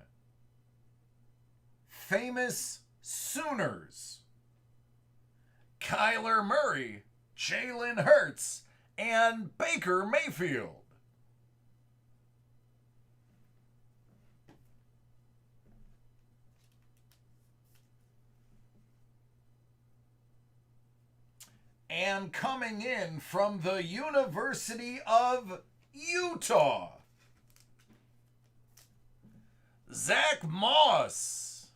Famous Sooners. Kyler Murray, Jalen Hurts, and Baker Mayfield. And coming in from the University of Utah, Zach Moss.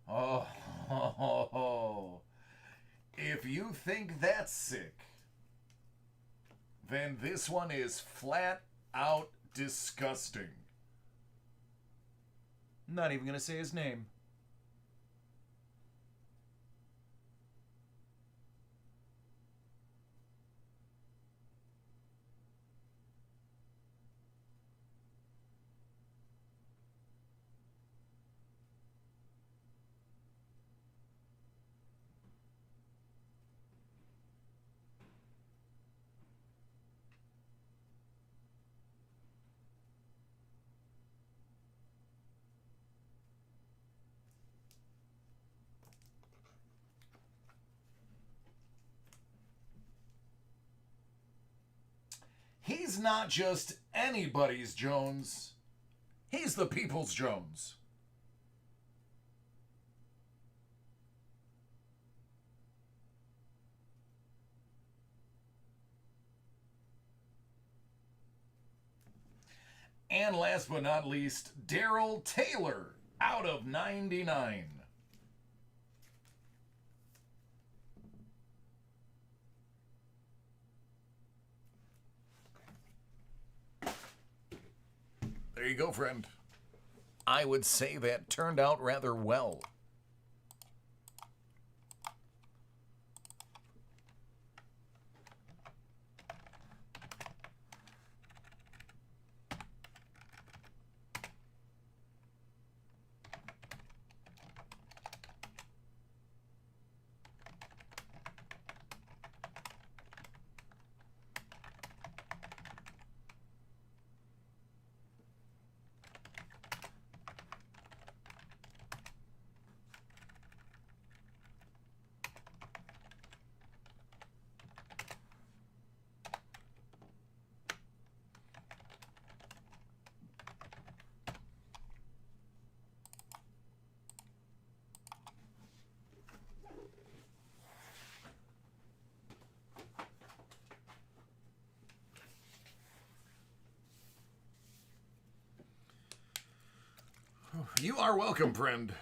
Oh, if you think that's sick, then this one is flat out disgusting. Not even going to say his name. He's not just anybody's Jones. He's the people's Jones. And last but not least, Darrell Taylor out of 99. There you go, friend. I would say that turned out rather well. You are welcome, friend.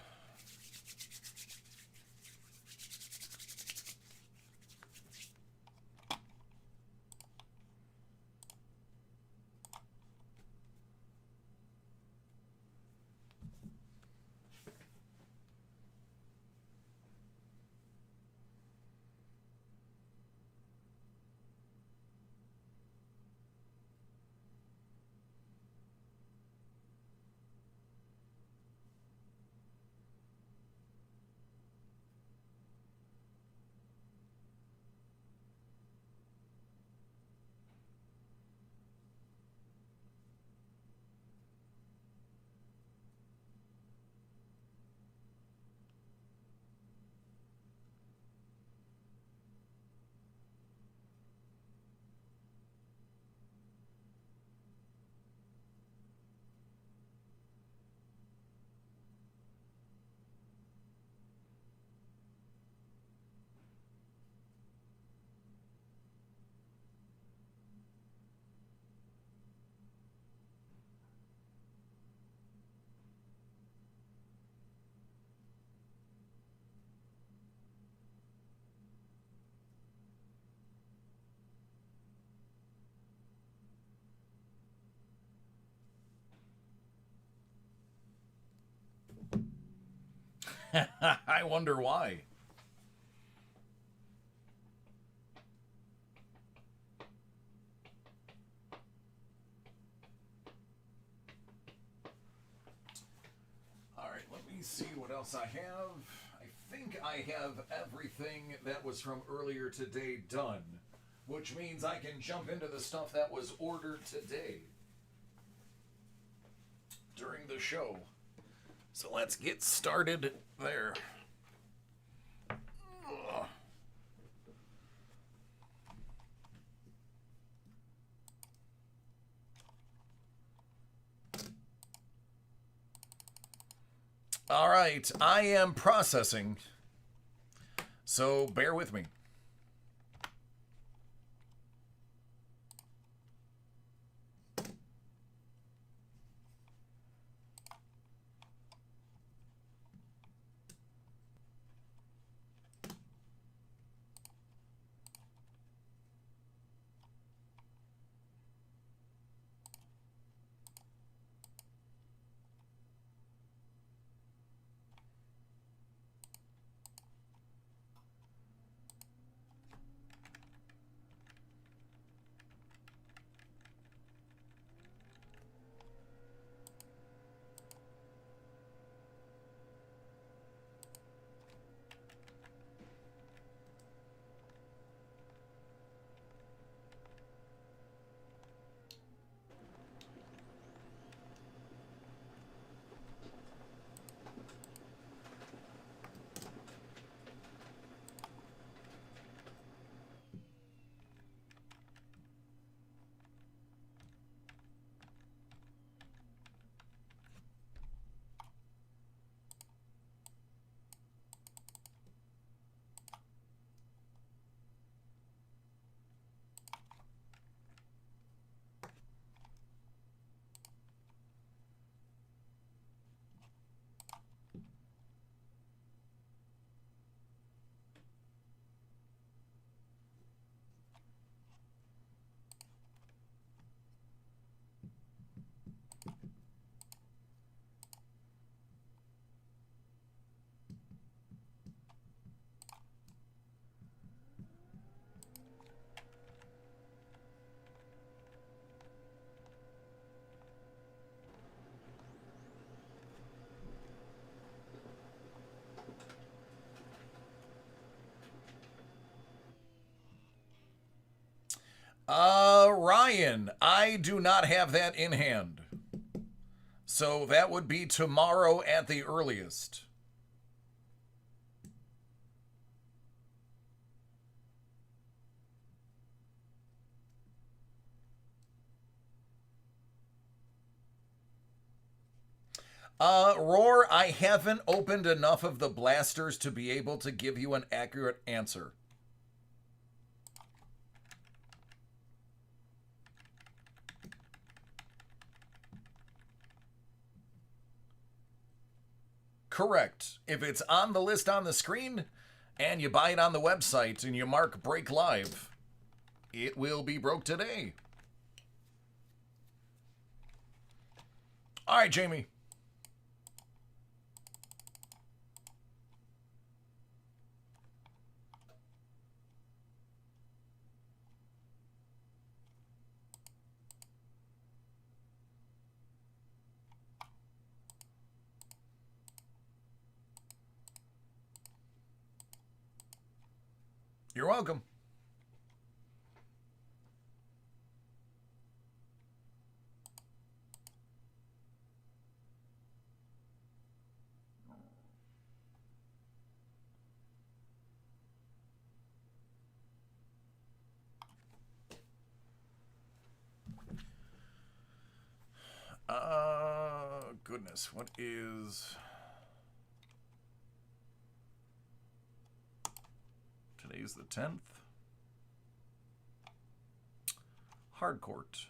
I wonder why. All right, let me see what else I have. I think I have everything that was from earlier today done, which means I can jump into the stuff that was ordered today during the show. So let's get started there. Ugh. All right, I am processing, so bear with me. Ryan, I do not have that in hand. So that would be tomorrow at the earliest. Roar, I haven't opened enough of the blasters to be able to give you an accurate answer. Correct. If it's on the list on the screen and you buy it on the website and you mark break live, it will be broke today. All right, Jamie. You're welcome. Goodness, what is... Today's the 10th. Hardcourt.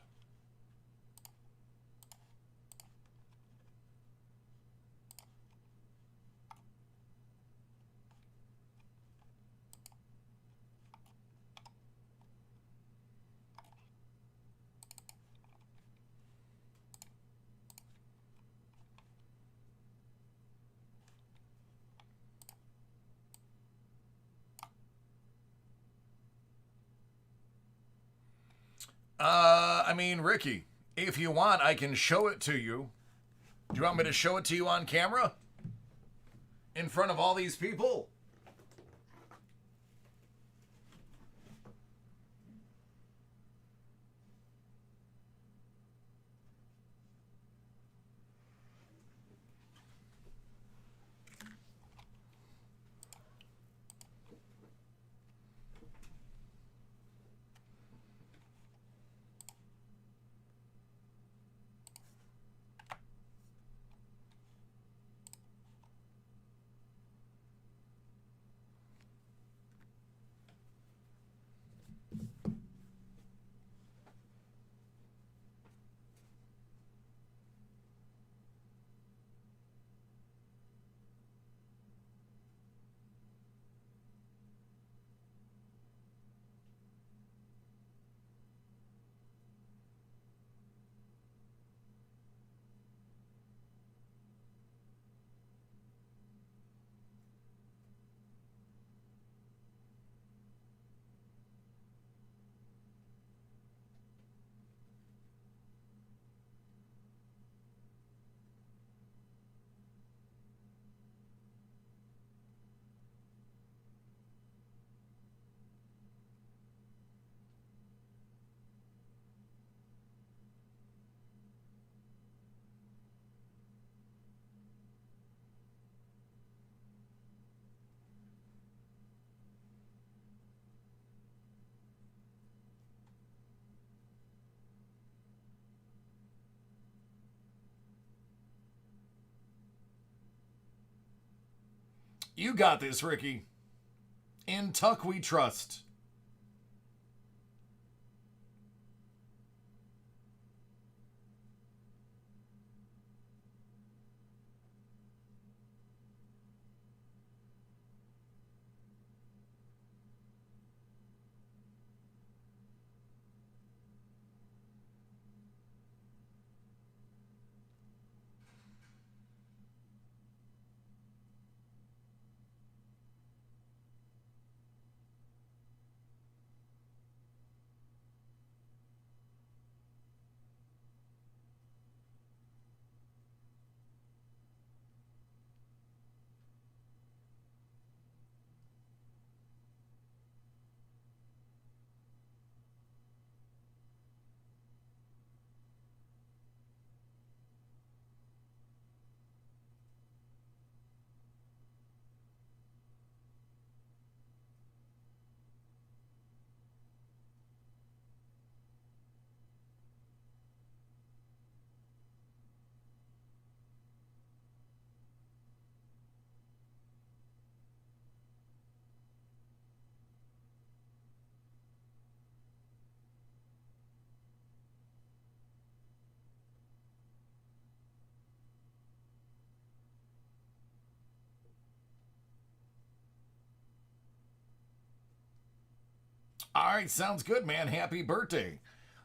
I mean, Ricky, if you want, I can show it to you. Do you want me to show it to you on camera? In front of all these people? You got this, Ricky. In Tuck we trust. All right, sounds good, man. Happy birthday.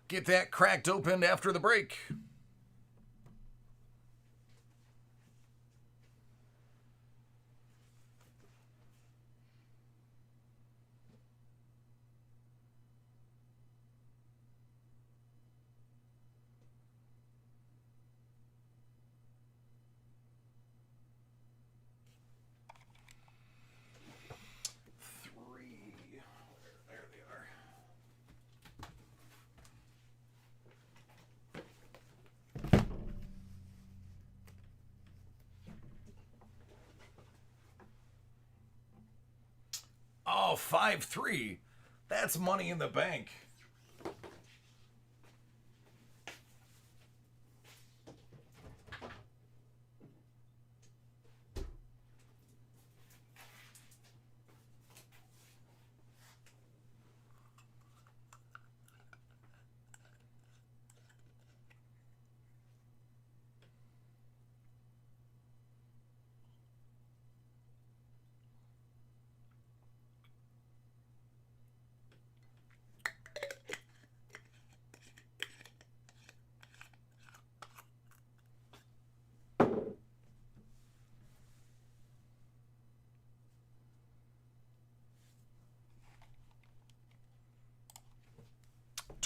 Get that cracked open after the break. Three. There they are. Oh, 5-3. That's money in the bank.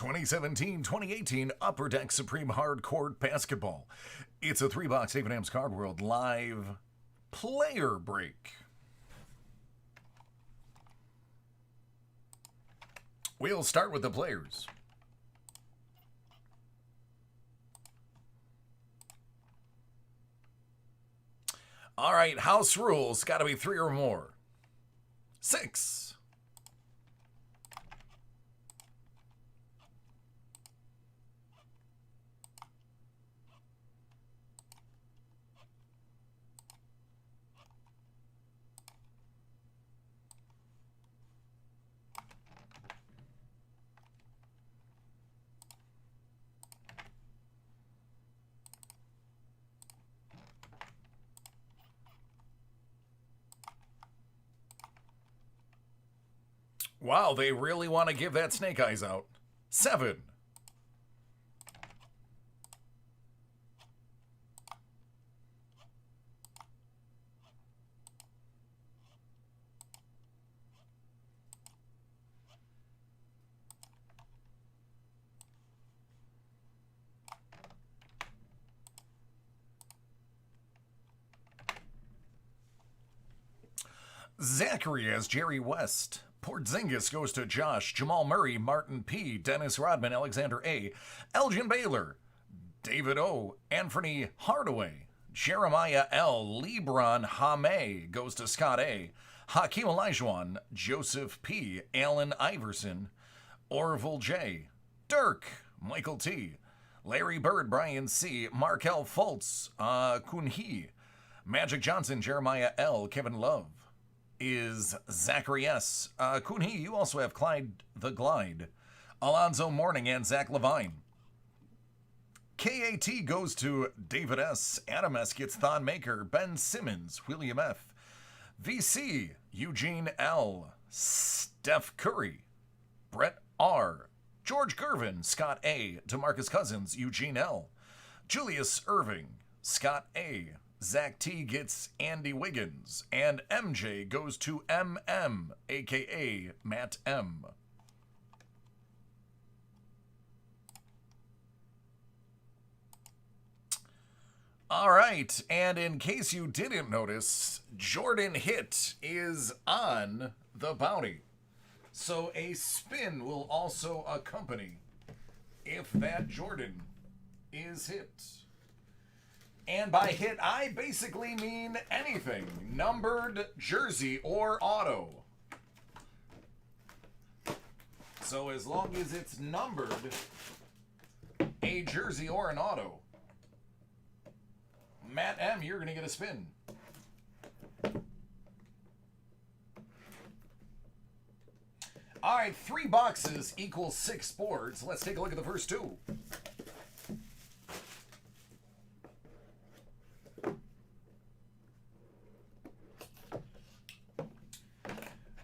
2017-2018 Upper Deck Supreme Hard Court Basketball. It's a 3-box David Am's Card World live player break. We'll start with the players. All right, house rules. Got to be 3 or more. 6. Wow, they really want to give that snake eyes out. 7. Zachary as Jerry West. Porzingis goes to Josh, Jamal Murray, Martin P, Dennis Rodman, Alexander A, Elgin Baylor, David O, Anthony Hardaway, Jeremiah L, LeBron Hame goes to Scott A, Hakeem Olajuwon, Joseph P, Allen Iverson, Orville J, Dirk, Michael T, Larry Bird, Brian C, Markel Fultz, Kunhi, Magic Johnson, Jeremiah L, Kevin Love, is Zachary S. Kunhi, you also have Clyde the Glide, Alonzo Mourning, and Zach Levine. KAT goes to David S. Adam S. gets Thon Maker, Ben Simmons, William F. VC, Eugene L. Steph Curry, Brett R. George Gervin, Scott A. DeMarcus Cousins, Eugene L. Julius Irving, Scott A. Zach T gets Andy Wiggins, and MJ goes to MM, aka Matt M. All right, and in case you didn't notice, Jordan Hit is on the bounty. So a spin will also accompany if that Jordan is hit. And by hit, I basically mean anything. Numbered, jersey, or auto. So as long as it's numbered, a jersey or an auto, Matt M, you're going to get a spin. All right, 3 boxes equals 6 boards. Let's take a look at the first 2.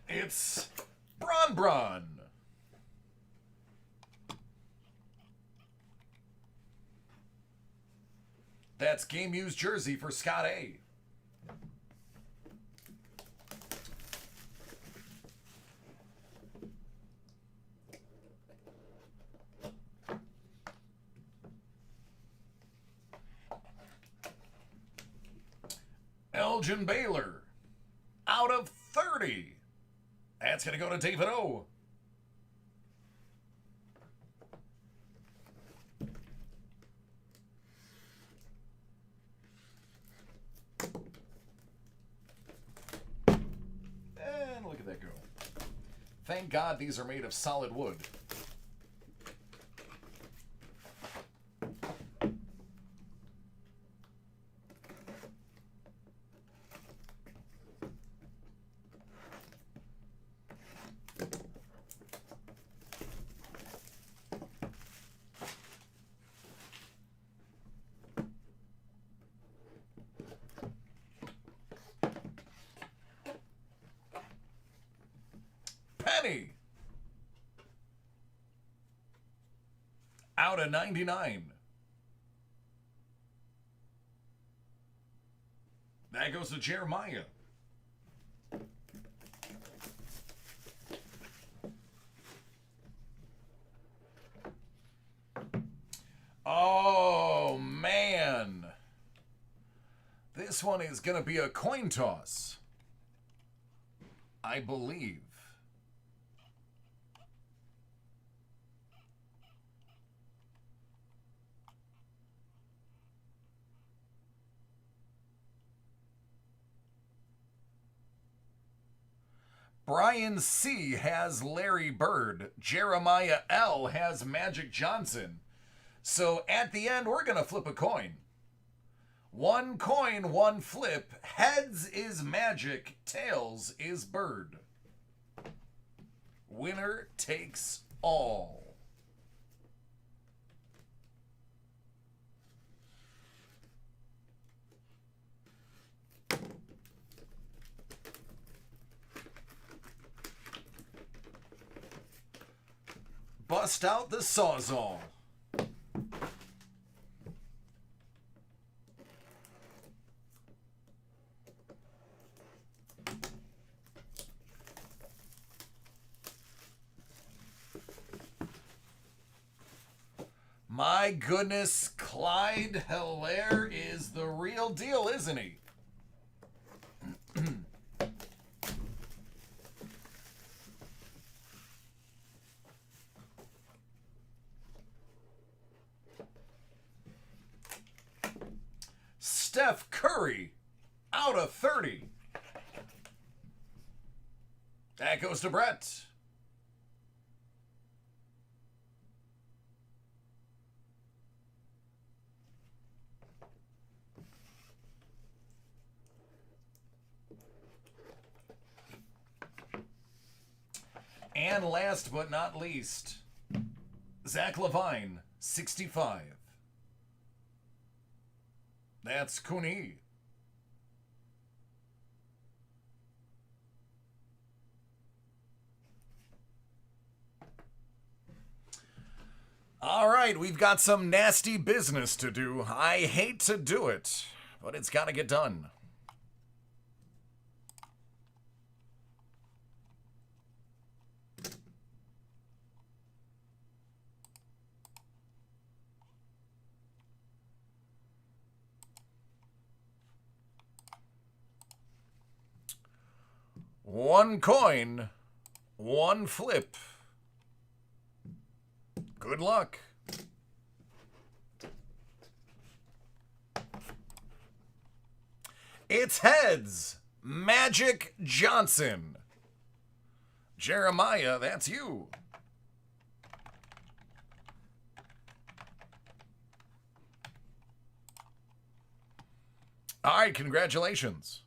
It's Bron. That's game used jersey for Scott A. Elgin Baylor, out of 30. That's going to go to David O. And look at that go. Thank God these are made of solid wood. Penny, out of 99. That goes to Jeremiah. this one is going to be a coin toss, I believe. Brian C. has Larry Bird. Jeremiah L. has Magic Johnson. So at the end, we're going to flip a coin. One coin, one flip. Heads is Magic, tails is Bird. Winner takes all. Bust out the Sawzall. My goodness, Clyde Hilaire is the real deal, isn't he? Steph Curry, out of 30. That goes to Brett. And last but not least, Zach Levine, 65. That's Cooney. All right, we've got some nasty business to do. I hate to do it, but it's got to get done. One coin, one flip. Good luck. It's heads. Magic Johnson. Jeremiah, that's you. All right, congratulations.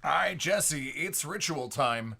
All right, Jesse, it's ritual time.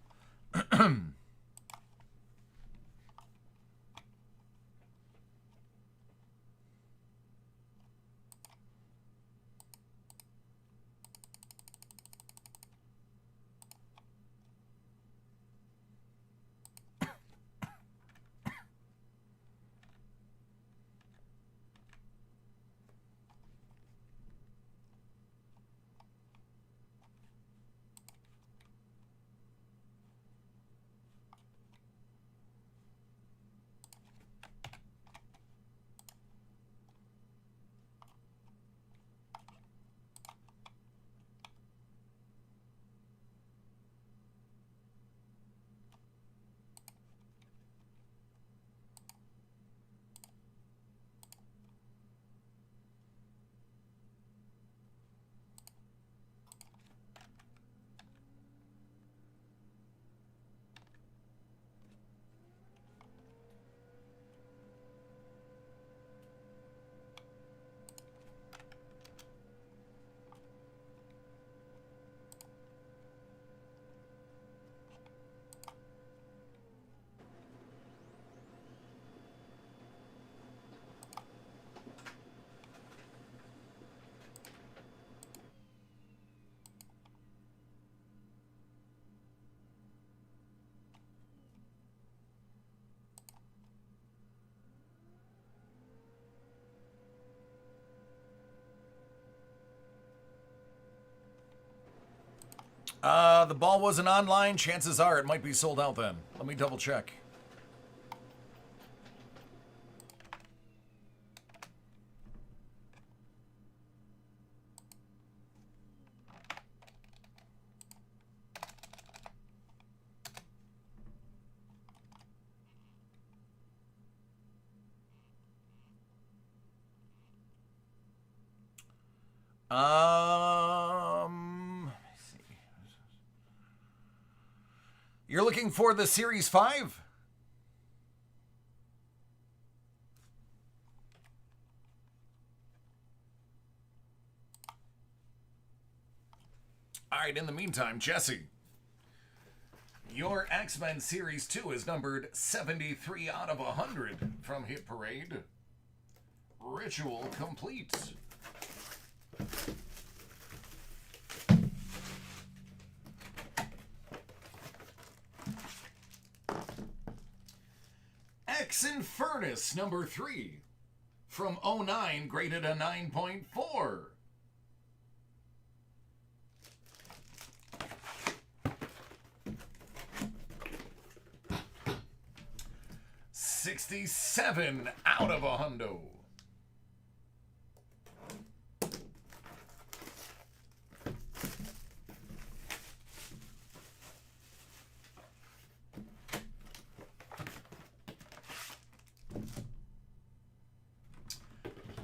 The ball wasn't online. Chances are it might be sold out then. Let me double check. Let me see. You're looking for the Series 5? All right, in the meantime, Jesse, your X-Men Series 2 is numbered 73 out of 100 from Hit Parade. Ritual complete. X Infernus number 3 from 09, graded a 9.4. $67 out of a hundo.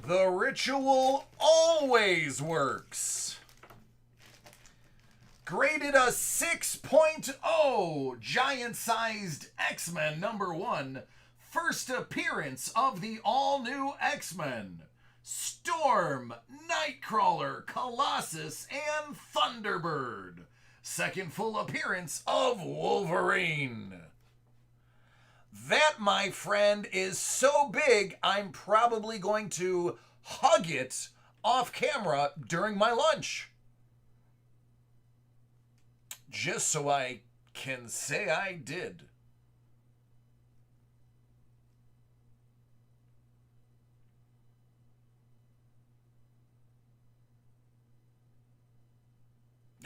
The ritual always works. Graded a 6.0, giant-sized X-Men number 1. First appearance of the all-new X-Men. Storm, Nightcrawler, Colossus, and Thunderbird. Second full appearance of Wolverine. That, my friend, is so big, I'm probably going to hug it off camera during my lunch. Just so I can say I did.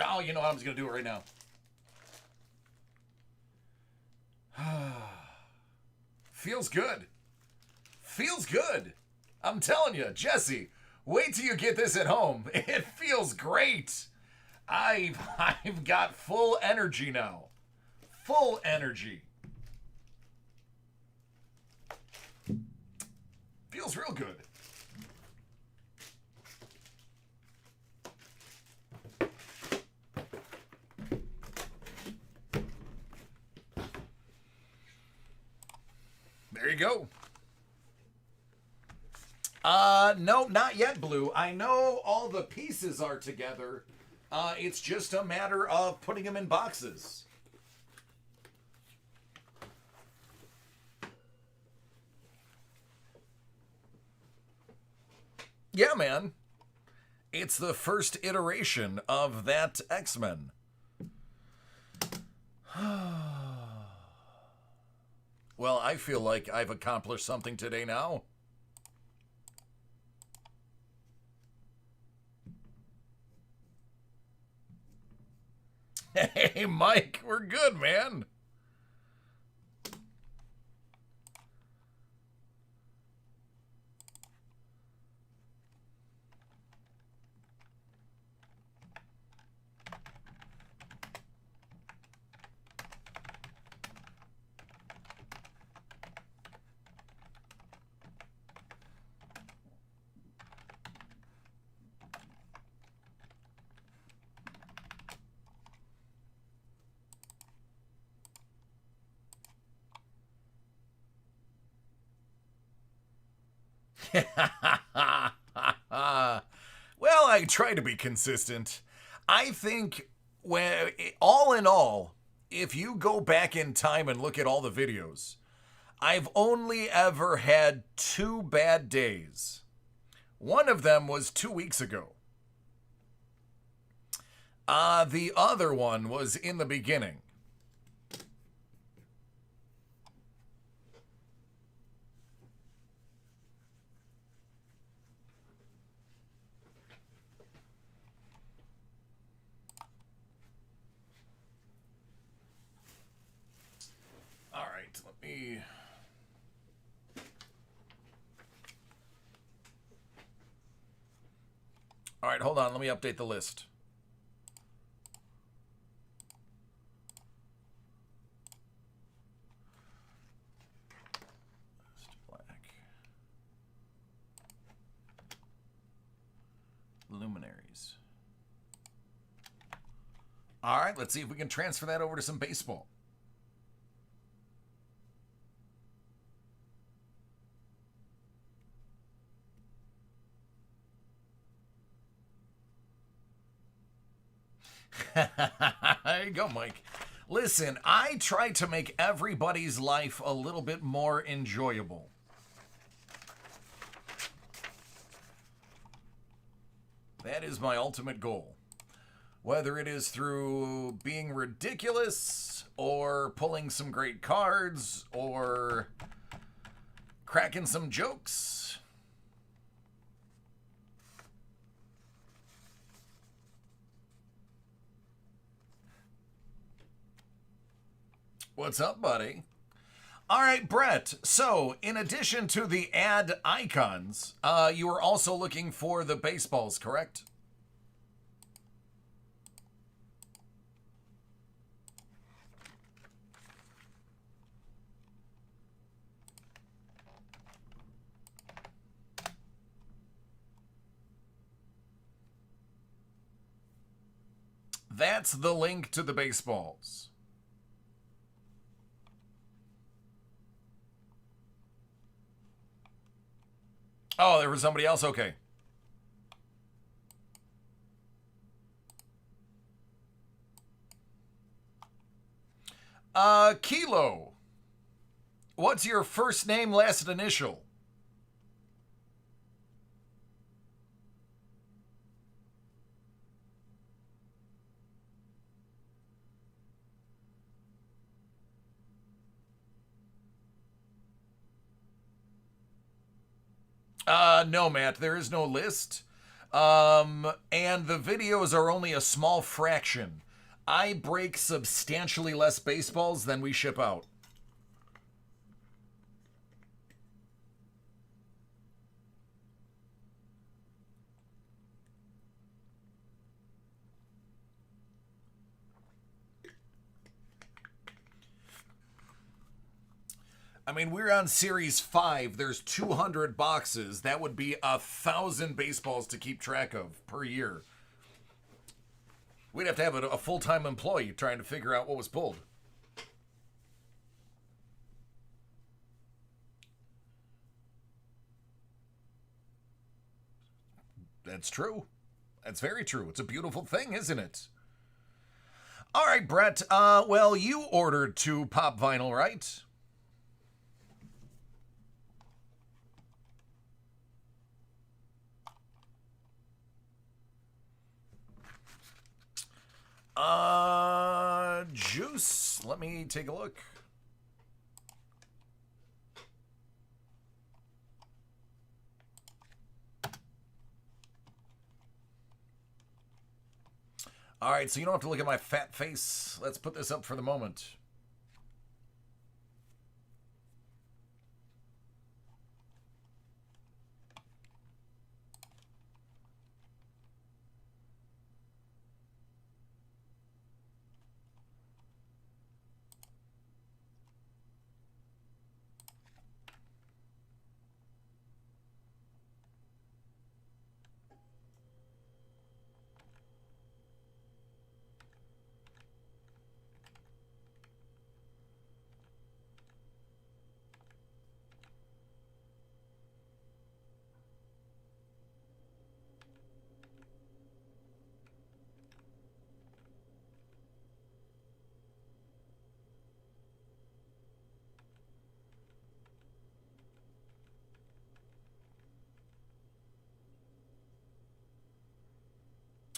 Oh, you know how I'm just going to do it right now. Feels good. Feels good. I'm telling you, Jesse, wait till you get this at home. It feels great. I've got full energy now. Full energy. Feels real good. There you go. No, not yet, Blue. I know all the pieces are together. It's just a matter of putting them in boxes. Yeah, man. It's the first iteration of that X-Men. Well, I feel like I've accomplished something today now. Hey, Mike, we're good, man. Well, I try to be consistent. I think, when, all in all, if you go back in time and look at all the videos, I've only ever had 2 bad days. One of them was 2 weeks ago. The other one was in the beginning. right, let me... All right, hold on. Let me update the list. Black. Luminaries. All right, let's see if we can transfer that over to some baseball. There you go, Mike. Listen, I try to make everybody's life a little bit more enjoyable. That is my ultimate goal. Whether it is through being ridiculous, or pulling some great cards, or cracking some jokes. What's up, buddy? All right, Brett. So, in addition to the ad icons, you were also looking for the baseballs, correct? That's the link to the baseballs. Oh, there was somebody else? Okay. Kilo. What's your first name, last initial? No, Matt, there is no list. And the videos are only a small fraction. I break substantially less baseballs than we ship out. I mean, we're on Series 5. There's 200 boxes. That would be 1,000 baseballs to keep track of per year. We'd have to have a full-time employee trying to figure out what was pulled. That's true. That's very true. It's a beautiful thing, isn't it? All right, Brett. Well, you ordered 2 pop vinyl, right? Juice. Let me take a look. All right, so you don't have to look at my fat face. Let's put this up for the moment.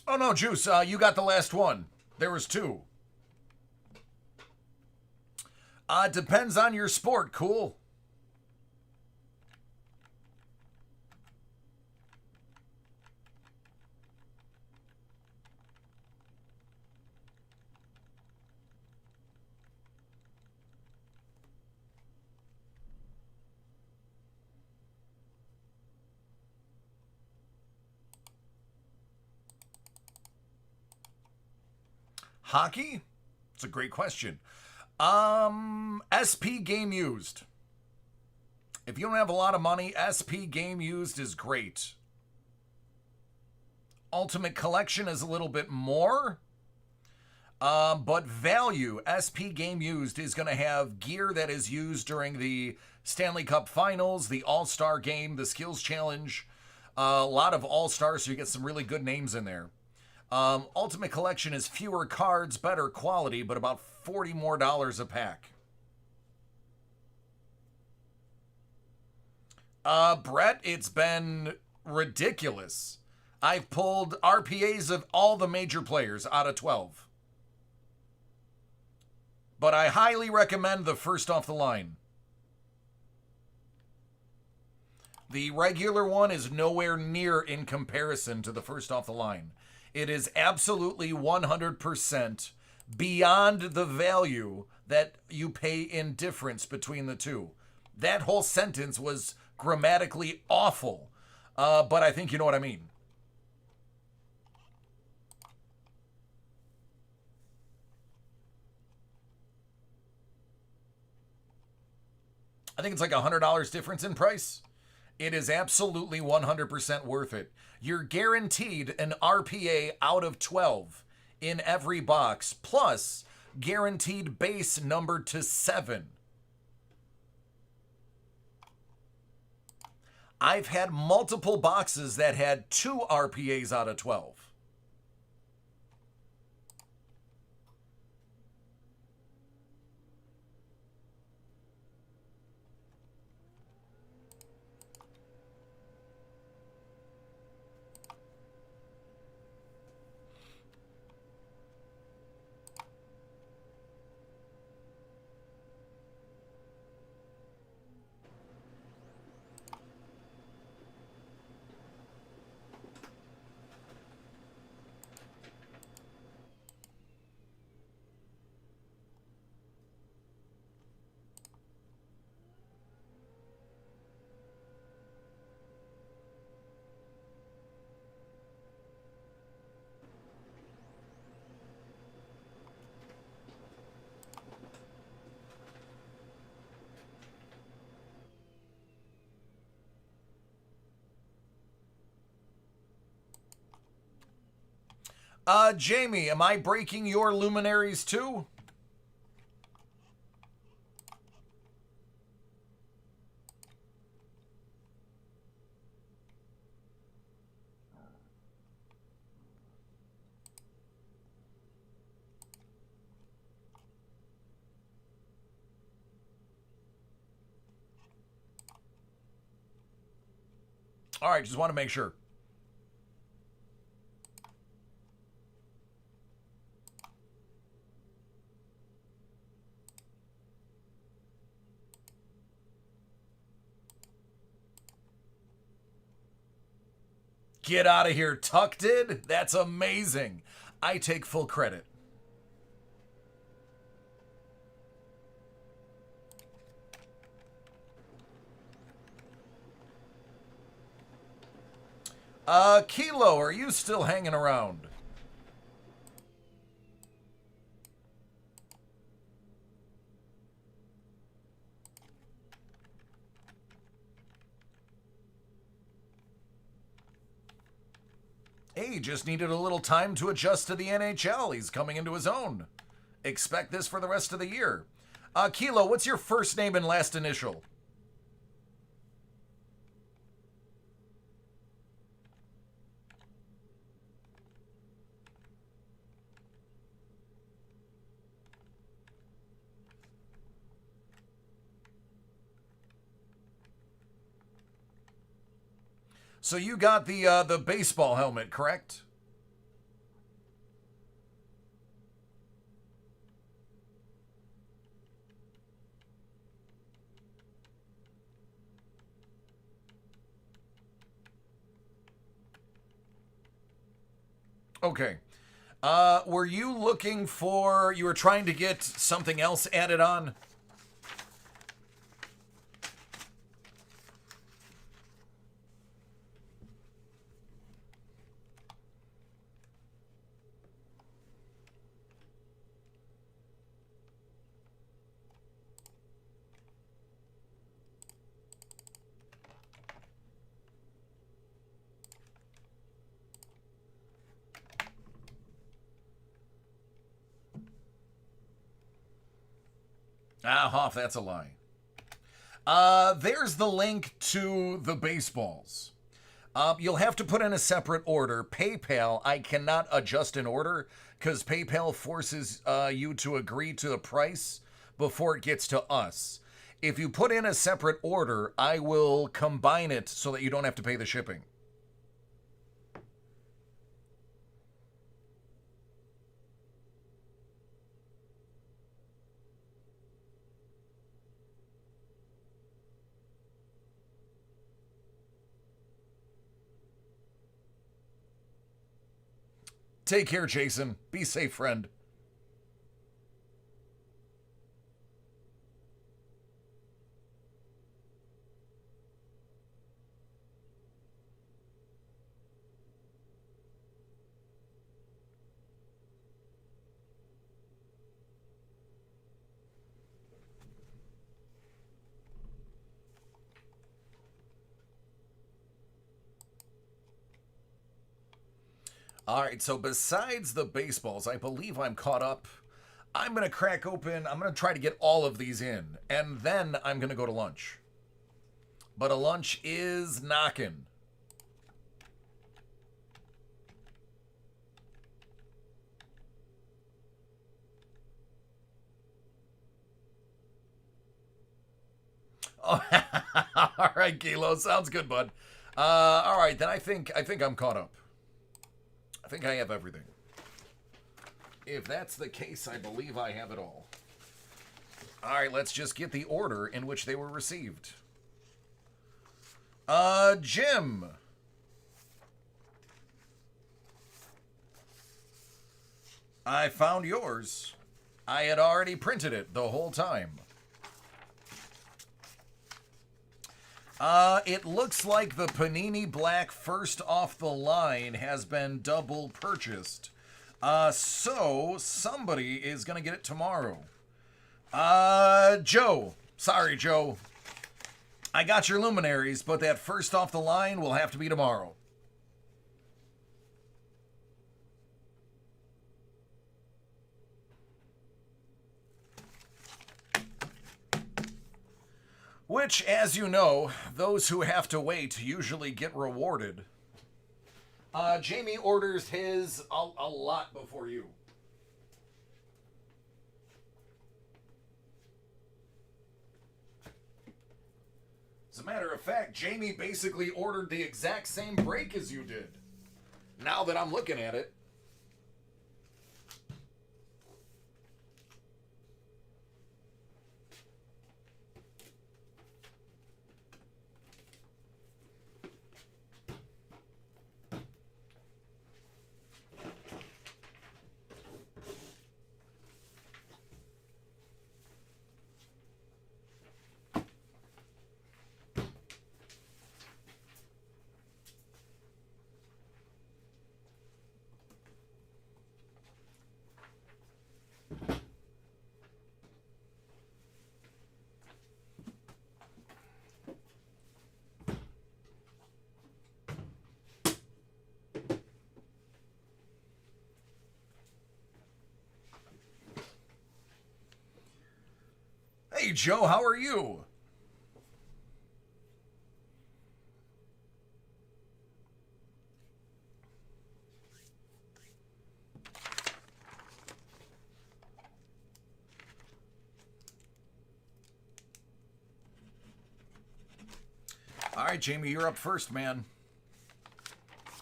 Oh, no, Juice, you got the last one. There was 2. Depends on your sport, cool. Hockey? It's a great question. SP game used. If you don't have a lot of money, SP game used is great. Ultimate Collection is a little bit more. But value, SP game used is going to have gear that is used during the Stanley Cup Finals, the All-Star Game, the Skills Challenge. A lot of All-Stars, so you get some really good names in there. Ultimate Collection is fewer cards, better quality, but about $40 more a pack. Brett, it's been ridiculous. I've pulled RPAs of all the major players out of 12. But I highly recommend the first off the line. The regular one is nowhere near in comparison to the first off the line. It is absolutely 100% beyond the value that you pay in difference between the two. That whole sentence was grammatically awful, but I think you know what I mean. I think it's like $100 difference in price. It is absolutely 100% worth it. You're guaranteed an RPA out of 12 in every box, plus guaranteed base numbered to 7. I've had multiple boxes that had 2 RPAs out of 12. Jamie, am I breaking your luminaries too? All right, just want to make sure. Get out of here, Tuck did? That's amazing. I take full credit. Kilo, are you still hanging around? Hey, just needed a little time to adjust to the NHL. He's coming into his own. Expect this for the rest of the year. Kilo, what's your first name and last initial? So you got the baseball helmet, correct? Okay. Were you looking for, you were trying to get something else added on? Ah, Hoff, that's a lie. There's the link to the baseballs. You'll have to put in a separate order. PayPal, I cannot adjust an order because PayPal forces you to agree to the price before it gets to us. If you put in a separate order, I will combine it so that you don't have to pay the shipping. Take care, Jason. Be safe, friend. All right, so besides the baseballs, I believe I'm caught up. I'm going to crack open, I'm going to try to get all of these in, and then I'm going to go to lunch. But a lunch is knocking. Oh, all right, Kilo, sounds good, bud. All right, then I think I'm caught up. I think I have everything. If that's the case, I believe I have it all. All right, let's just get the order in which they were received. Jim. I found yours. I had already printed it the whole time. It looks like the Panini Black first off the line has been double purchased. So somebody is going to get it tomorrow. Joe. Sorry, Joe. I got your luminaries, but that first off the line will have to be tomorrow. Which, as you know, those who have to wait usually get rewarded. Jamie orders his a lot before you. As a matter of fact, Jamie basically ordered the exact same break as you did. Now that I'm looking at it. Hey, Joe, how are you? All right, Jamie, you're up first, man.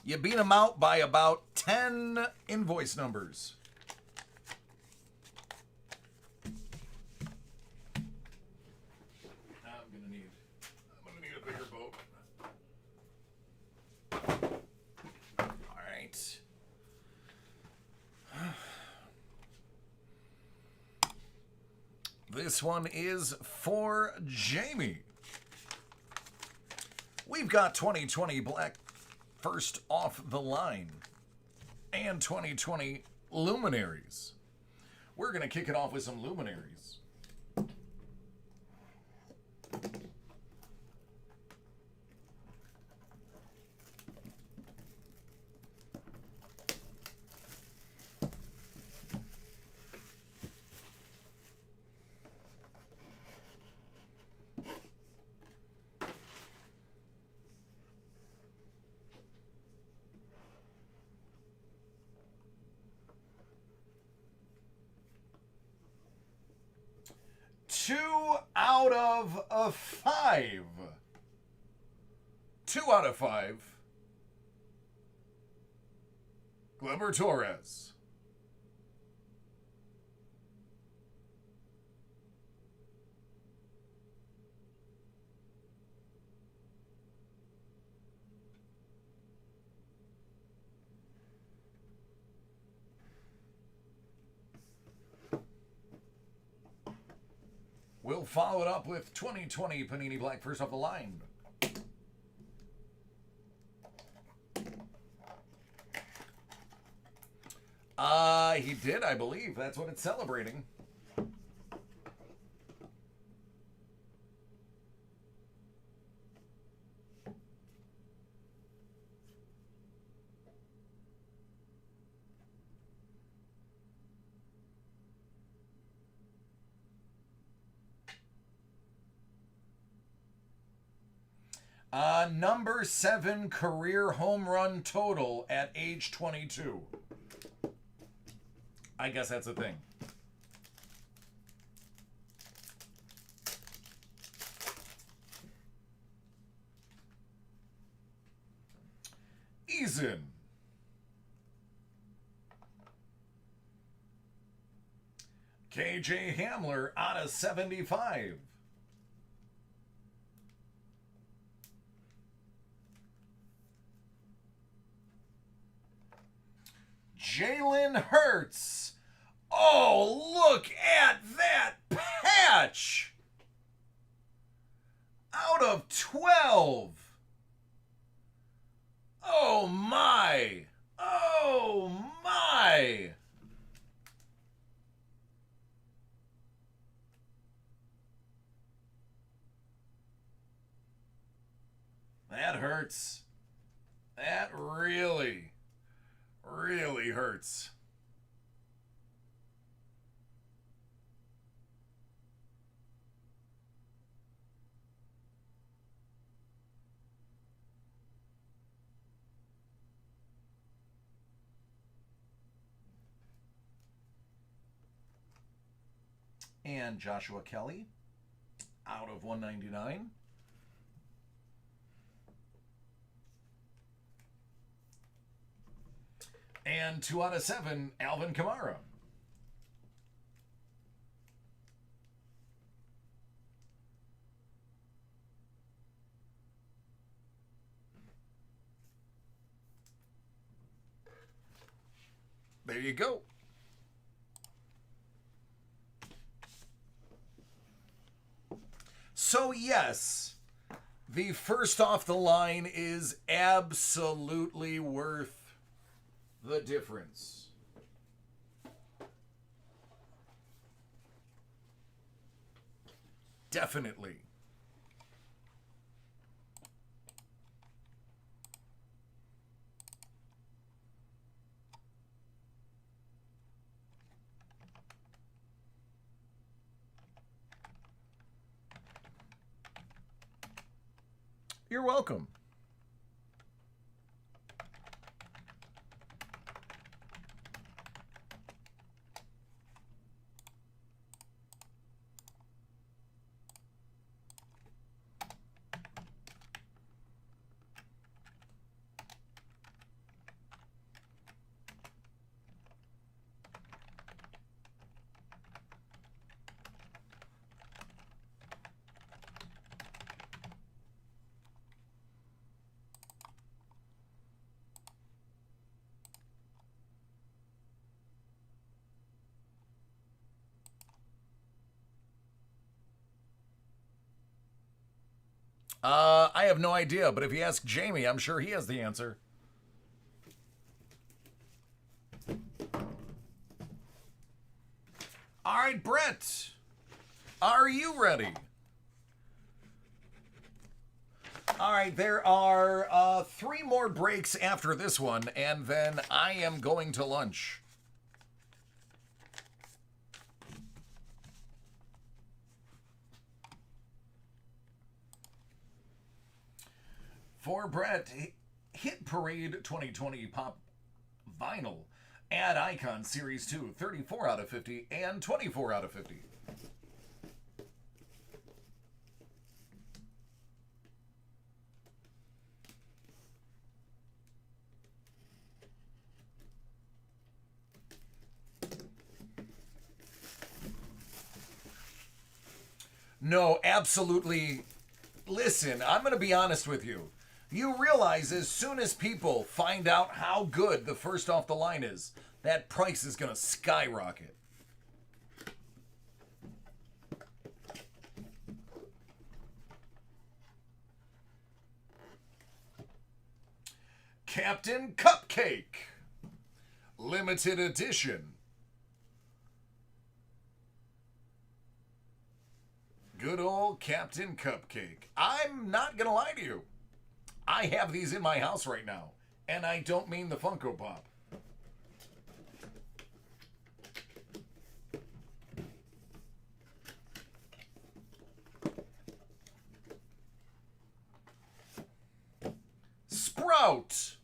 You beat him out by about 10 invoice numbers. I'm gonna need a bigger boat. All right. This one is for Jamie. We've got 2020 Black first off the line and 2020 Luminaries. We're going to kick it off with some Luminaries. 2 out of 5. 2 out of 5. Gleyber Torres. We'll follow it up with 2020 Panini Black first off the line. He did, I believe. That's what it's celebrating. Number 7 career home run total at age 22. I guess that's a thing. Eason. KJ Hamler out of 75. Jalen Hurts. Oh, look at that patch. Out of 12. Oh, my. Oh, my. That hurts. That really hurts. And Joshua Kelly out of 199. And 2 out of 7, Alvin Kamara. There you go. So yes, the first off the line is absolutely worth the difference. Definitely. You're welcome. I have no idea, but if you ask Jamie, I'm sure he has the answer. All right, Brett, are you ready? All right, there are 3 more breaks after this one, and then I am going to lunch. For Brett, Hit Parade 2020 Pop Vinyl, Add Icon Series 2, 34 out of 50 and 24 out of 50. No, absolutely. Listen, I'm going to be honest with you. You realize as soon as people find out how good the first off the line is, that price is going to skyrocket. Captain Cupcake. Limited edition. Good old Captain Cupcake. I'm not going to lie to you. I have these in my house right now. And I don't mean the Funko Pop. Sprout.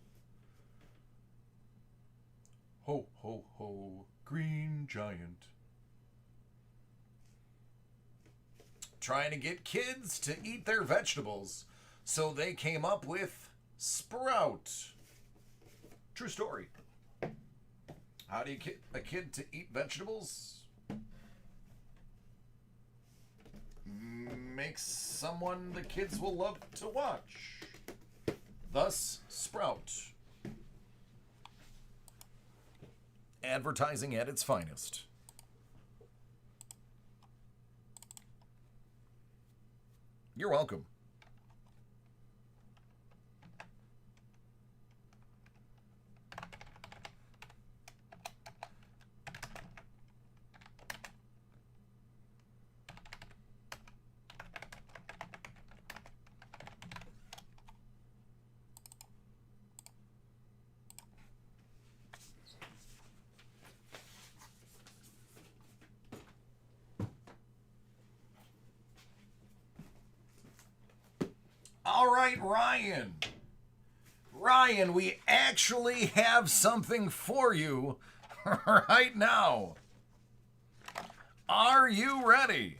Ho, ho, ho. Green Giant. Trying to get kids to eat their vegetables, so they came up with Sprout. True story. How do you get a kid to eat vegetables? Makes someone the kids will love to watch. Thus, Sprout. Advertising at its finest. You're welcome. All right, Ryan. Ryan, we actually have something for you right now. Are you ready?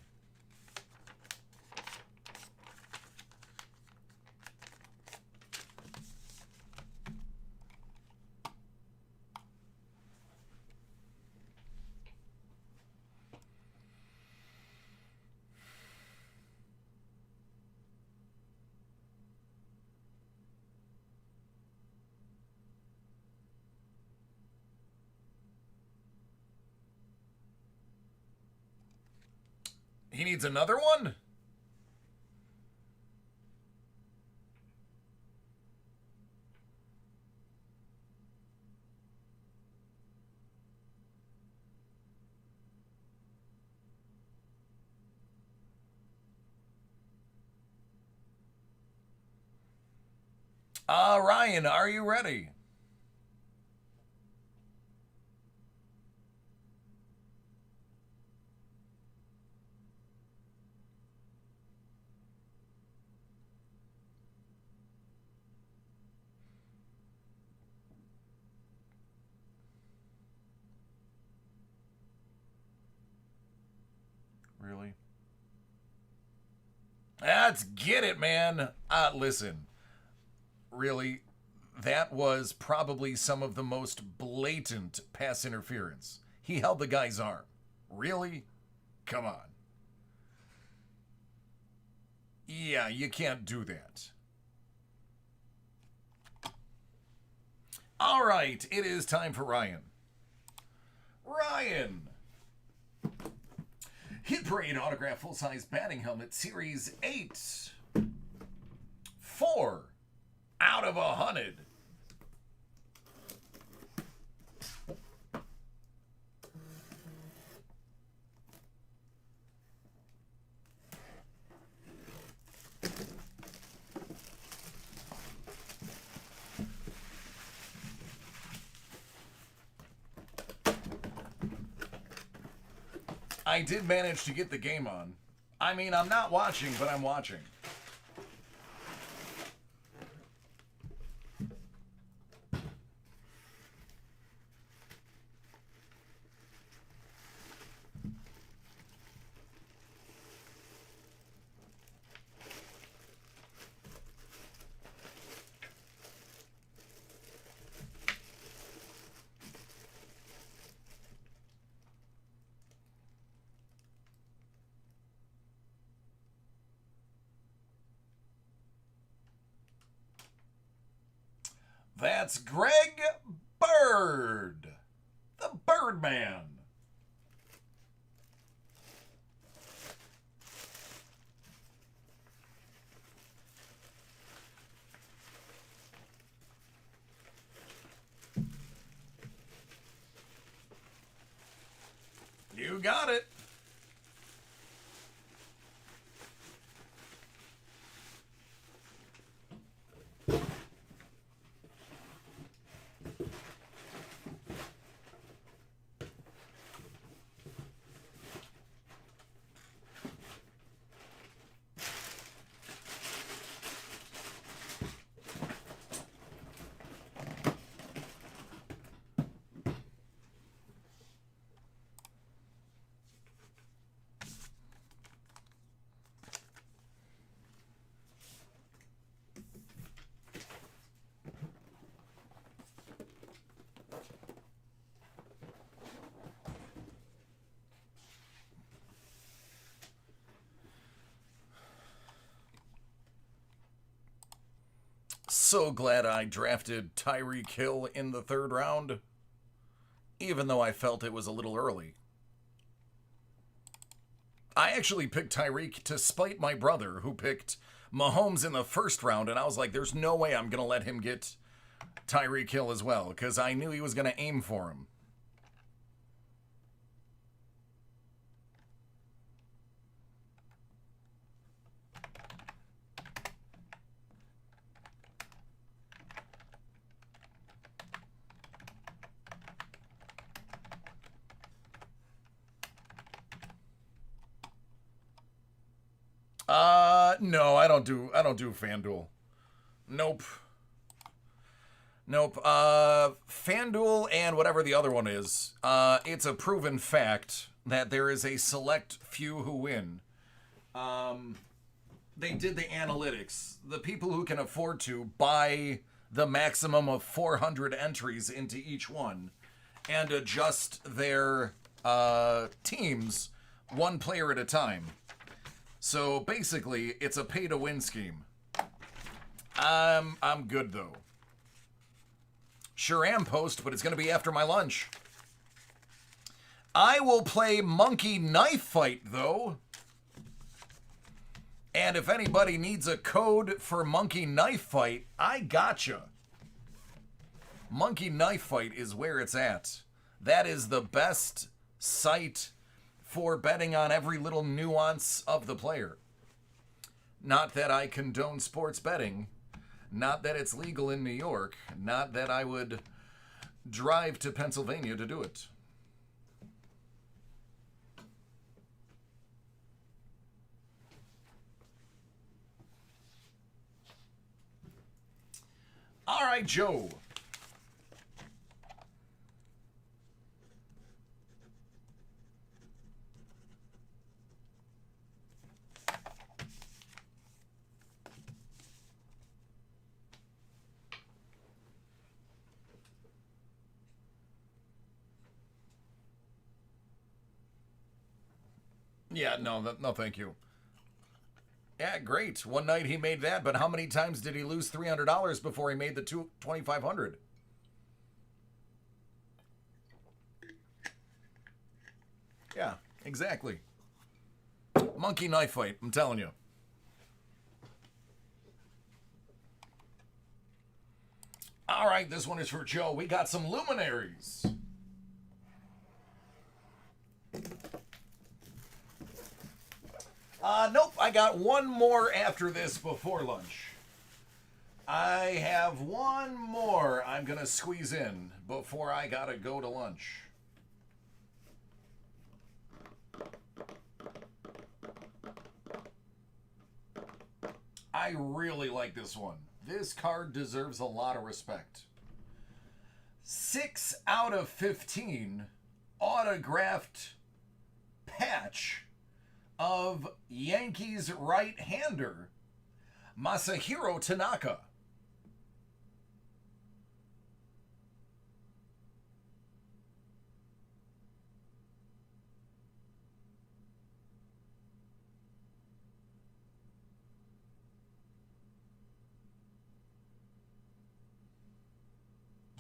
He needs another one? Ryan, are you ready? Really? Let's get it, man. Listen, really, that was probably some of the most blatant pass interference. He held the guy's arm. Really? Come on. Yeah, you can't do that. All right, it is time for Ryan. Ryan! Hit Parade Autograph Full-Size Batting Helmet Series 8. 4 out of 100. I did manage to get the game on. I mean, I'm not watching, but I'm watching. That's Greg Bird, the Birdman. You got it. So glad I drafted Tyreek Hill in the 3rd round, even though I felt it was a little early. I actually picked Tyreek to spite my brother, who picked Mahomes in the 1st round, and I was like, there's no way I'm going to let him get Tyreek Hill as well, because I knew he was going to aim for him. No, I don't do FanDuel. Nope. Nope. FanDuel and whatever the other one is, it's a proven fact that there is a select few who win. They did the analytics. The people who can afford to buy the maximum of 400 entries into each one and adjust their teams one player at a time. So basically, it's a pay-to-win scheme. I'm good though. Sure am post, but it's going to be after my lunch. I will play Monkey Knife Fight though. And if anybody needs a code for Monkey Knife Fight, I gotcha. Monkey Knife Fight is where it's at. That is the best site for betting on every little nuance of the player. Not that I condone sports betting. Not that it's legal in New York. Not that I would drive to Pennsylvania to do it. All right, Joe. Yeah, no, thank you. Yeah, great. One night he made that, but how many times did he lose $300 before he made the $2,500? Yeah, exactly. Monkey Knife Fight, I'm telling you. All right, this one is for Joe. We got some luminaries. Nope, I got one more after this before lunch. I have one more I'm going to squeeze in before I got to go to lunch. I really like this one. This card deserves a lot of respect. 6 out of 15 autographed patch of Yankees right-hander Masahiro Tanaka.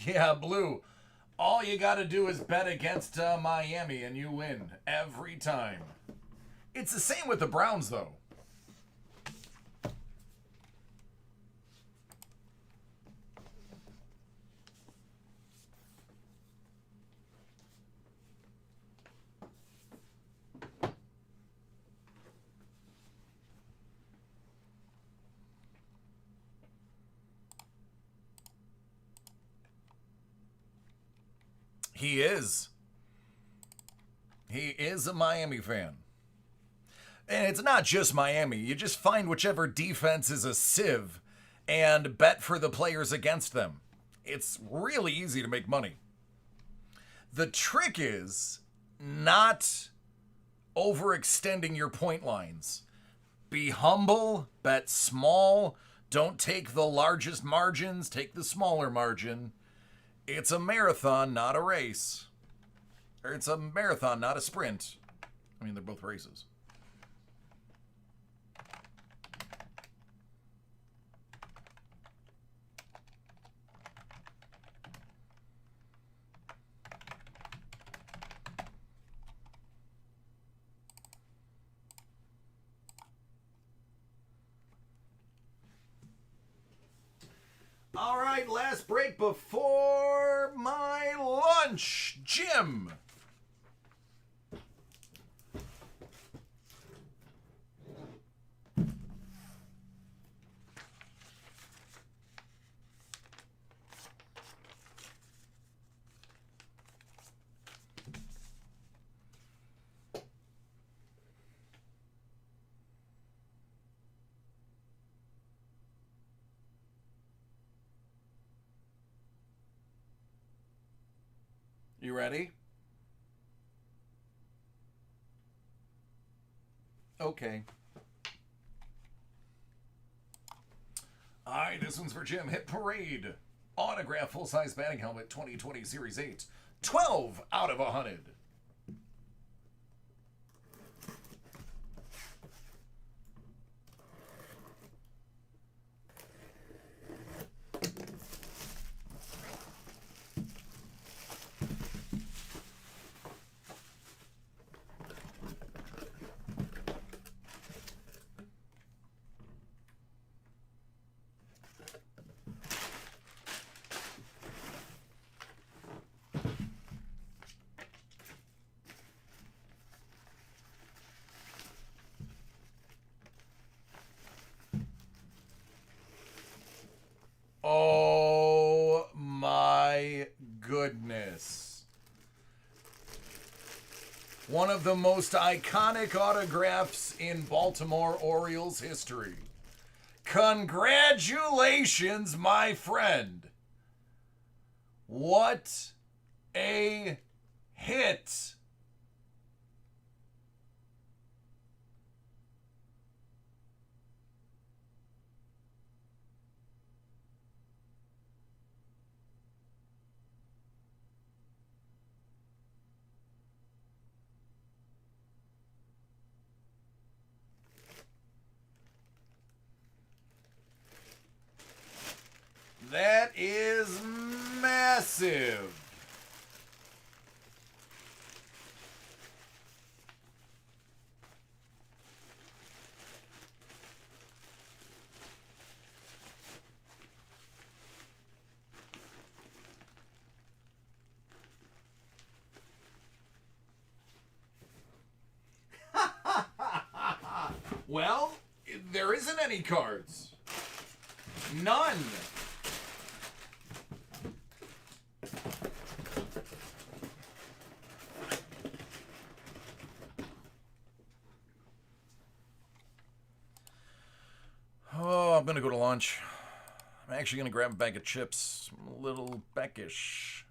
Yeah, Blue. All you got to do is bet against Miami and you win every time. It's the same with the Browns, though. He is. He is a Miami fan. And it's not just Miami. You just find whichever defense is a sieve and bet for the players against them. It's really easy to make money. The trick is not overextending your point lines. Be humble, bet small, don't take the largest margins, take the smaller margin. It's a marathon, not a race. Or it's a marathon, not a sprint. I mean, they're both races. All right, last break before my lunch. Jim. You ready? Okay. All right, this one's for Jim. Hit Parade. Autograph full-size batting helmet 2020 Series 8. 12 out of 100. Oh my goodness. One of the most iconic autographs in Baltimore Orioles history. Congratulations, my friend. What a hit. That is massive. Well, there isn't any cards. None. Oh, I'm going to go to lunch. I'm actually going to grab a bag of chips. I'm a little beckish.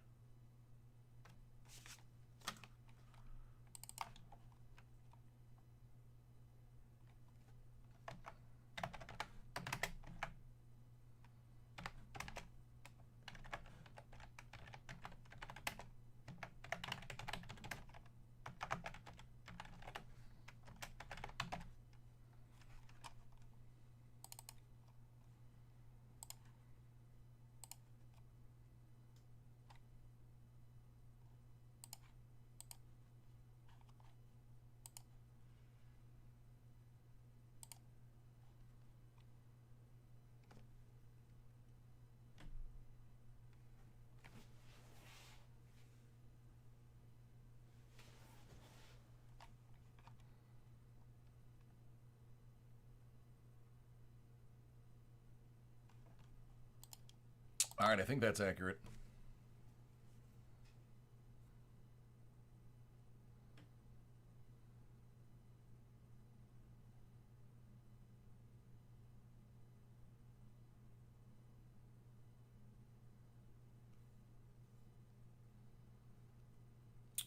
All right, I think that's accurate.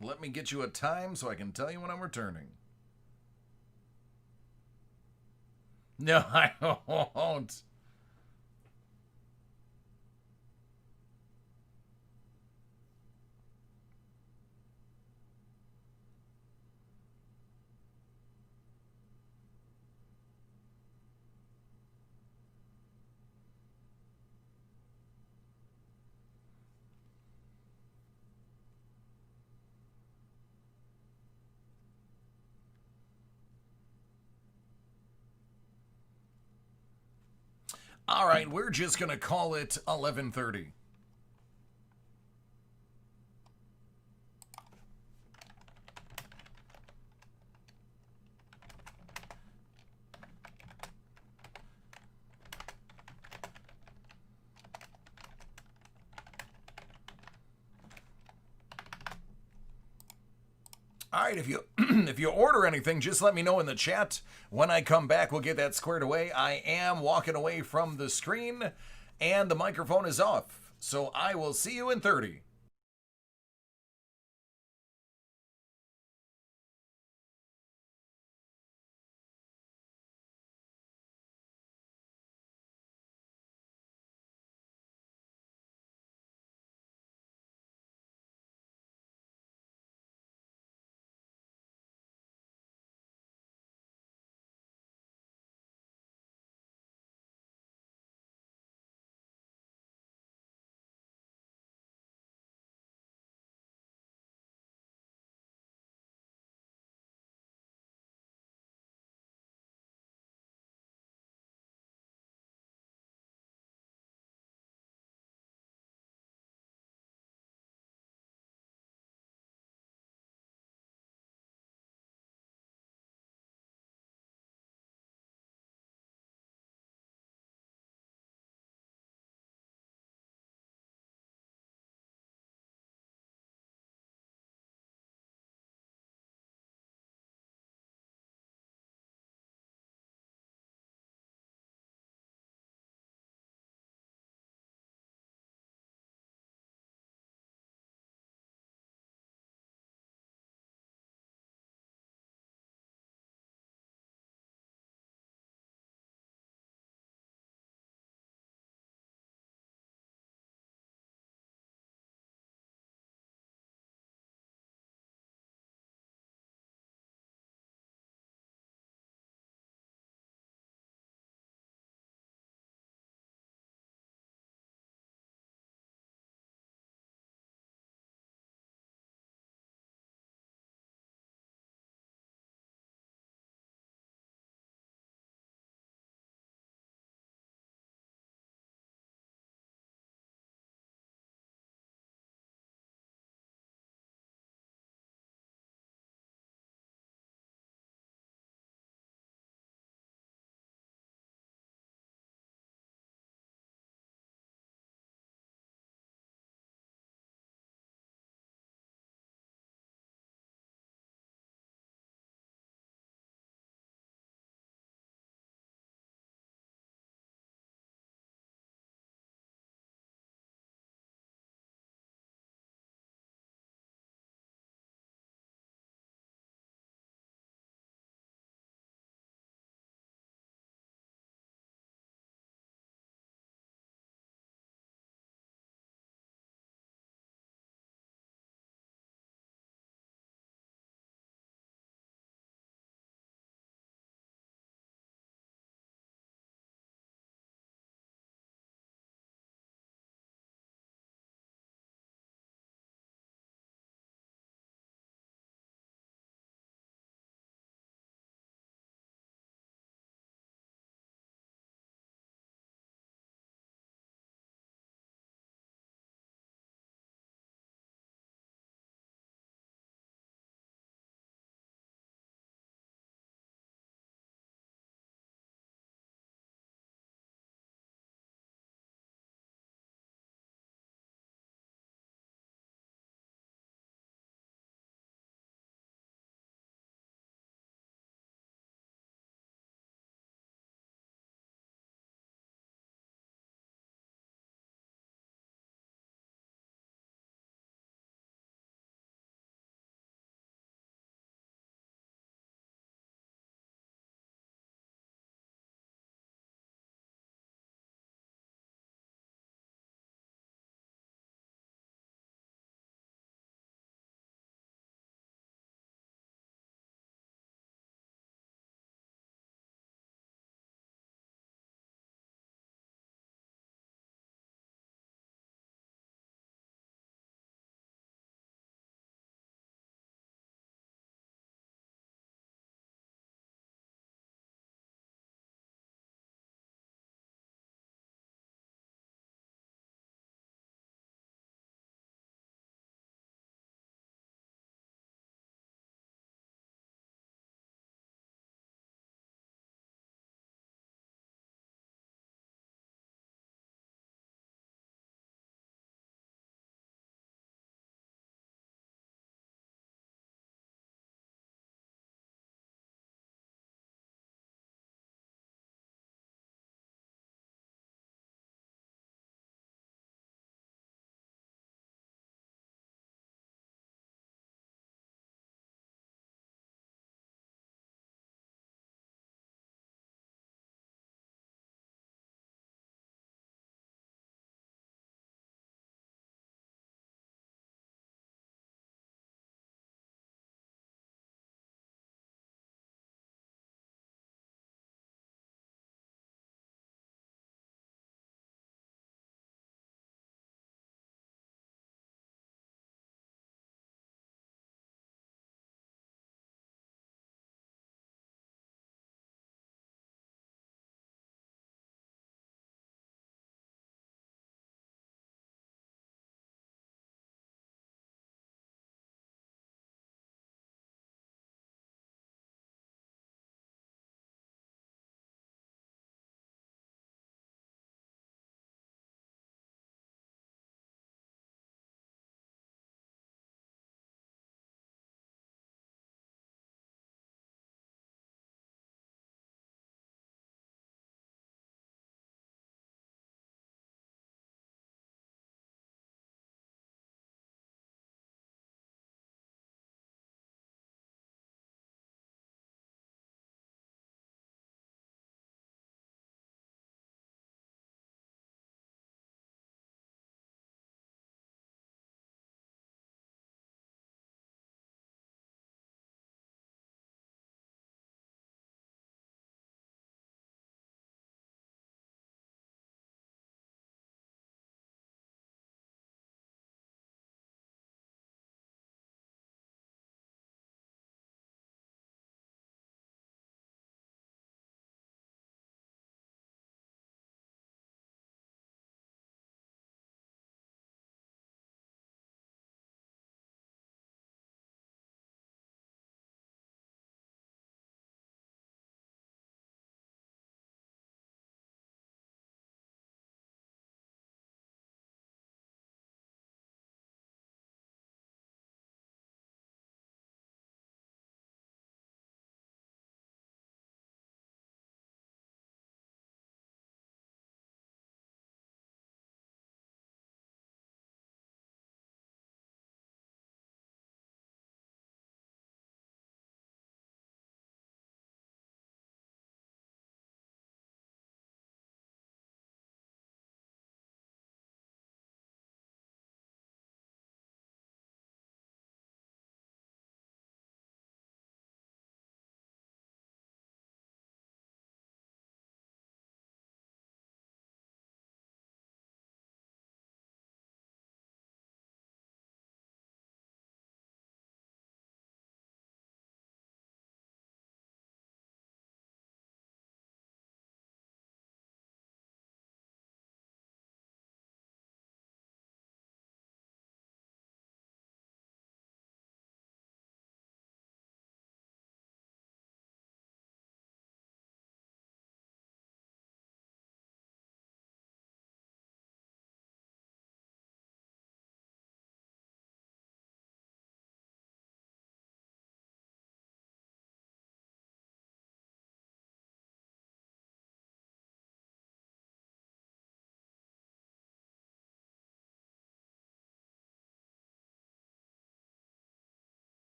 Let me get you a time so I can tell you when I'm returning. No, I won't. All right, we're just going to call it 11:30. All right, if you if you order anything, just let me know in the chat. When I come back, we'll get that squared away. I am walking away from the screen, and the microphone is off. So I will see you in 30.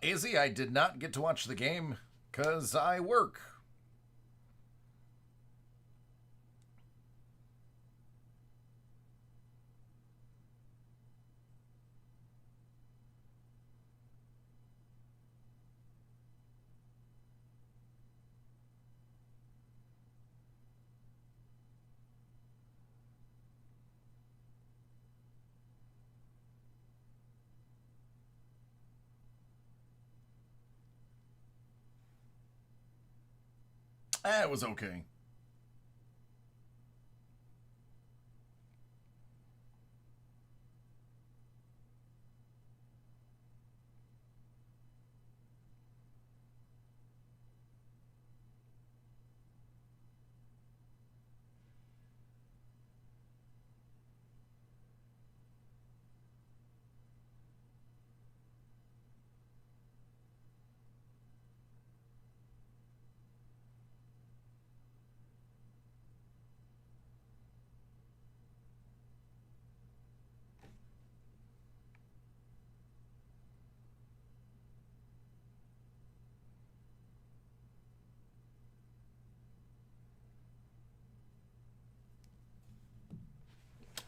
Izzy, I did not get to watch the game because I work. It was okay.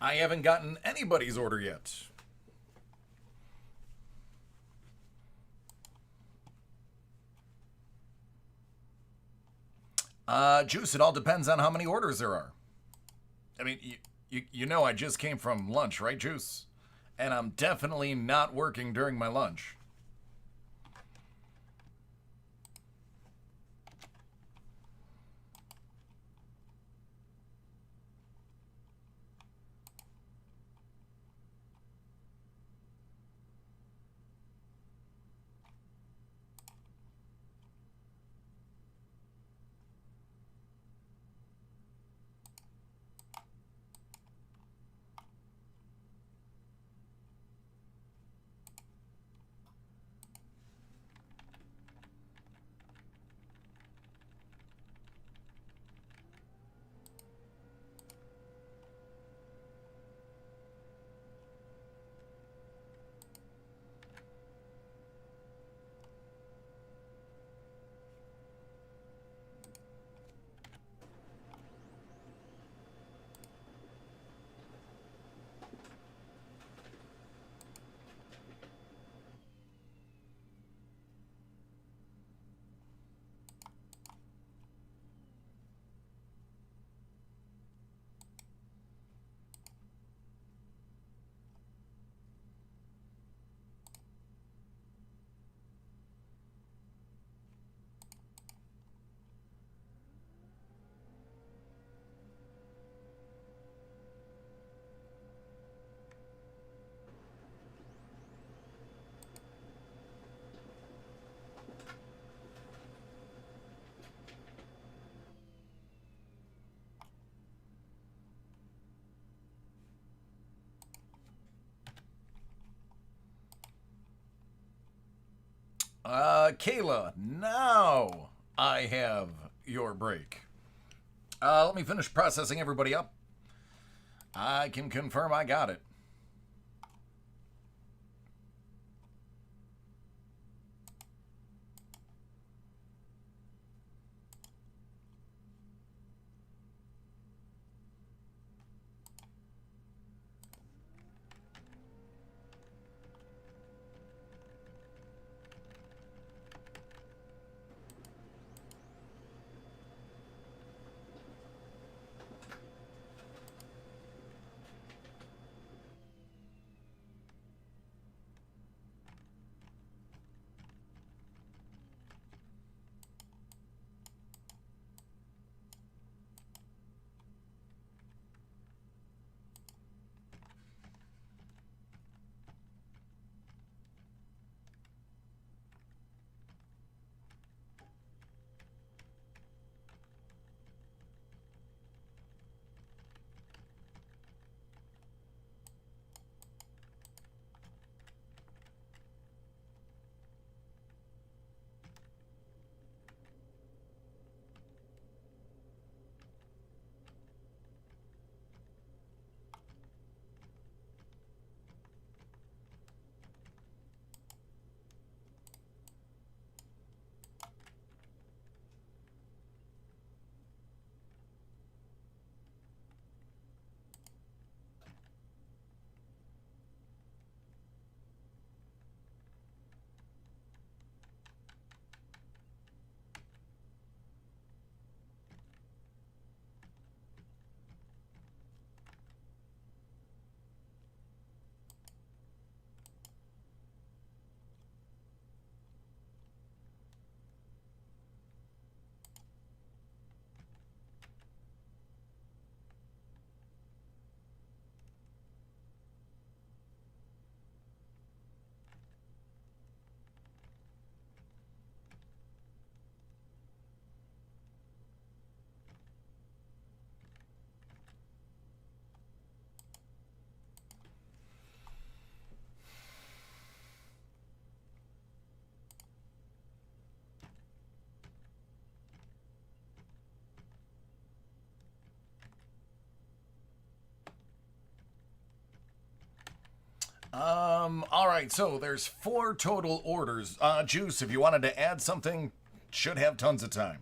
I haven't gotten anybody's order yet. Juice, it all depends on how many orders there are. I mean, you know I just came from lunch, right, Juice? And I'm definitely not working during my lunch. Kayla, now I have your break. Let me finish processing everybody up. I can confirm I got it. All right, so there's 4 total orders. Juice, if you wanted to add something, should have tons of time.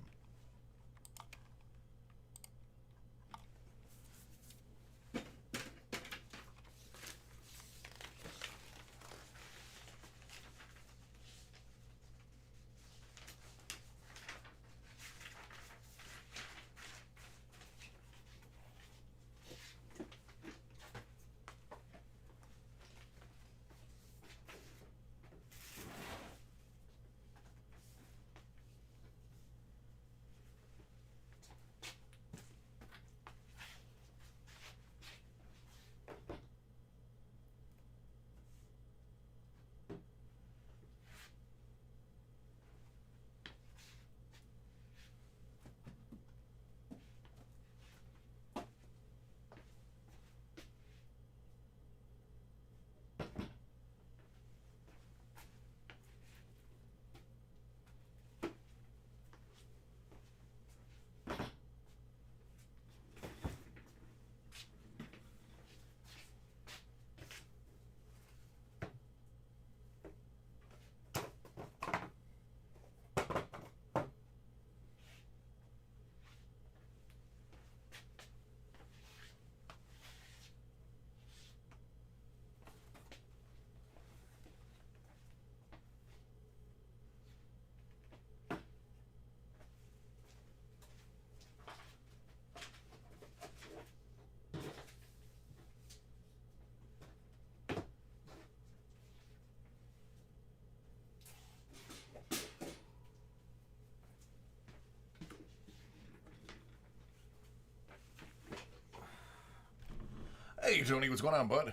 Hey, Tony, what's going on, bud?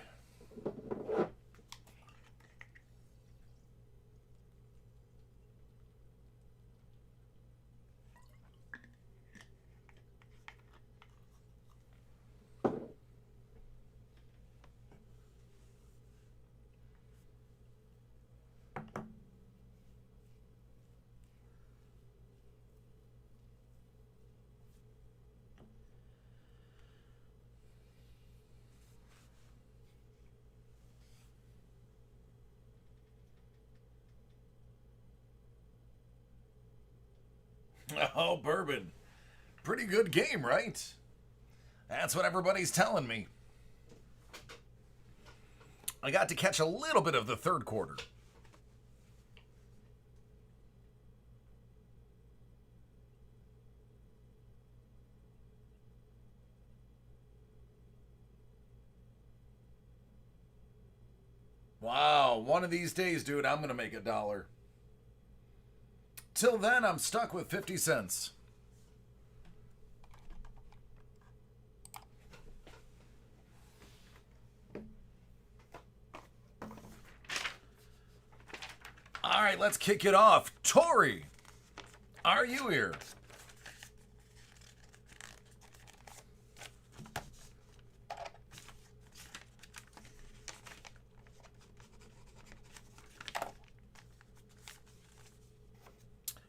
Oh, bourbon. Pretty good game, right? That's what everybody's telling me. I got to catch a little bit of the third quarter. Wow, one of these days, dude, I'm going to make $1. Till then, I'm stuck with 50 cents. All right, let's kick it off. Tori, are you here?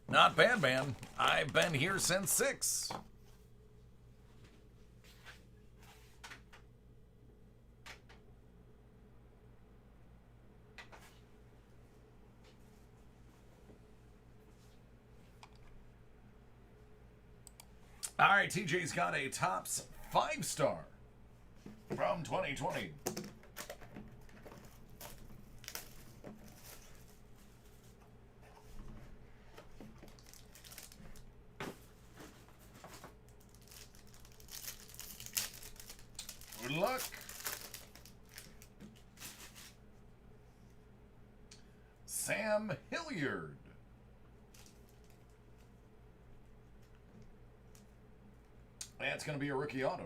Not bad, man. I've been here since 6. All right, TJ's got a Topps 5-star from 2020. Good luck. Sam Hilliard. That's going to be a rookie auto.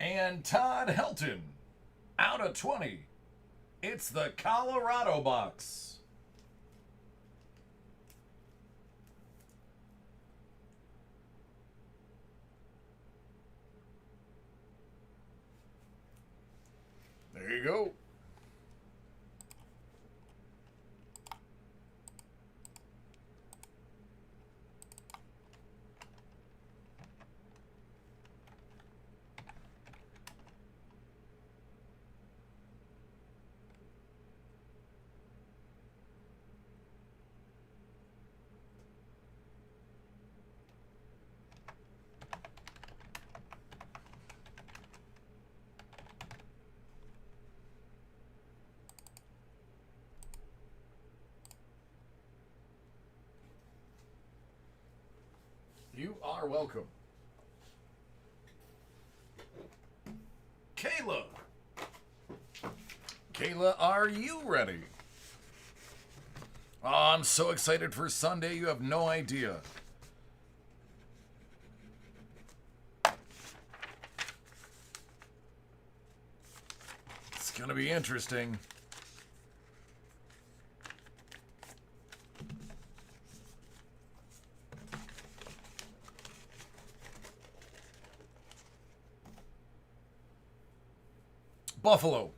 And Todd Helton, out of 20. It's the Colorado box. There You are welcome. Kayla. Kayla, are you ready? Oh, I'm so excited for Sunday, you have no idea. It's gonna be interesting. Buffalo.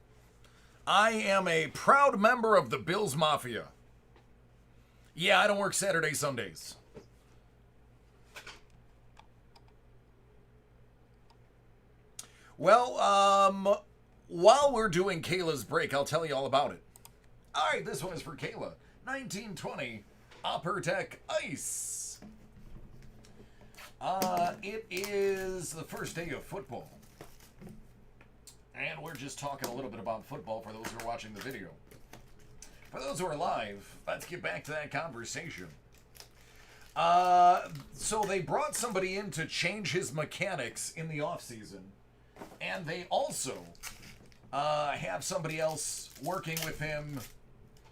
I am a proud member of the Bills Mafia. Yeah, I don't work Saturday, Sundays. Well, while we're doing Kayla's break, I'll tell you all about it. All right, this one is for Kayla. 1920 Upper Deck Ice. It is the first day of football. And we're just talking a little bit about football for those who are watching the video. For those who are live, let's get back to that conversation. So they brought somebody in to change his mechanics in the offseason. And they also have somebody else working with him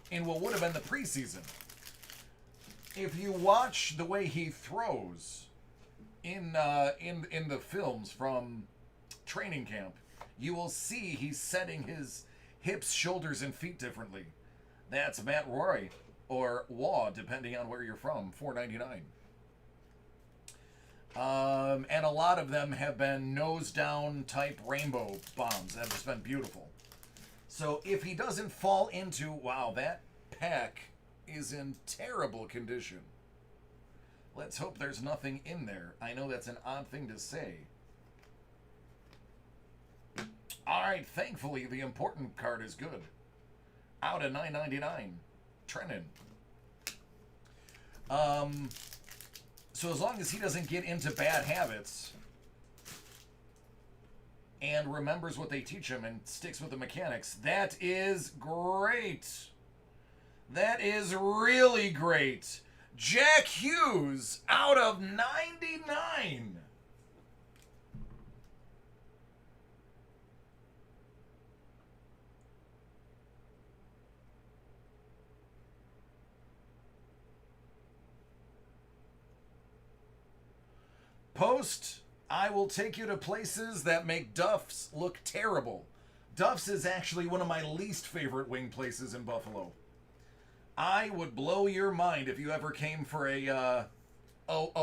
in what would have been the preseason. If you watch the way he throws in the films from training camp, you will see he's setting his hips, shoulders, and feet differently. That's Matt Roy, or Waugh, depending on where you're from, $4.99. And a lot of them have been nose-down type rainbow bombs that have just been beautiful. So if he doesn't fall into, wow, that pack is in terrible condition. Let's hope there's nothing in there. I know that's an odd thing to say. All right, thankfully, the important card is good. Out of $9.99. Trenton. So as long as he doesn't get into bad habits and remembers what they teach him and sticks with the mechanics, that is great. That is really great. Jack Hughes out of 99. Post, I will take you to places that make Duff's look terrible. Duff's is actually one of my least favorite wing places in Buffalo. I would blow your mind if you ever came for a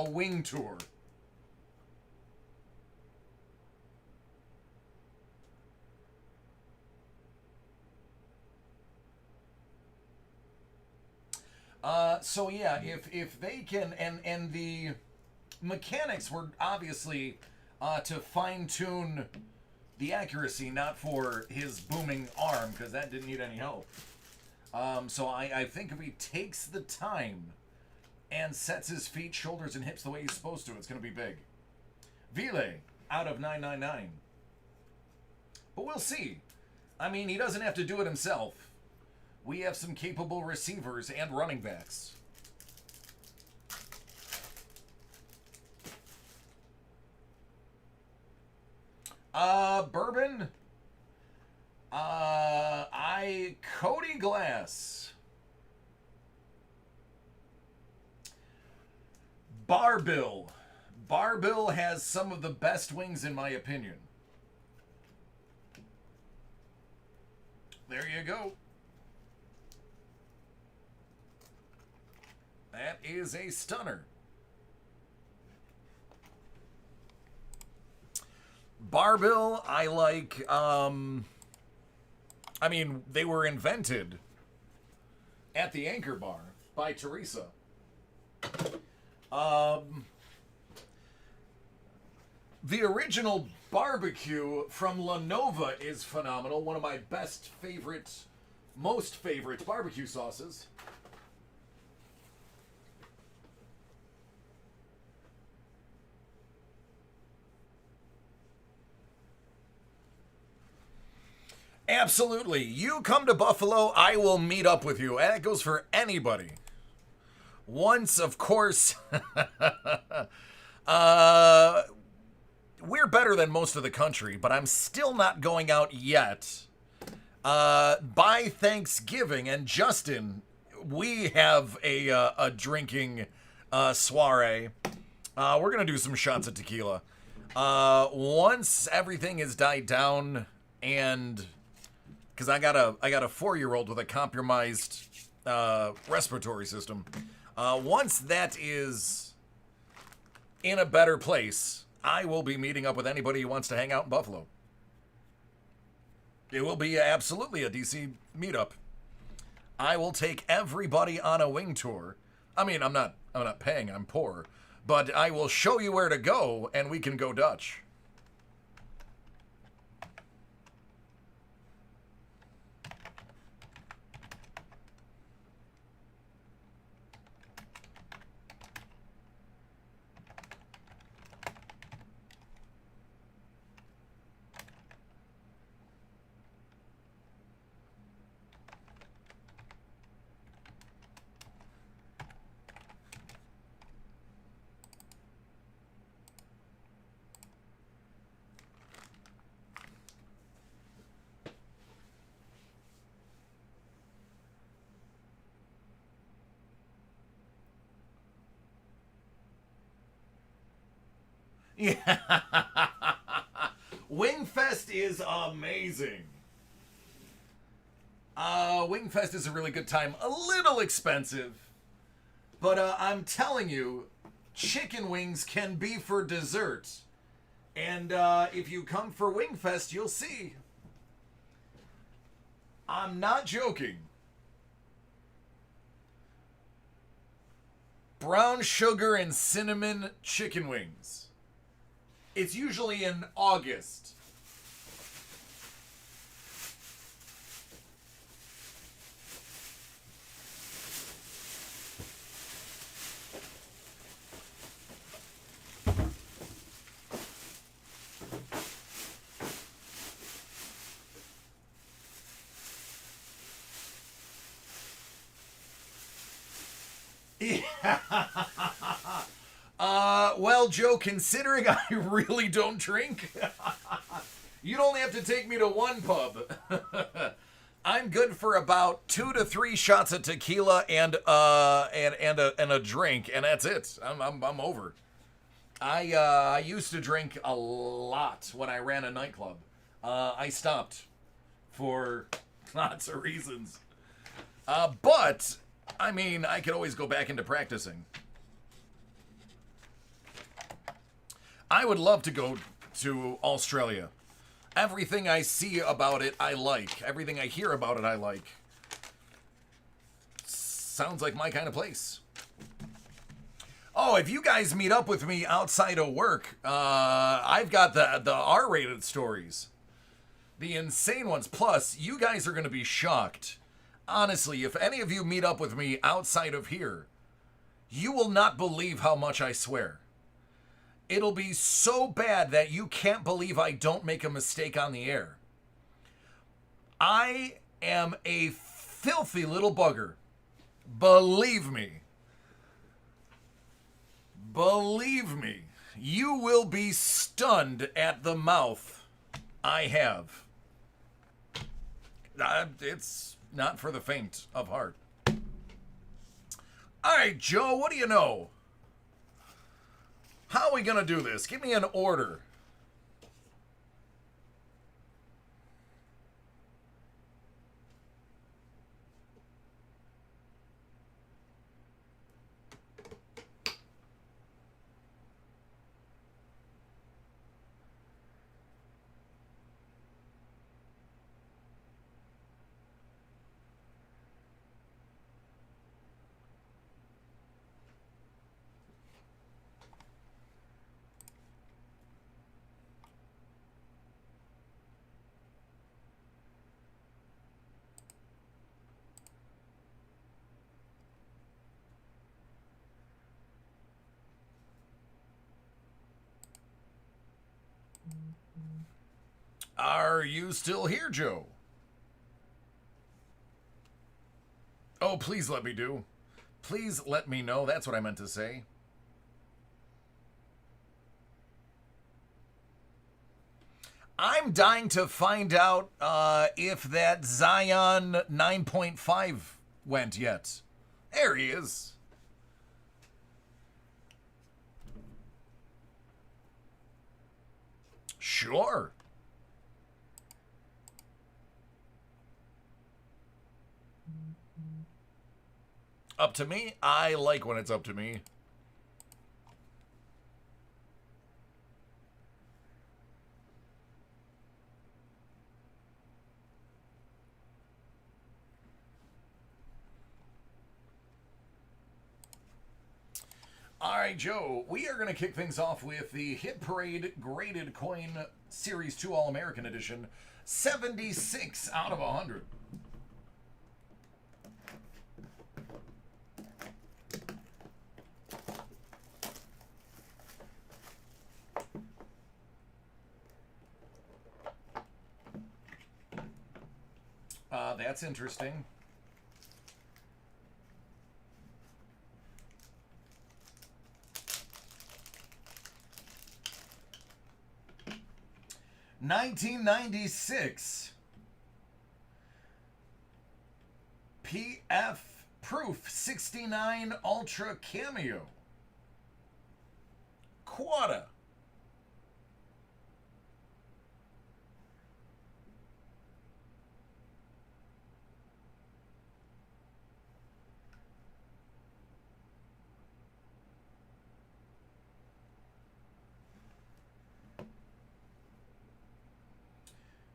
wing tour. So yeah, if they can, and the mechanics were obviously to fine-tune the accuracy, not for his booming arm, because that didn't need any help. So I think if he takes the time and sets his feet, shoulders, and hips the way he's supposed to, it's going to be big. Ville, out of 999. But we'll see. I mean, he doesn't have to do it himself. We have some capable receivers and running backs. Bourbon. Cody Glass. Barbill. Barbill has some of the best wings in my opinion. There you go. That is a stunner. Barbill, I like, I mean, they were invented at the Anchor Bar by Teresa. The original barbecue from La Nova is phenomenal. One of my most favorite barbecue sauces. Absolutely. You come to Buffalo, I will meet up with you. And that goes for anybody. Once, of course, Uh, we're better than most of the country, but I'm still not going out yet. By Thanksgiving, and Justin, we have a drinking soiree. We're gonna do some shots of tequila. Once everything is died down, and because I got a 4-year-old with a compromised respiratory system. Once that is in a better place, I will be meeting up with anybody who wants to hang out in Buffalo. It will be absolutely a DC meetup. I will take everybody on a wing tour. I mean, I'm not paying, I'm poor. But I will show you where to go, and we can go Dutch. Yeah. Wingfest is amazing. Wingfest is a really good time. A little expensive. But I'm telling you, chicken wings can be for dessert. And if you come for Wingfest, you'll see. I'm not joking. Brown sugar and cinnamon chicken wings. It's usually in August. Yeah. Well, Joe, considering I really don't drink, you'd only have to take me to one pub. I'm good for about 2 to 3 shots of tequila and a drink, and that's it. I'm over. I used to drink a lot when I ran a nightclub. I stopped for lots of reasons. But I mean, I could always go back into practicing. I would love to go to Australia. Everything I see about it, I like. Everything I hear about it, I like. Sounds like my kind of place. Oh, if you guys meet up with me outside of work, I've got the R-rated stories. The insane ones. Plus, you guys are going to be shocked. Honestly, if any of you meet up with me outside of here, you will not believe how much I swear. It'll be so bad that you can't believe I don't make a mistake on the air. I am a filthy little bugger. Believe me. Believe me. You will be stunned at the mouth I have. It's not for the faint of heart. All right, Joe, what do you know? How are we going to do this? Give me an order. Are you still here, Joe? Oh, please let me do. Please let me know. That's what I meant to say. I'm dying to find out if that Zion 9.5 went yet. There he is. Sure. Up to me? I like when it's up to me. All right, Joe, we are going to kick things off with the Hit Parade Graded Coin Series 2 All-American Edition, 76 out of 100. That's interesting. $1996 PF Proof 69 Ultra Cameo Quada.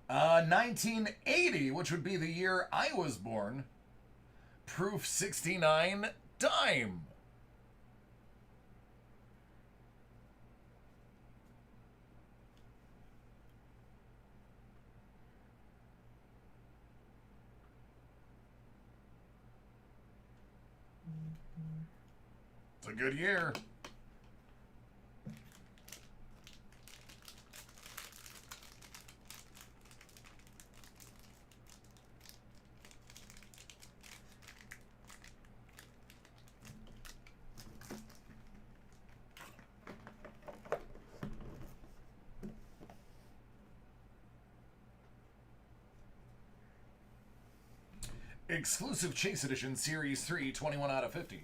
Uh, 1980, which would be the year I was born. Proof 69 Dime. It's a good year. Exclusive Chase Edition Series 3, 21 out of 50.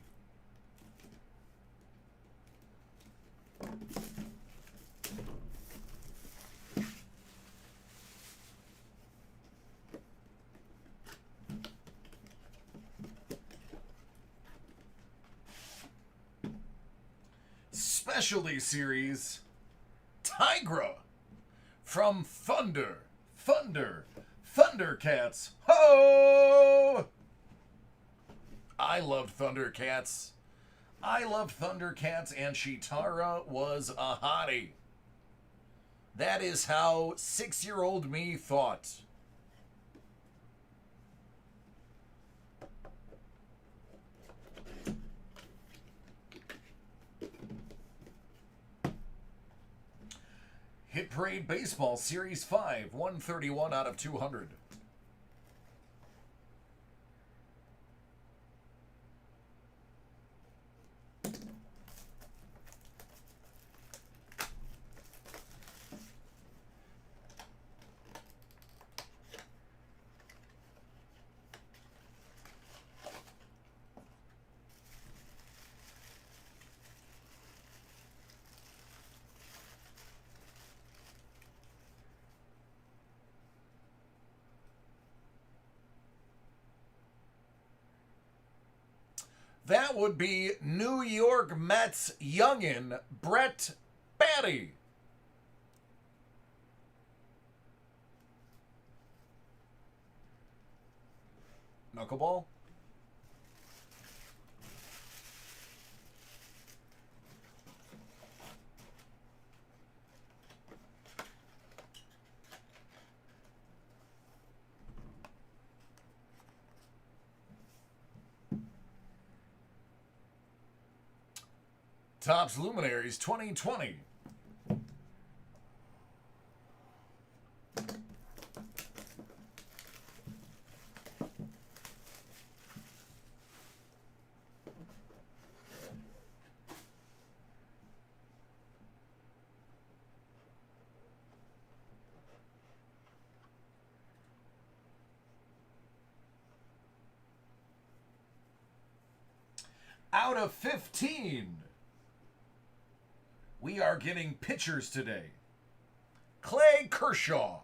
Specialty Series Tigra from Thundercats. Ho! I loved Thundercats. I loved Thundercats, and Chitara was a hottie. That is how 6-year-old me thought. Hit Parade Baseball Series 5, 131 out of 200. That would be New York Mets youngin' Brett Batty. Knuckleball? Topps Luminaries 2020. Out of 15, we are getting pitchers today. Clay Kershaw.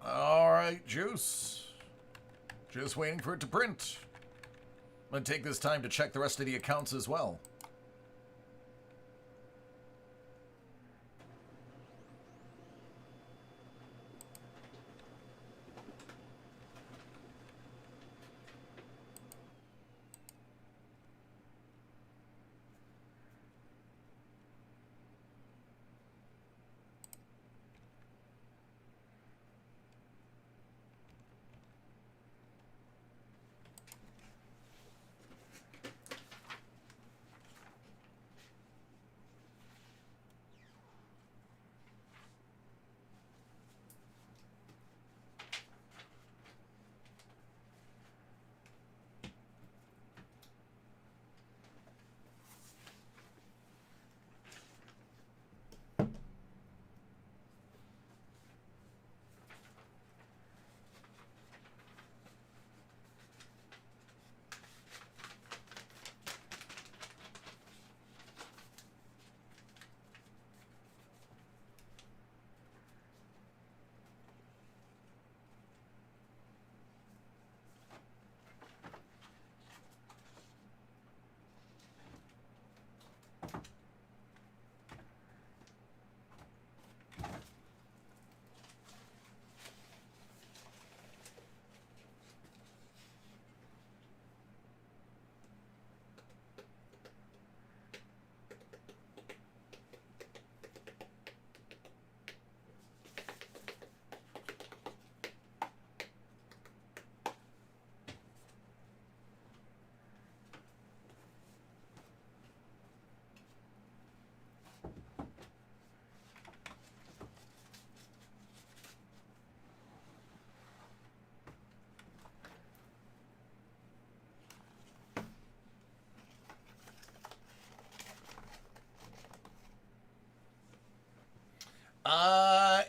All right, Juice. Just waiting for it to print. I'm going to take this time to check the rest of the accounts as well.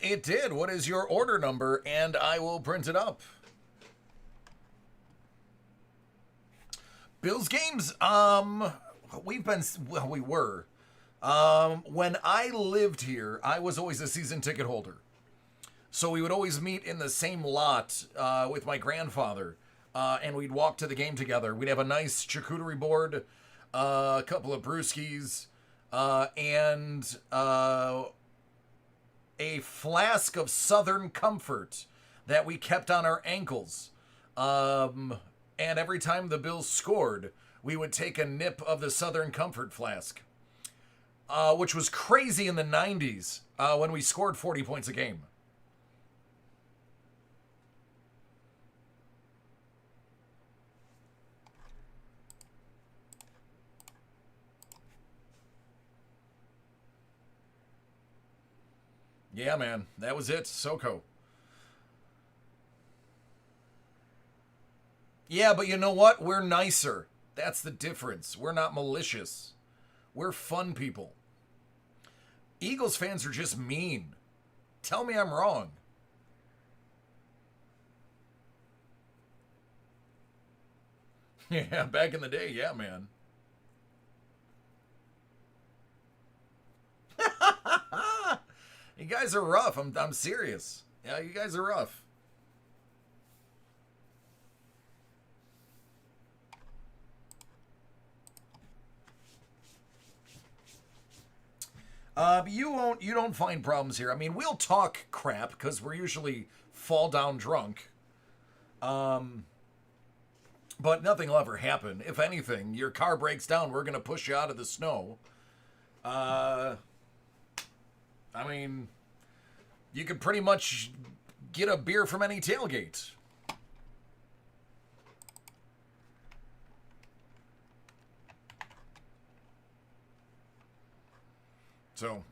It did. What is your order number? And I will print it up. Bills games, we were. When I lived here, I was always a season ticket holder. So we would always meet in the same lot with my grandfather, and we'd walk to the game together. We'd have a nice charcuterie board, a couple of brewskis, and a flask of Southern Comfort that we kept on our ankles. And every time the Bills scored, we would take a nip of the Southern Comfort flask, which was crazy in the 90s when we scored 40 points a game. Yeah, man, that was it. SoCo. Yeah, but you know what? We're nicer. That's the difference. We're not malicious. We're fun people. Eagles fans are just mean. Tell me I'm wrong. Yeah, back in the day, yeah, man. You guys are rough. I'm serious. Yeah, you guys are rough. You don't find problems here. I mean, we'll talk crap because we're usually fall down drunk. But nothing will ever happen. If anything, your car breaks down, we're gonna push you out of the snow. I mean, you could pretty much get a beer from any tailgate. So,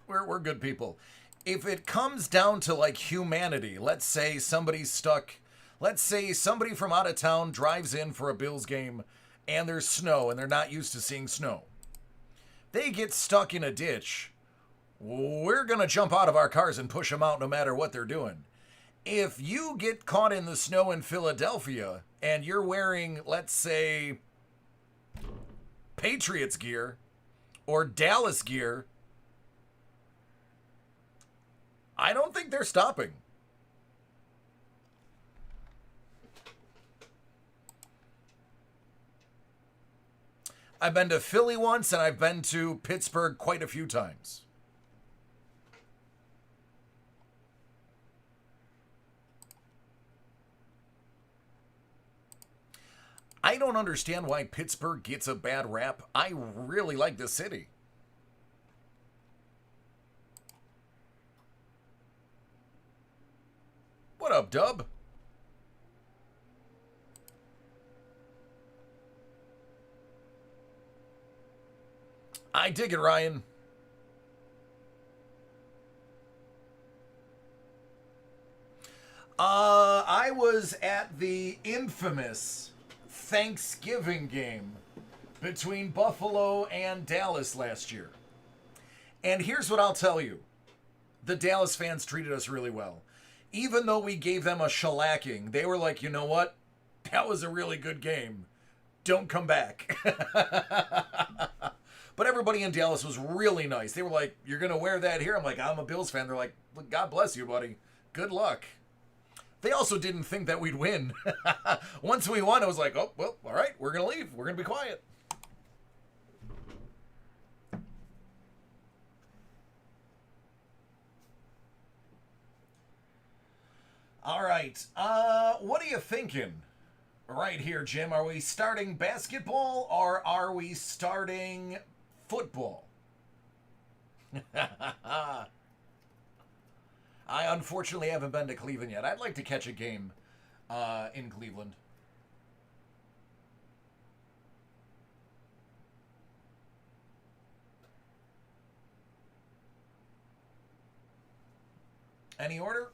we're good people. If it comes down to like humanity, let's say somebody's stuck. Let's say somebody from out of town drives in for a Bills game and there's snow and they're not used to seeing snow. They get stuck in a ditch. We're going to jump out of our cars and push them out no matter what they're doing. If you get caught in the snow in Philadelphia and you're wearing, let's say, Patriots gear or Dallas gear, I don't think they're stopping. I've been to Philly once, and I've been to Pittsburgh quite a few times. I don't understand why Pittsburgh gets a bad rap. I really like the city. What up, Dub? I dig it, Ryan. I was at the infamous Thanksgiving game between Buffalo and Dallas last year. And here's what I'll tell you. The Dallas fans treated us really well. Even though we gave them a shellacking, they were like, you know what? That was a really good game. Don't come back. But everybody in Dallas was really nice. They were like, you're going to wear that here? I'm like, I'm a Bills fan. They're like, God bless you, buddy. Good luck. They also didn't think that we'd win. Once we won, I was like, oh, well, all right, we're going to leave. We're going to be quiet. All right. What are you thinking right here, Jim? Are we starting basketball or are we starting football? I unfortunately haven't been to Cleveland yet. I'd like to catch a game in Cleveland. Any order?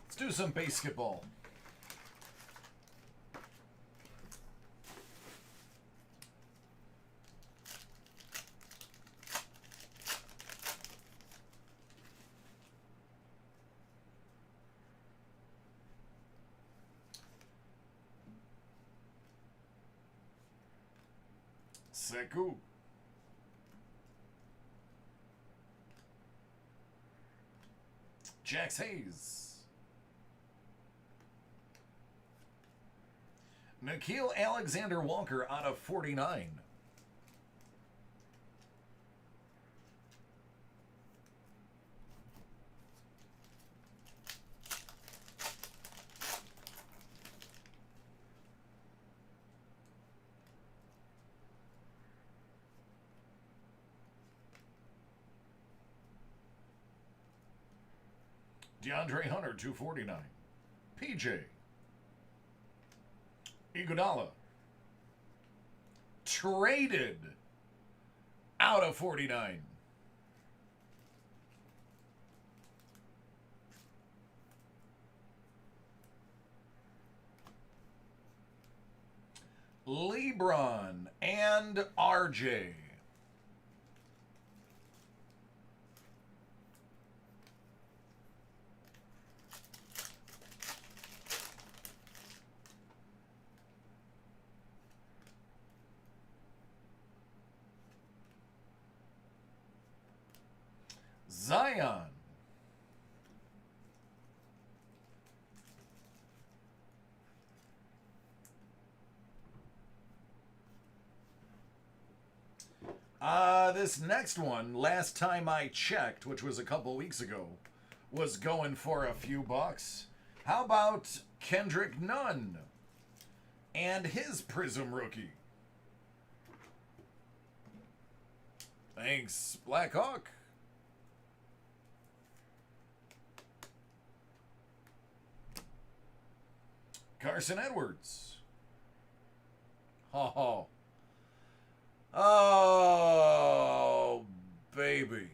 Let's do some basketball. Sekou. Jax Hayes. Nikhil Alexander Walker out of 49. DeAndre Hunter, 249. PJ. Iguodala. Traded out of 49. LeBron and RJ. Zion. This next one, last time I checked, which was a couple weeks ago, was going for a few bucks. How about Kendrick Nunn and his Prism rookie? Thanks, Blackhawk. Carson Edwards. Oh, oh, baby.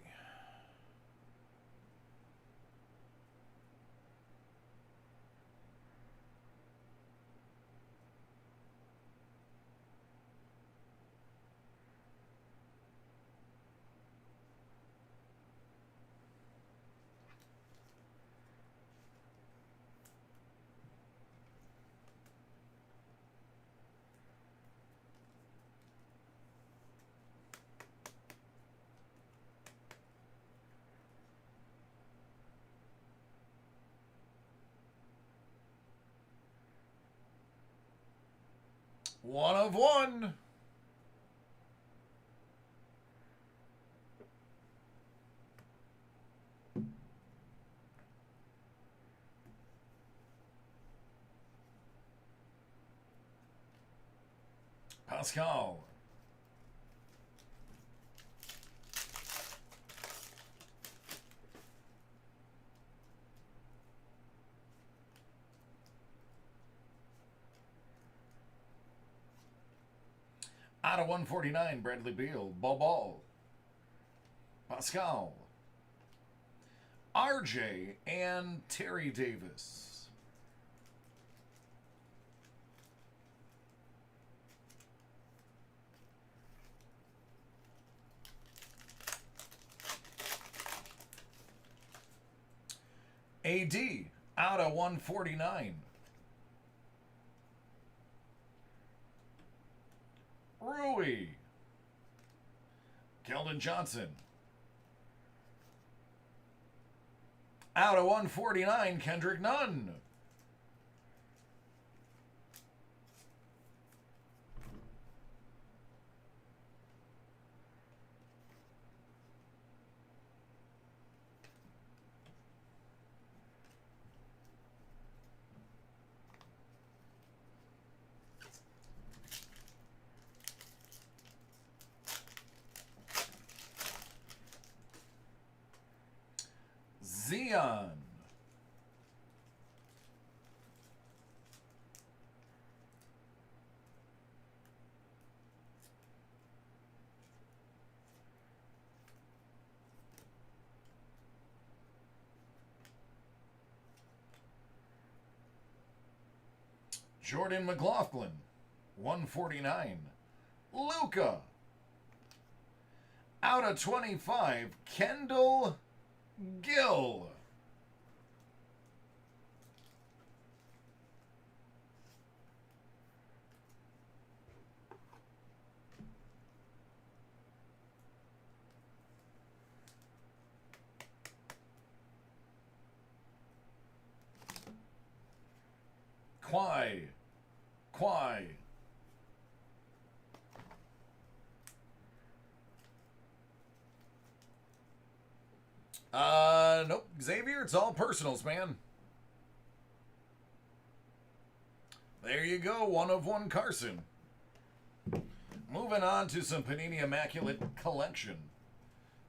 One of one. Pascal. Out of 149, Bradley Beal. Ball. Pascal. RJ and Terry Davis. AD out of 149. Rui. Keldon Johnson. Out of 149, Kendrick Nunn. Zion. Jordan McLaughlin, 149. Luka. Out of 25, Kendall Gill. Quai. Nope. Xavier, it's all personals, man. There you go. 1 of 1 Carson. Moving on to some Panini Immaculate Collection.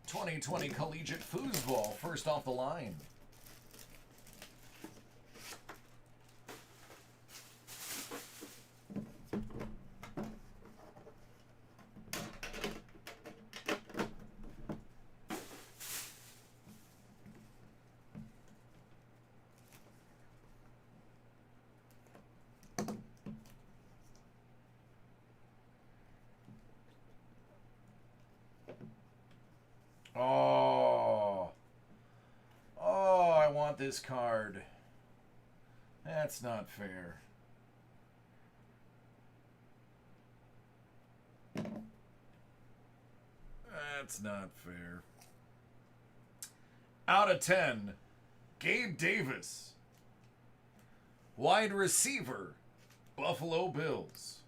2020 Collegiate Foosball, first off the line. I want this card. That's not fair. That's not fair. Out of 10, Gabe Davis. Wide receiver, Buffalo Bills.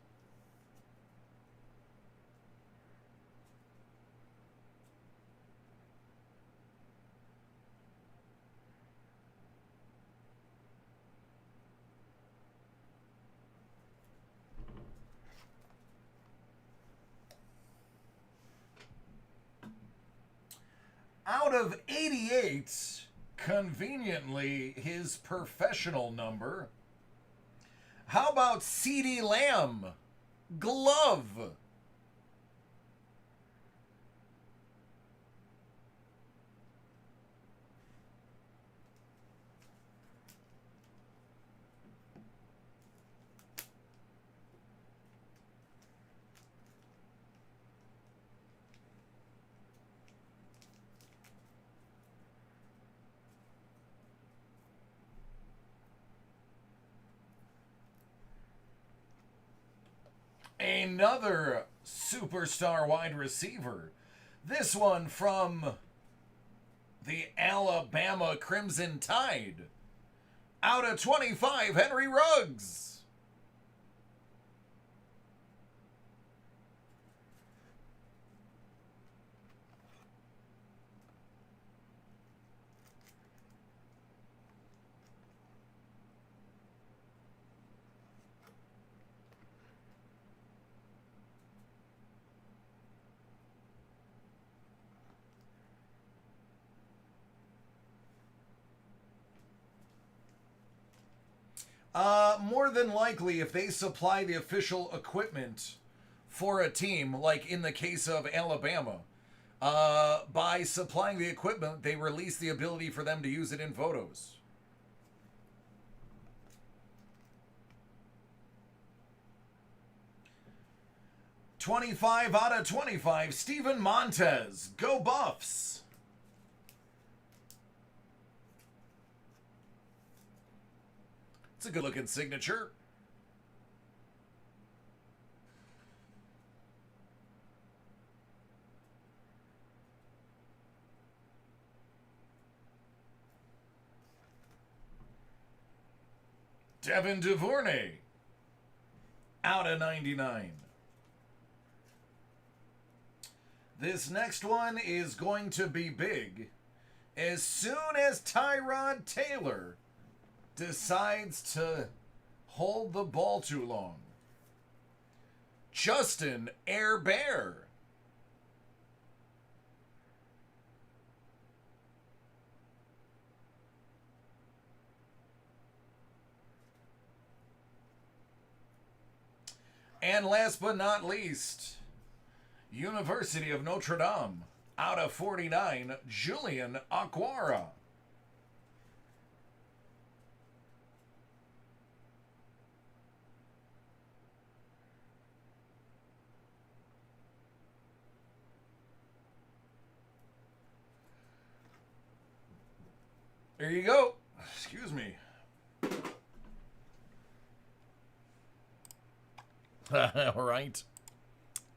Out of 88, conveniently his professional number. How about CeeDee Lamb? Glove. Another superstar wide receiver. This one from the Alabama Crimson Tide. Out of 25, Henry Ruggs. More than likely, if they supply the official equipment for a team, like in the case of Alabama, by supplying the equipment, they release the ability for them to use it in photos. $25 out of 25, Steven Montez. Go Buffs. It's a good-looking signature. Devin Duvernay. Out of 99. This next one is going to be big. As soon as Tyrod Taylor decides to hold the ball too long. Justin Herbert. And last but not least, University of Notre Dame, out of 49, Julian Aquara. There you go. Excuse me. All right.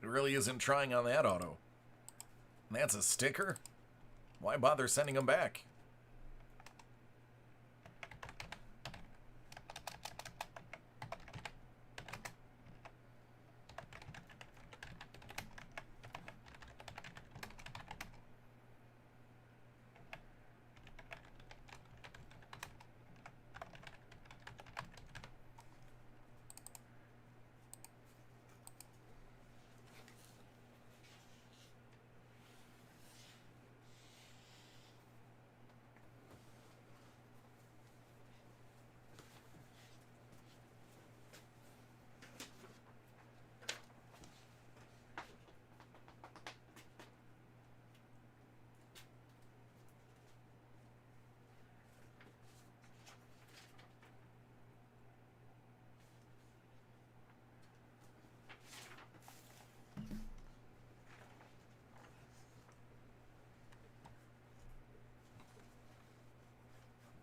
It really isn't trying on that auto. That's a sticker? Why bother sending them back?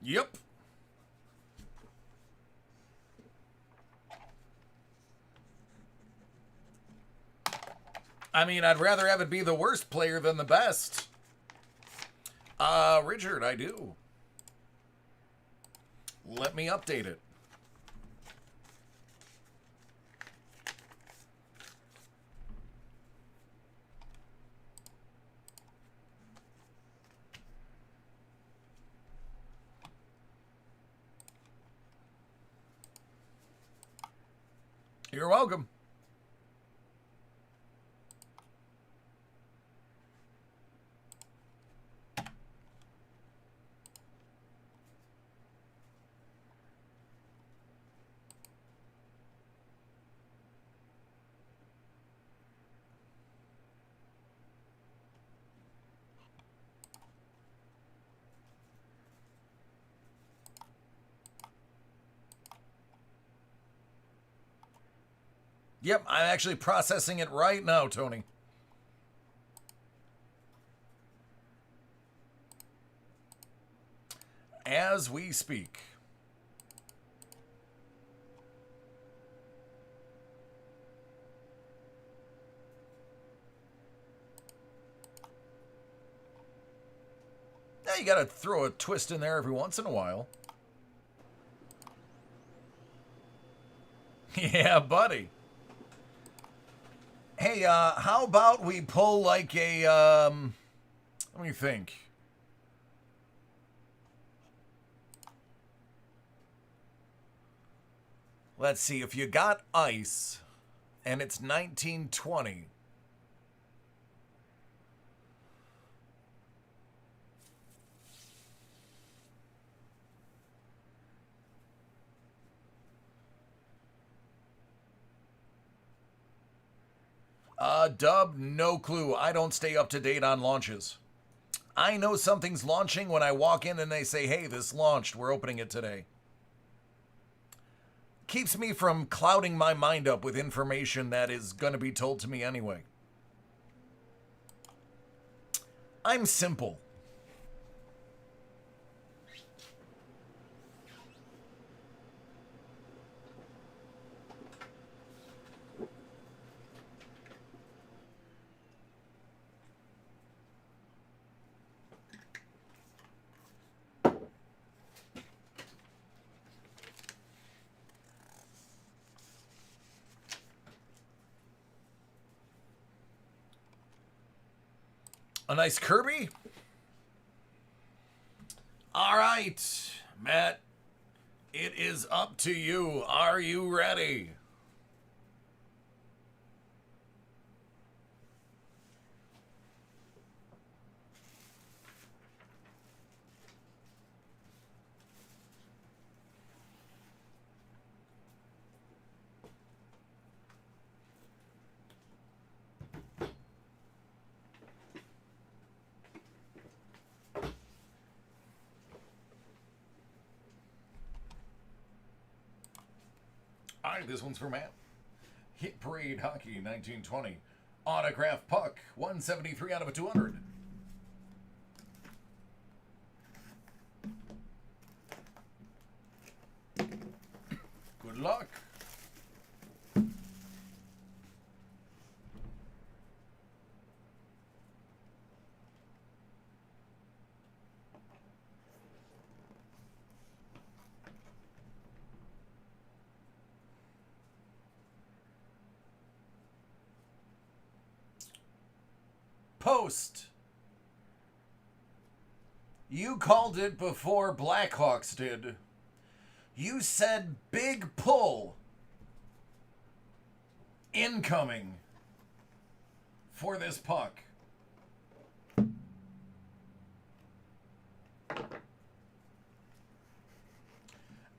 Yep. I mean, I'd rather have it be the worst player than the best. Richard, I do. Let me update it. You're welcome. Yep, I'm actually processing it right now, Tony. As we speak. Now you gotta throw a twist in there every once in a while. Yeah, buddy. Hey, how about we pull like a, let me think. Let's see, if you got ice and it's 1920. Dub, no clue. I don't stay up to date on launches. I know something's launching when I walk in and they say, hey, this launched. We're opening it today. Keeps me from clouding my mind up with information that is going to be told to me anyway. I'm simple. A nice Kirby? All right, Matt. It is up to you. Are you ready? All right, this one's for Matt. Hit Parade Hockey 1920. Autograph Puck 173 out of a 200. Good luck. Post. You called it before Blackhawks did. You said big pull. Incoming. For this puck.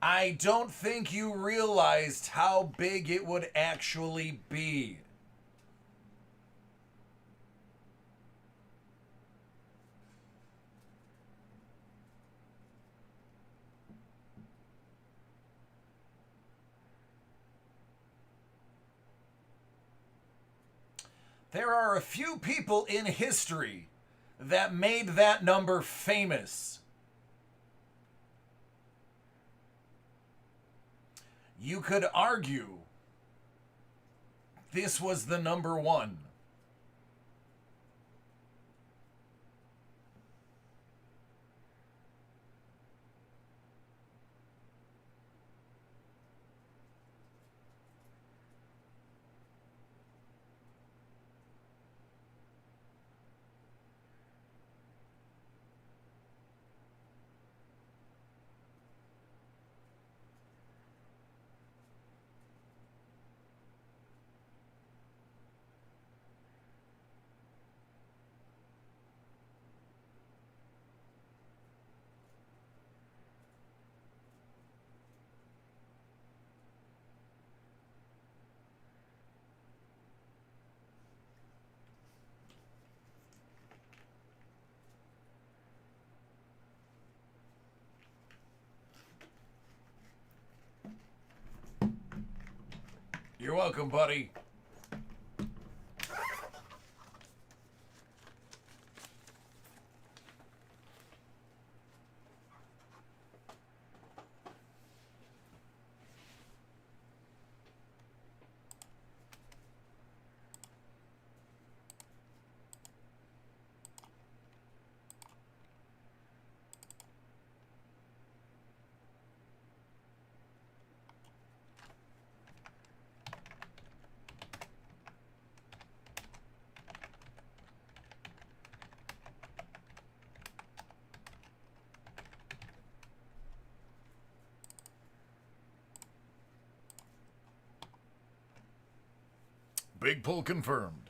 I don't think you realized how big it would actually be. There are a few people in history that made that number famous. You could argue this was the number one. You're welcome, buddy. Big pull confirmed.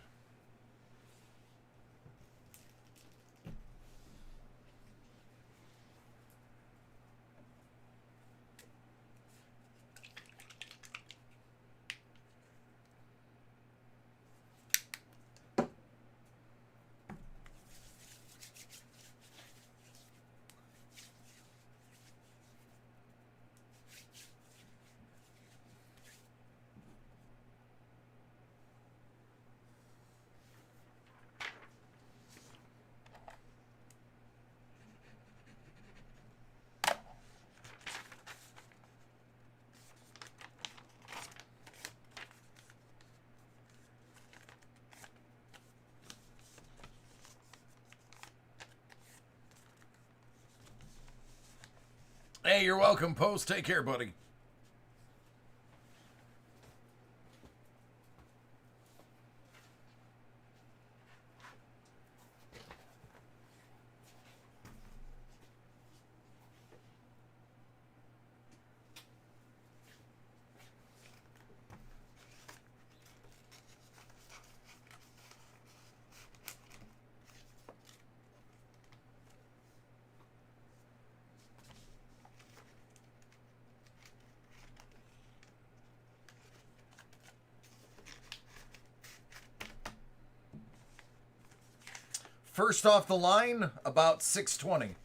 Hey, you're welcome, Post. Take care, buddy. First off the line, about 620.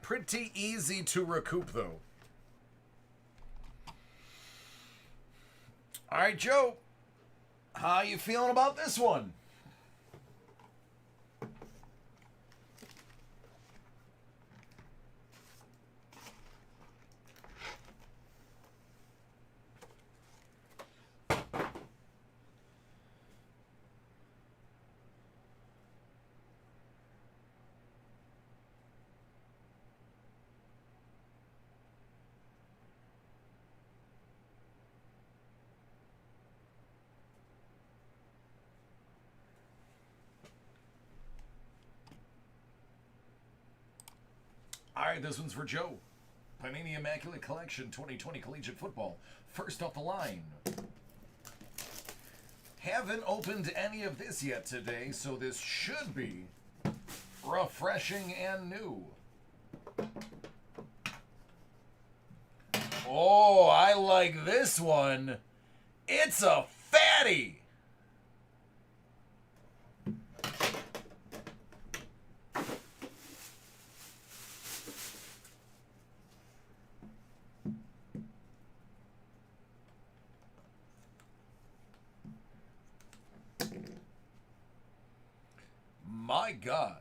Pretty easy to recoup, though. All right, Joe. How you feeling about this one? All right, this one's for Joe. Panini Immaculate Collection 2020 Collegiate Football. First off the line. Haven't opened any of this yet today, so this should be refreshing and new. Oh, I like this one. It's a fatty. My God.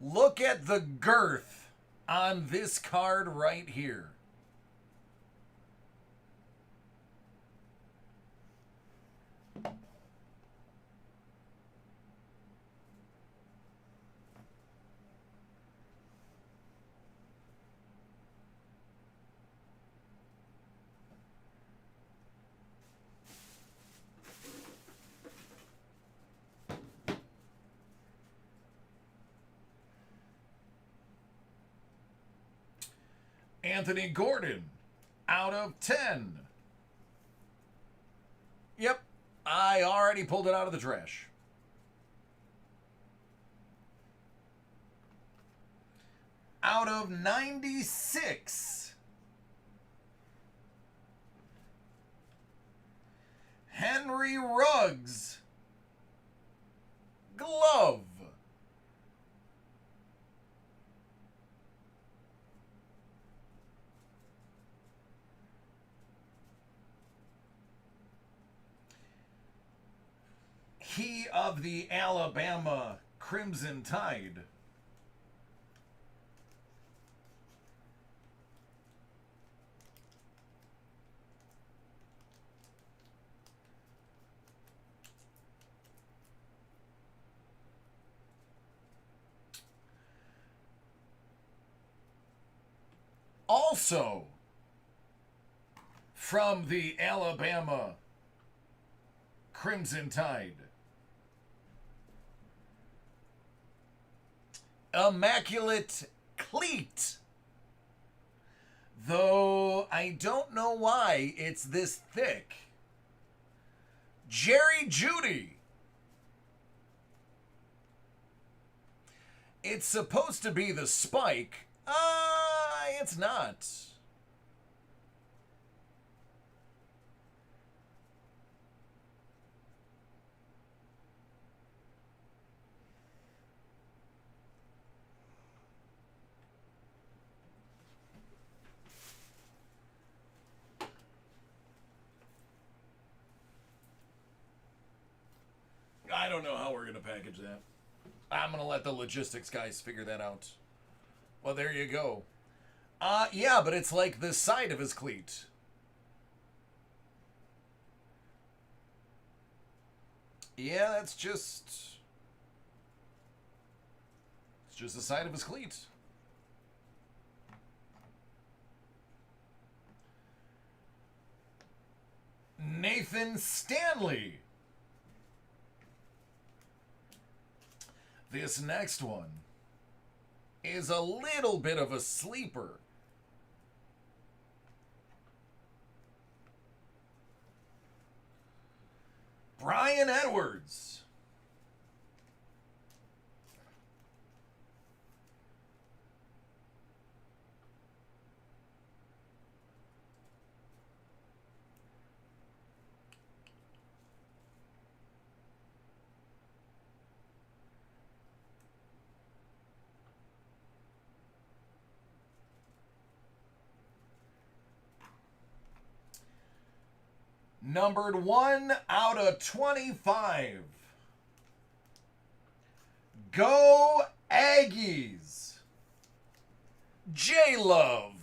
Look at the girth on this card right here. Anthony Gordon, out of 10. Yep, I already pulled it out of the trash. Out of 96. Henry Ruggs, glove. He of the Alabama Crimson Tide. Also, from the Alabama Crimson Tide, Immaculate Cleat. Though I don't know why it's this thick. Jerry Jeudy. It's supposed to be the spike. It's not. I don't know how we're going to package that. I'm going to let the logistics guys figure that out. Well, there you go. Yeah, but it's like the side of his cleat. Yeah, that's just... It's just the side of his cleat. Nathan Stanley. This next one is a little bit of a sleeper. Brian Edwards. Numbered 1 out of 25. Go Aggies. J-Love.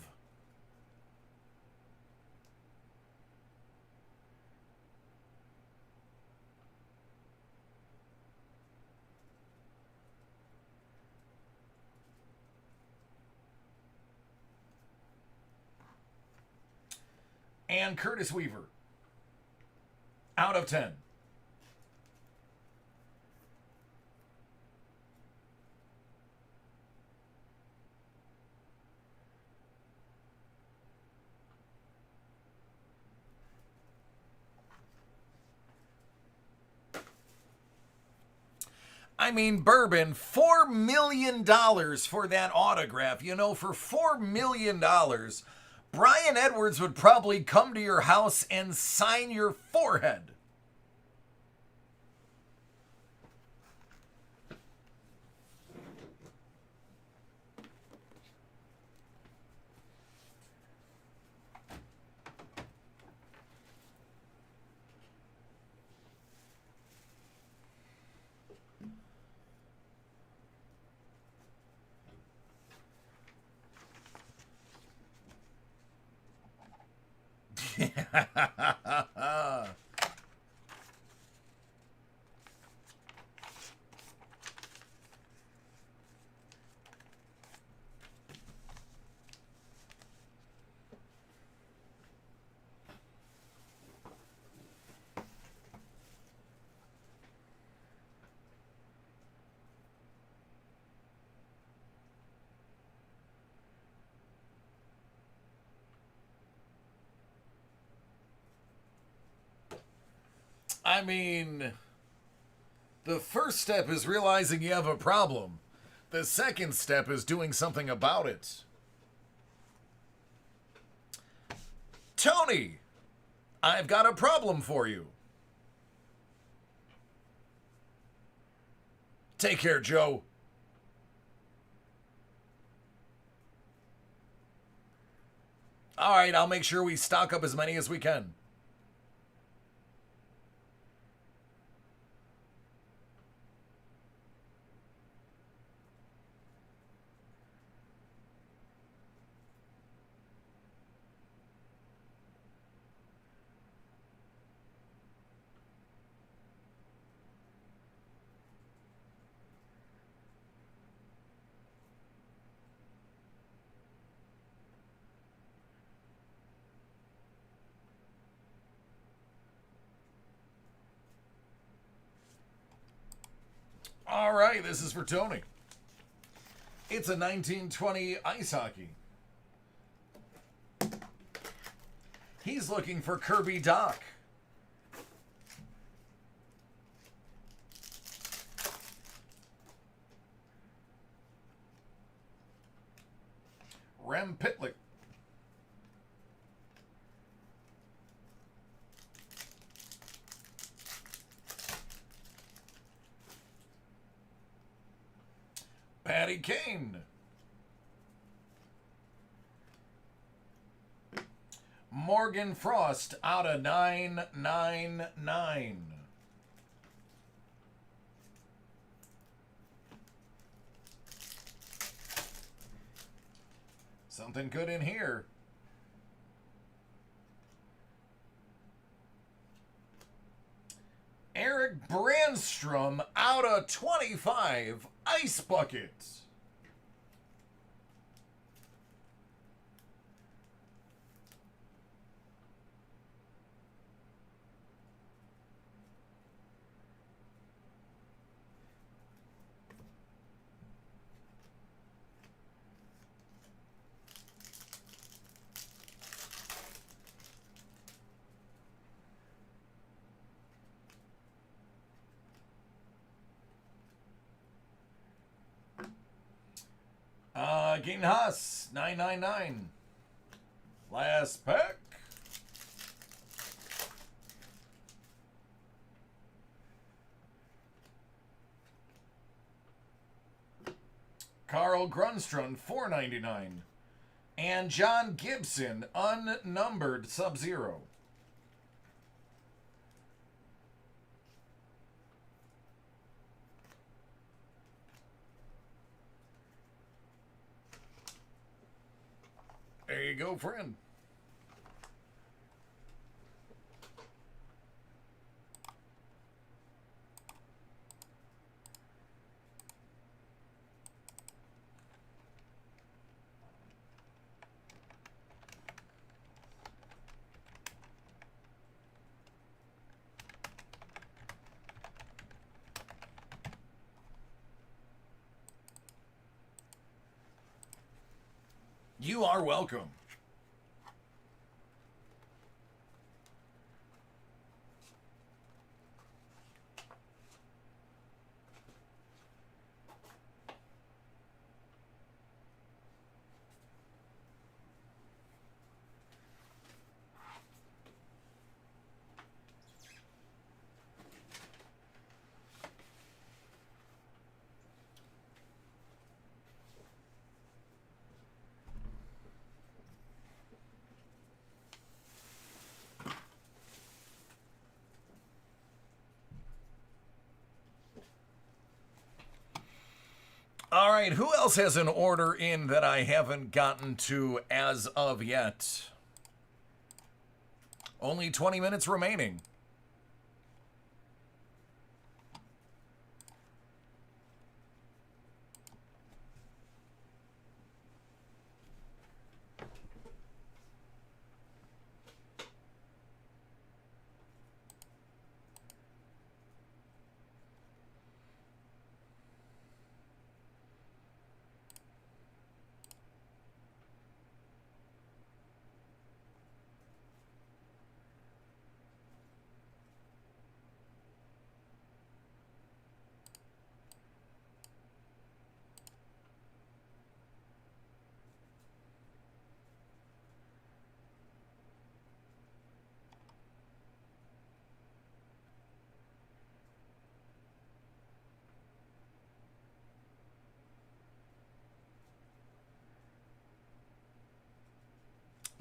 And Curtis Weaver. Out of 10. I mean, Bourbon, $4 million for that autograph. You know, for $4 million, Brian Edwards would probably come to your house and sign your forehead. I mean, the first step is realizing you have a problem. The second step is doing something about it. Tony, I've got a problem for you. Take care, Joe. All right, I'll make sure we stock up as many as we can. All right, this is for Tony. It's a 1920 ice hockey. He's looking for Kirby Doc. Rem Pitlick. Patty Kane. Morgan Frost out of 999. Something good in here. Eric Brandstrom out of 25. Ice Bucket. Gaten Haas, 999. Last pack. Carl Grunstrand, 499. And John Gibson, unnumbered Sub-Zero. There you go, friend. You are welcome. All right, who else has an order in that I haven't gotten to as of yet? Only 20 minutes remaining.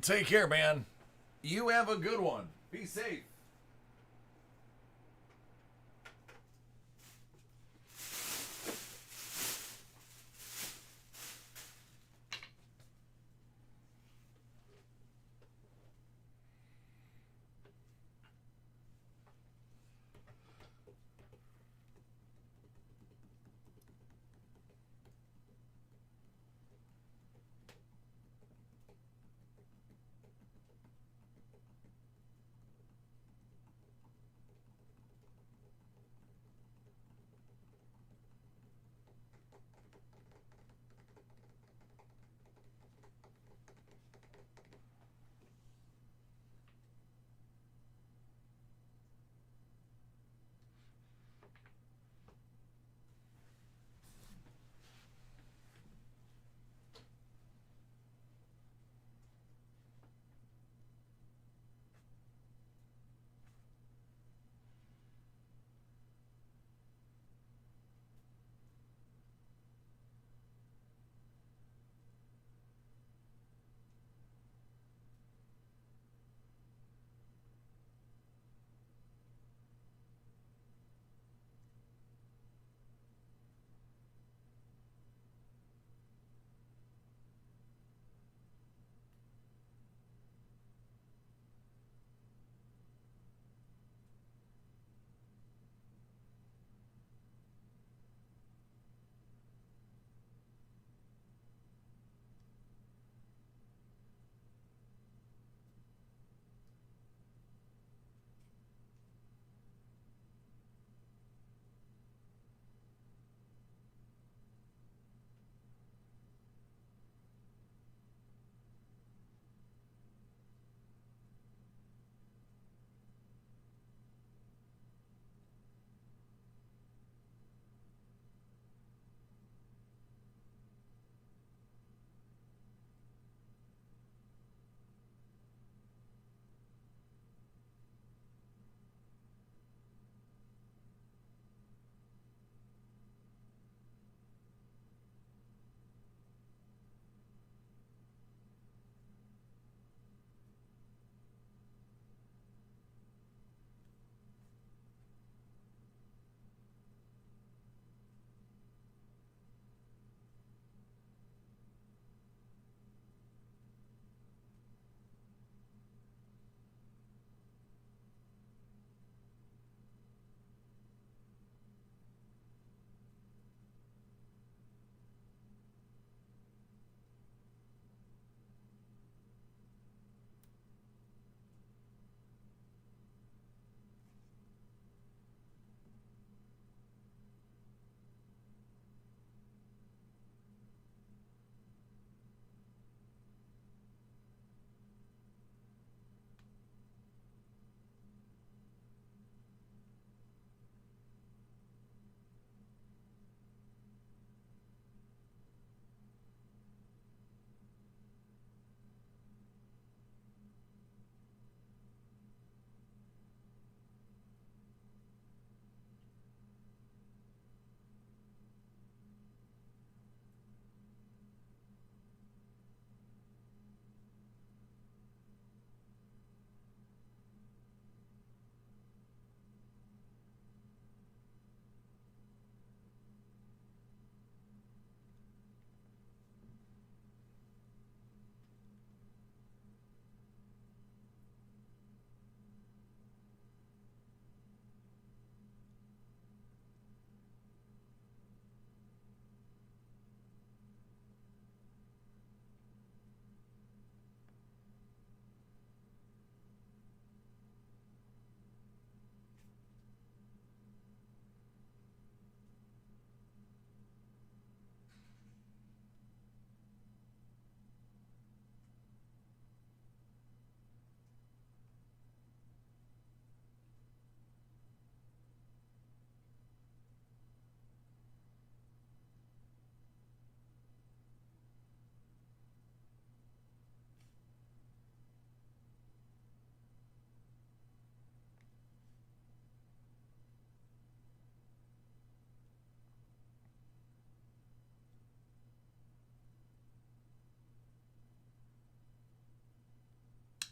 Take care, man. You have a good one. Be safe.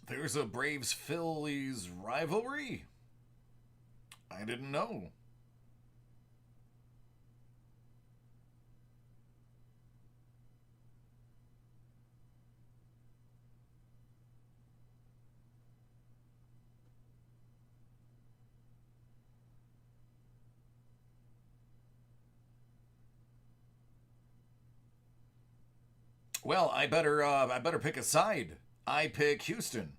There's a Braves Phillies rivalry? I didn't know. Well, I better pick a side. I pick Houston.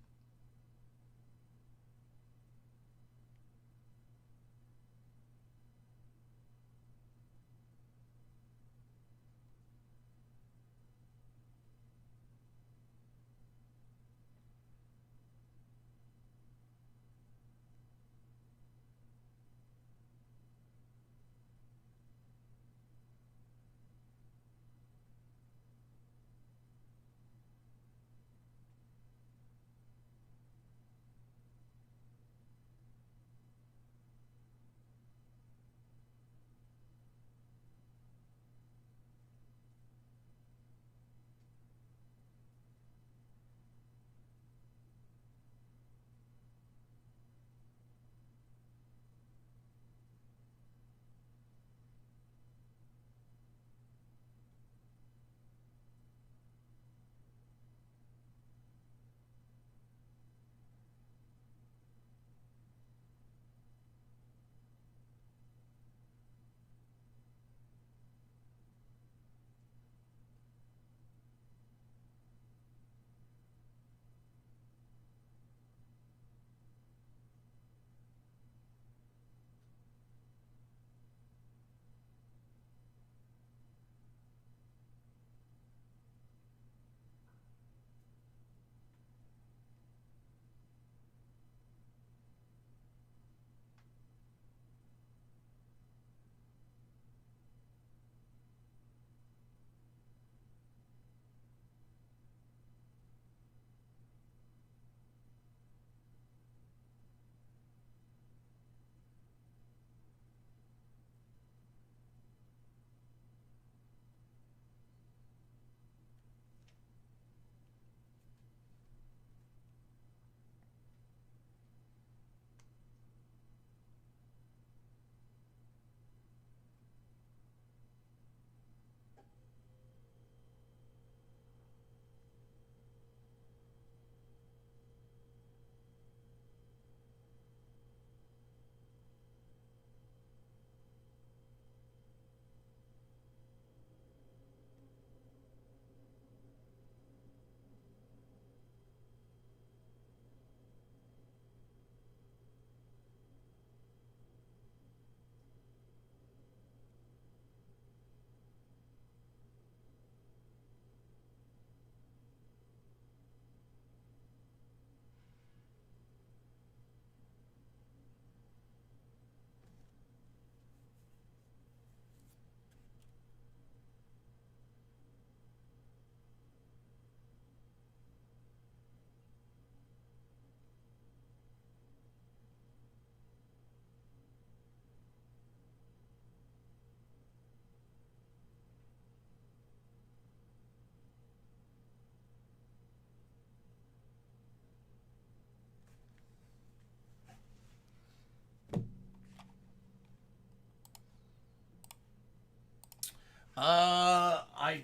I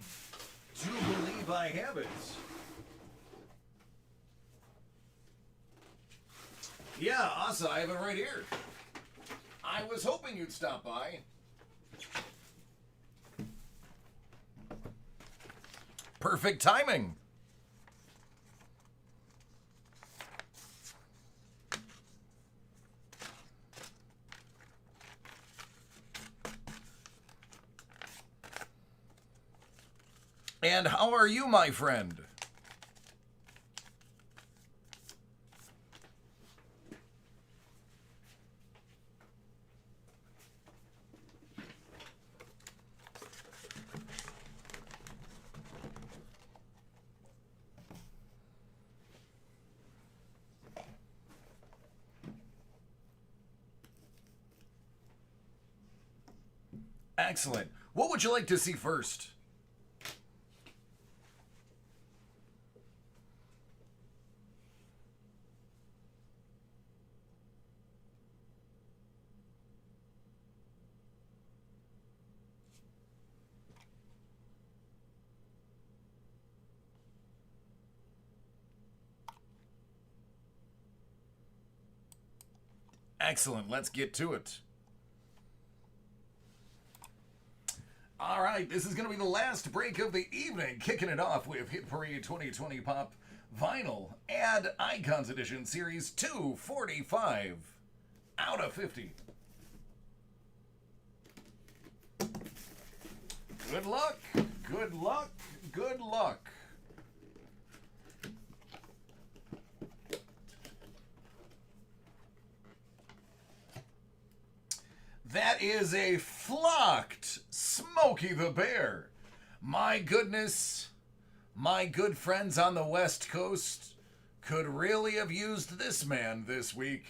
do believe I have it. Yeah, Asa, I have it right here. I was hoping you'd stop by. Perfect timing. And how are you, my friend? Excellent. What would you like to see first? Excellent. Let's get to it. All right, this is going to be the last break of the evening, kicking it off with Hit Parade 2020 Pop Vinyl Ad Icons Edition Series 245 out of 50. Good luck, good luck, good luck. That is a flocked Smokey the Bear. My goodness, my good friends on the West Coast could really have used this man this week.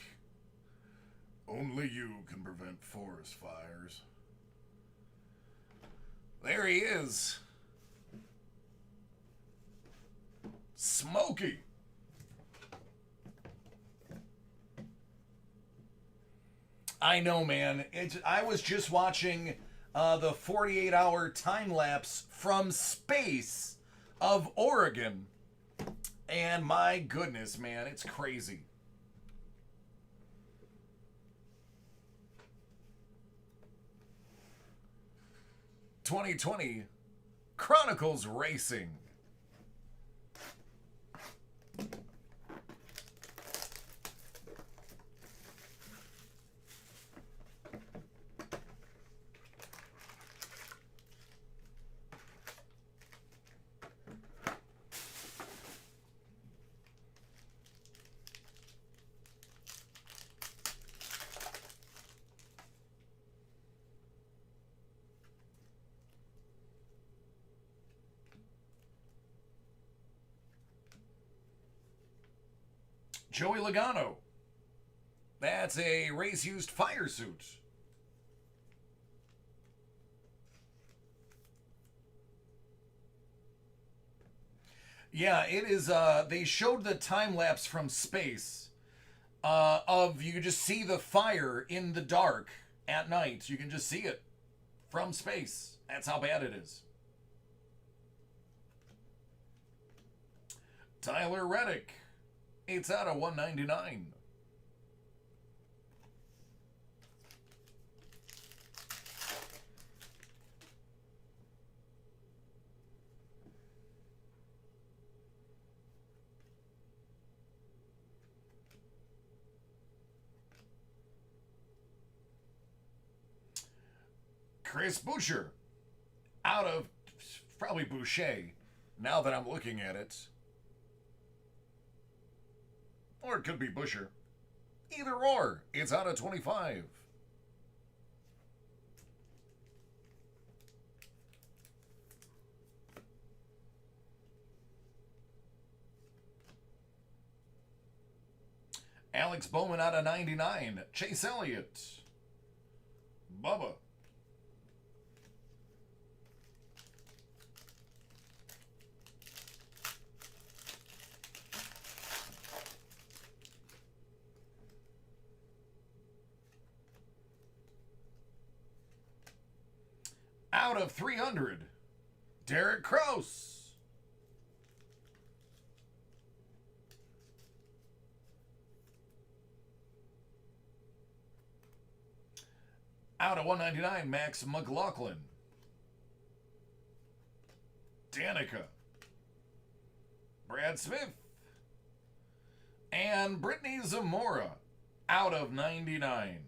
Only you can prevent forest fires. There he is. Smokey. I know, man. I was just watching the 48-hour time lapse from space of Oregon, and my goodness, man, it's crazy. "2020 Chronicles Racing." Joey Logano. That's a race-used fire suit. Yeah, it is, they showed the time lapse from space of, you can just see the fire in the dark at night. You can just see it from space. That's how bad it is. Tyler Reddick. It's out of 199. Chris Boucher. Out of probably Boucher, now that I'm looking at it. Or it could be Busher. Either or, it's out of 25. Alex Bowman out of 99. Chase Elliott. Bubba. Out of 300, Derek Krause. Out of 199, Max McLaughlin. Danica. Brad Smith. And Brittany Zamora. Out of 99.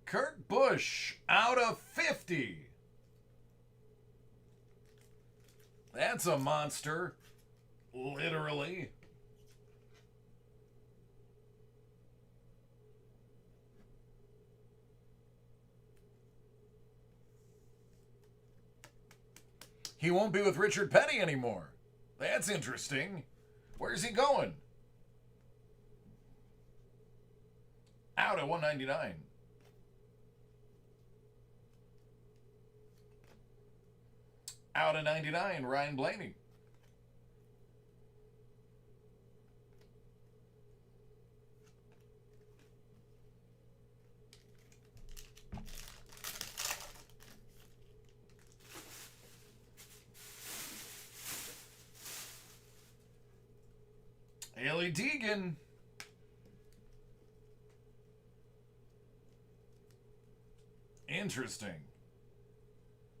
Kurt Busch out of 50. That's a monster. Literally. He won't be with Richard Petty anymore. That's interesting. Where's he going? Out of 199. Out of 99, Ryan Blaney. . . . . . . . . . . . . . . . . . . . . . . . . . . . . . . . . . . . . . . . . . . . . . . . . . . . . . . . . . Haley Deegan. Interesting.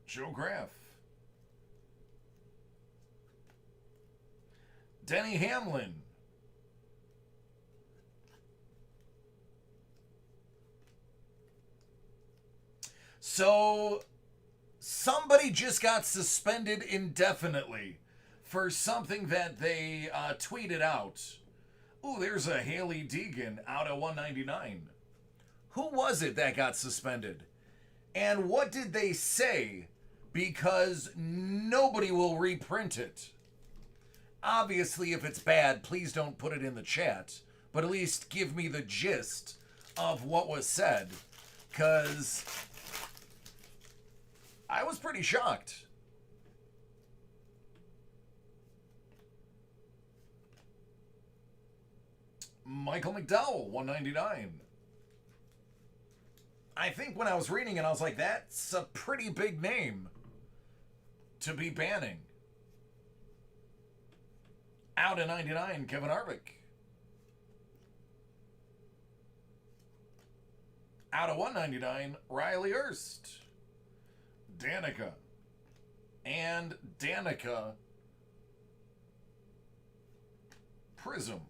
Joe Graff. Denny Hamlin. So, somebody just got suspended indefinitely for something that they tweeted out. Ooh, there's a Haley Deegan out of 199. Who was it that got suspended? And what did they say? Because nobody will reprint it. Obviously, if it's bad, please don't put it in the chat. But at least give me the gist of what was said. Because I was pretty shocked. Michael McDowell, 199. I think when I was reading it, I was like, that's a pretty big name to be banning. Out of 99, Kevin Harvick. Out of 199, Riley Hurst. Danica. And Danica Prism.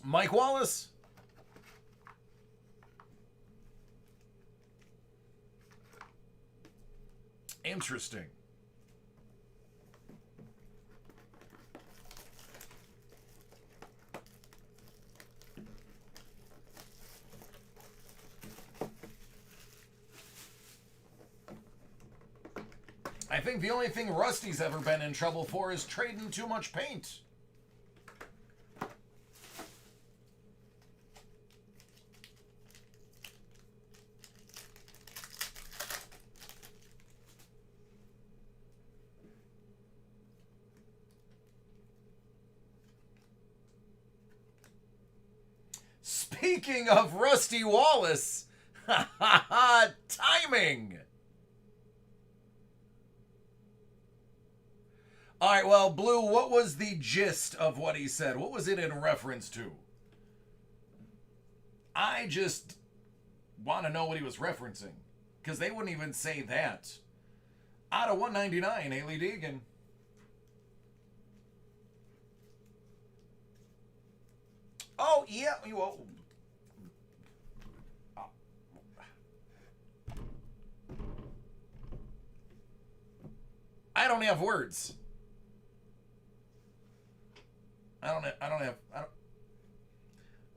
Mike Wallace. Interesting. I think the only thing Rusty's ever been in trouble for is trading too much paint. Speaking of Rusty Wallace, timing. All right, well, Blue, what was the gist of what he said? What was it in reference to? I just want to know what he was referencing, because they wouldn't even say that. Out of 199, Haley Deegan. Oh, yeah. Well, I don't have words. I don't have.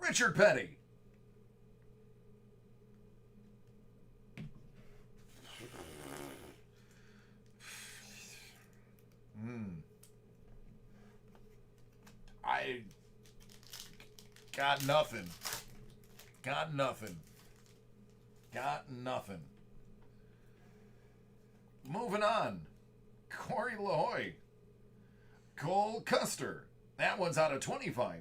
Richard Petty. I got nothing. Got nothing. Got nothing. Moving on. Corey LaHoy. Cole Custer. That one's out of 25.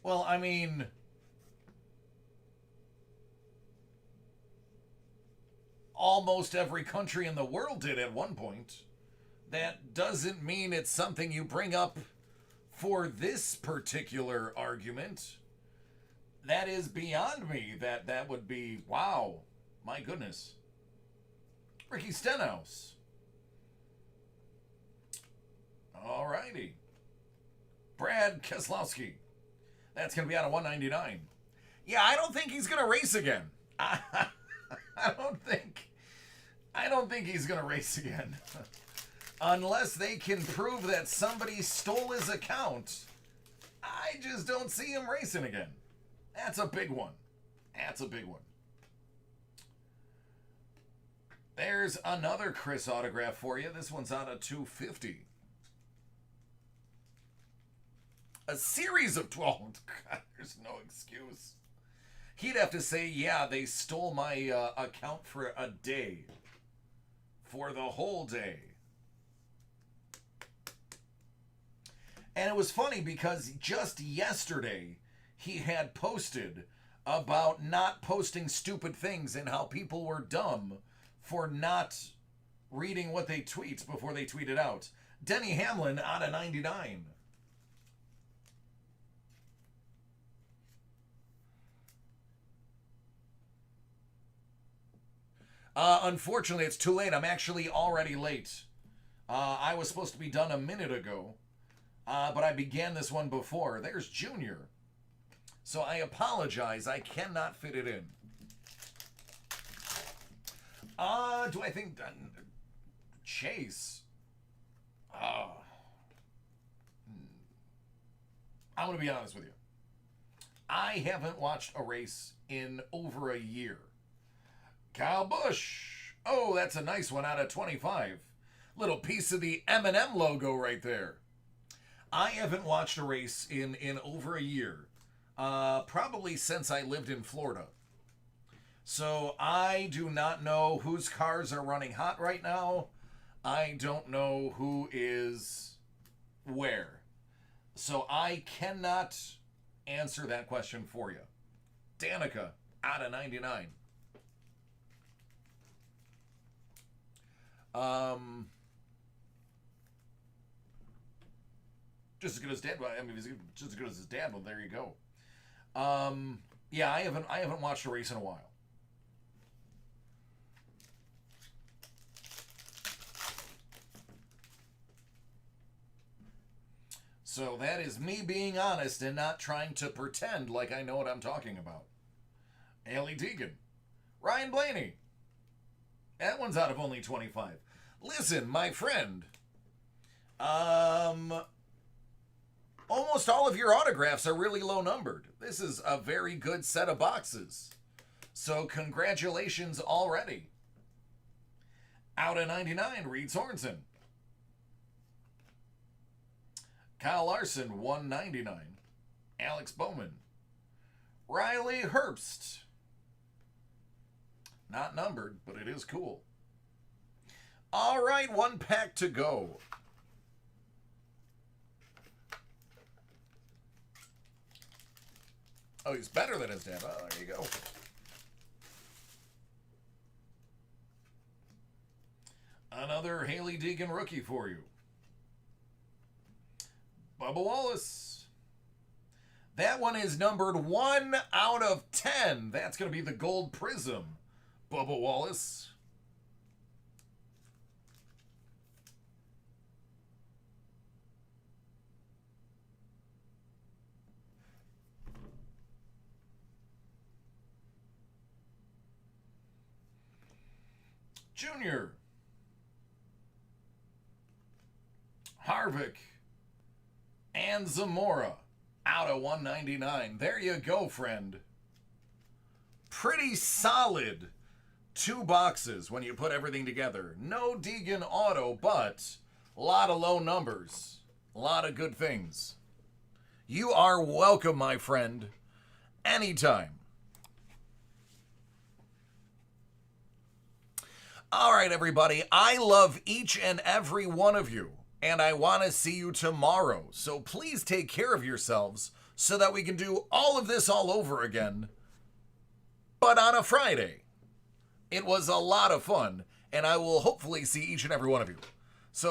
Well, I mean, almost every country in the world did at one point. That doesn't mean it's something you bring up for this particular argument. That is beyond me. That would be, wow, my goodness. Ricky Stenhouse. All righty. Brad Keselowski. That's going to be out of 199. Yeah, I don't think he's going to race again. I don't think he's going to race again. Unless they can prove that somebody stole his account, I just don't see him racing again. That's a big one. That's a big one. There's another Chris autograph for you. This one's out of 250. A series of 12. God, there's no excuse. He'd have to say, yeah, they stole my account for a day. for the whole day. And it was funny because just yesterday he had posted about not posting stupid things and how people were dumb for not reading what they tweet before they tweet it out. Denny Hamlin out of 99. Unfortunately, it's too late. I'm actually already late. I was supposed to be done a minute ago, but I began this one before. There's Junior. So I apologize. I cannot fit it in. Do I think Chase? I'm going to be honest with you. I haven't watched a race in over a year. Kyle Busch. Oh, that's a nice one out of 25. Little piece of the M&M logo right there. I haven't watched a race in over a year. Probably since I lived in Florida. So I do not know whose cars are running hot right now. I don't know who is where. So I cannot answer that question for you. Danica out of 99. Just as good as dad. I mean, he's just as good as his dad. Well, there you go. Yeah, I haven't watched a race in a while. So that is me being honest and not trying to pretend like I know what I'm talking about. Haley Deegan. Ryan Blaney. That one's out of only 25. Listen, my friend. Almost all of your autographs are really low numbered. This is a very good set of boxes. So congratulations already. Out of 99, Reed Sorensen. Kyle Larson, 199. Alex Bowman. Riley Herbst. Not numbered, but it is cool. All right, one pack to go. Oh, he's better than his dad. Oh, there you go. Another Haley Deegan rookie for you. Bubba Wallace. That one is numbered 1 out of 10. That's going to be the gold prism. Bubba Wallace. Junior. Harvick. And Zamora. Out of 199. There you go, friend. Pretty solid 2 boxes when you put everything together. No Deegan auto, but a lot of low numbers. A lot of good things. You are welcome, my friend. Anytime. All right, everybody. I love each and every one of you, and I want to see you tomorrow. So please take care of yourselves so that we can do all of this all over again, but on a Friday. It was a lot of fun, and I will hopefully see each and every one of you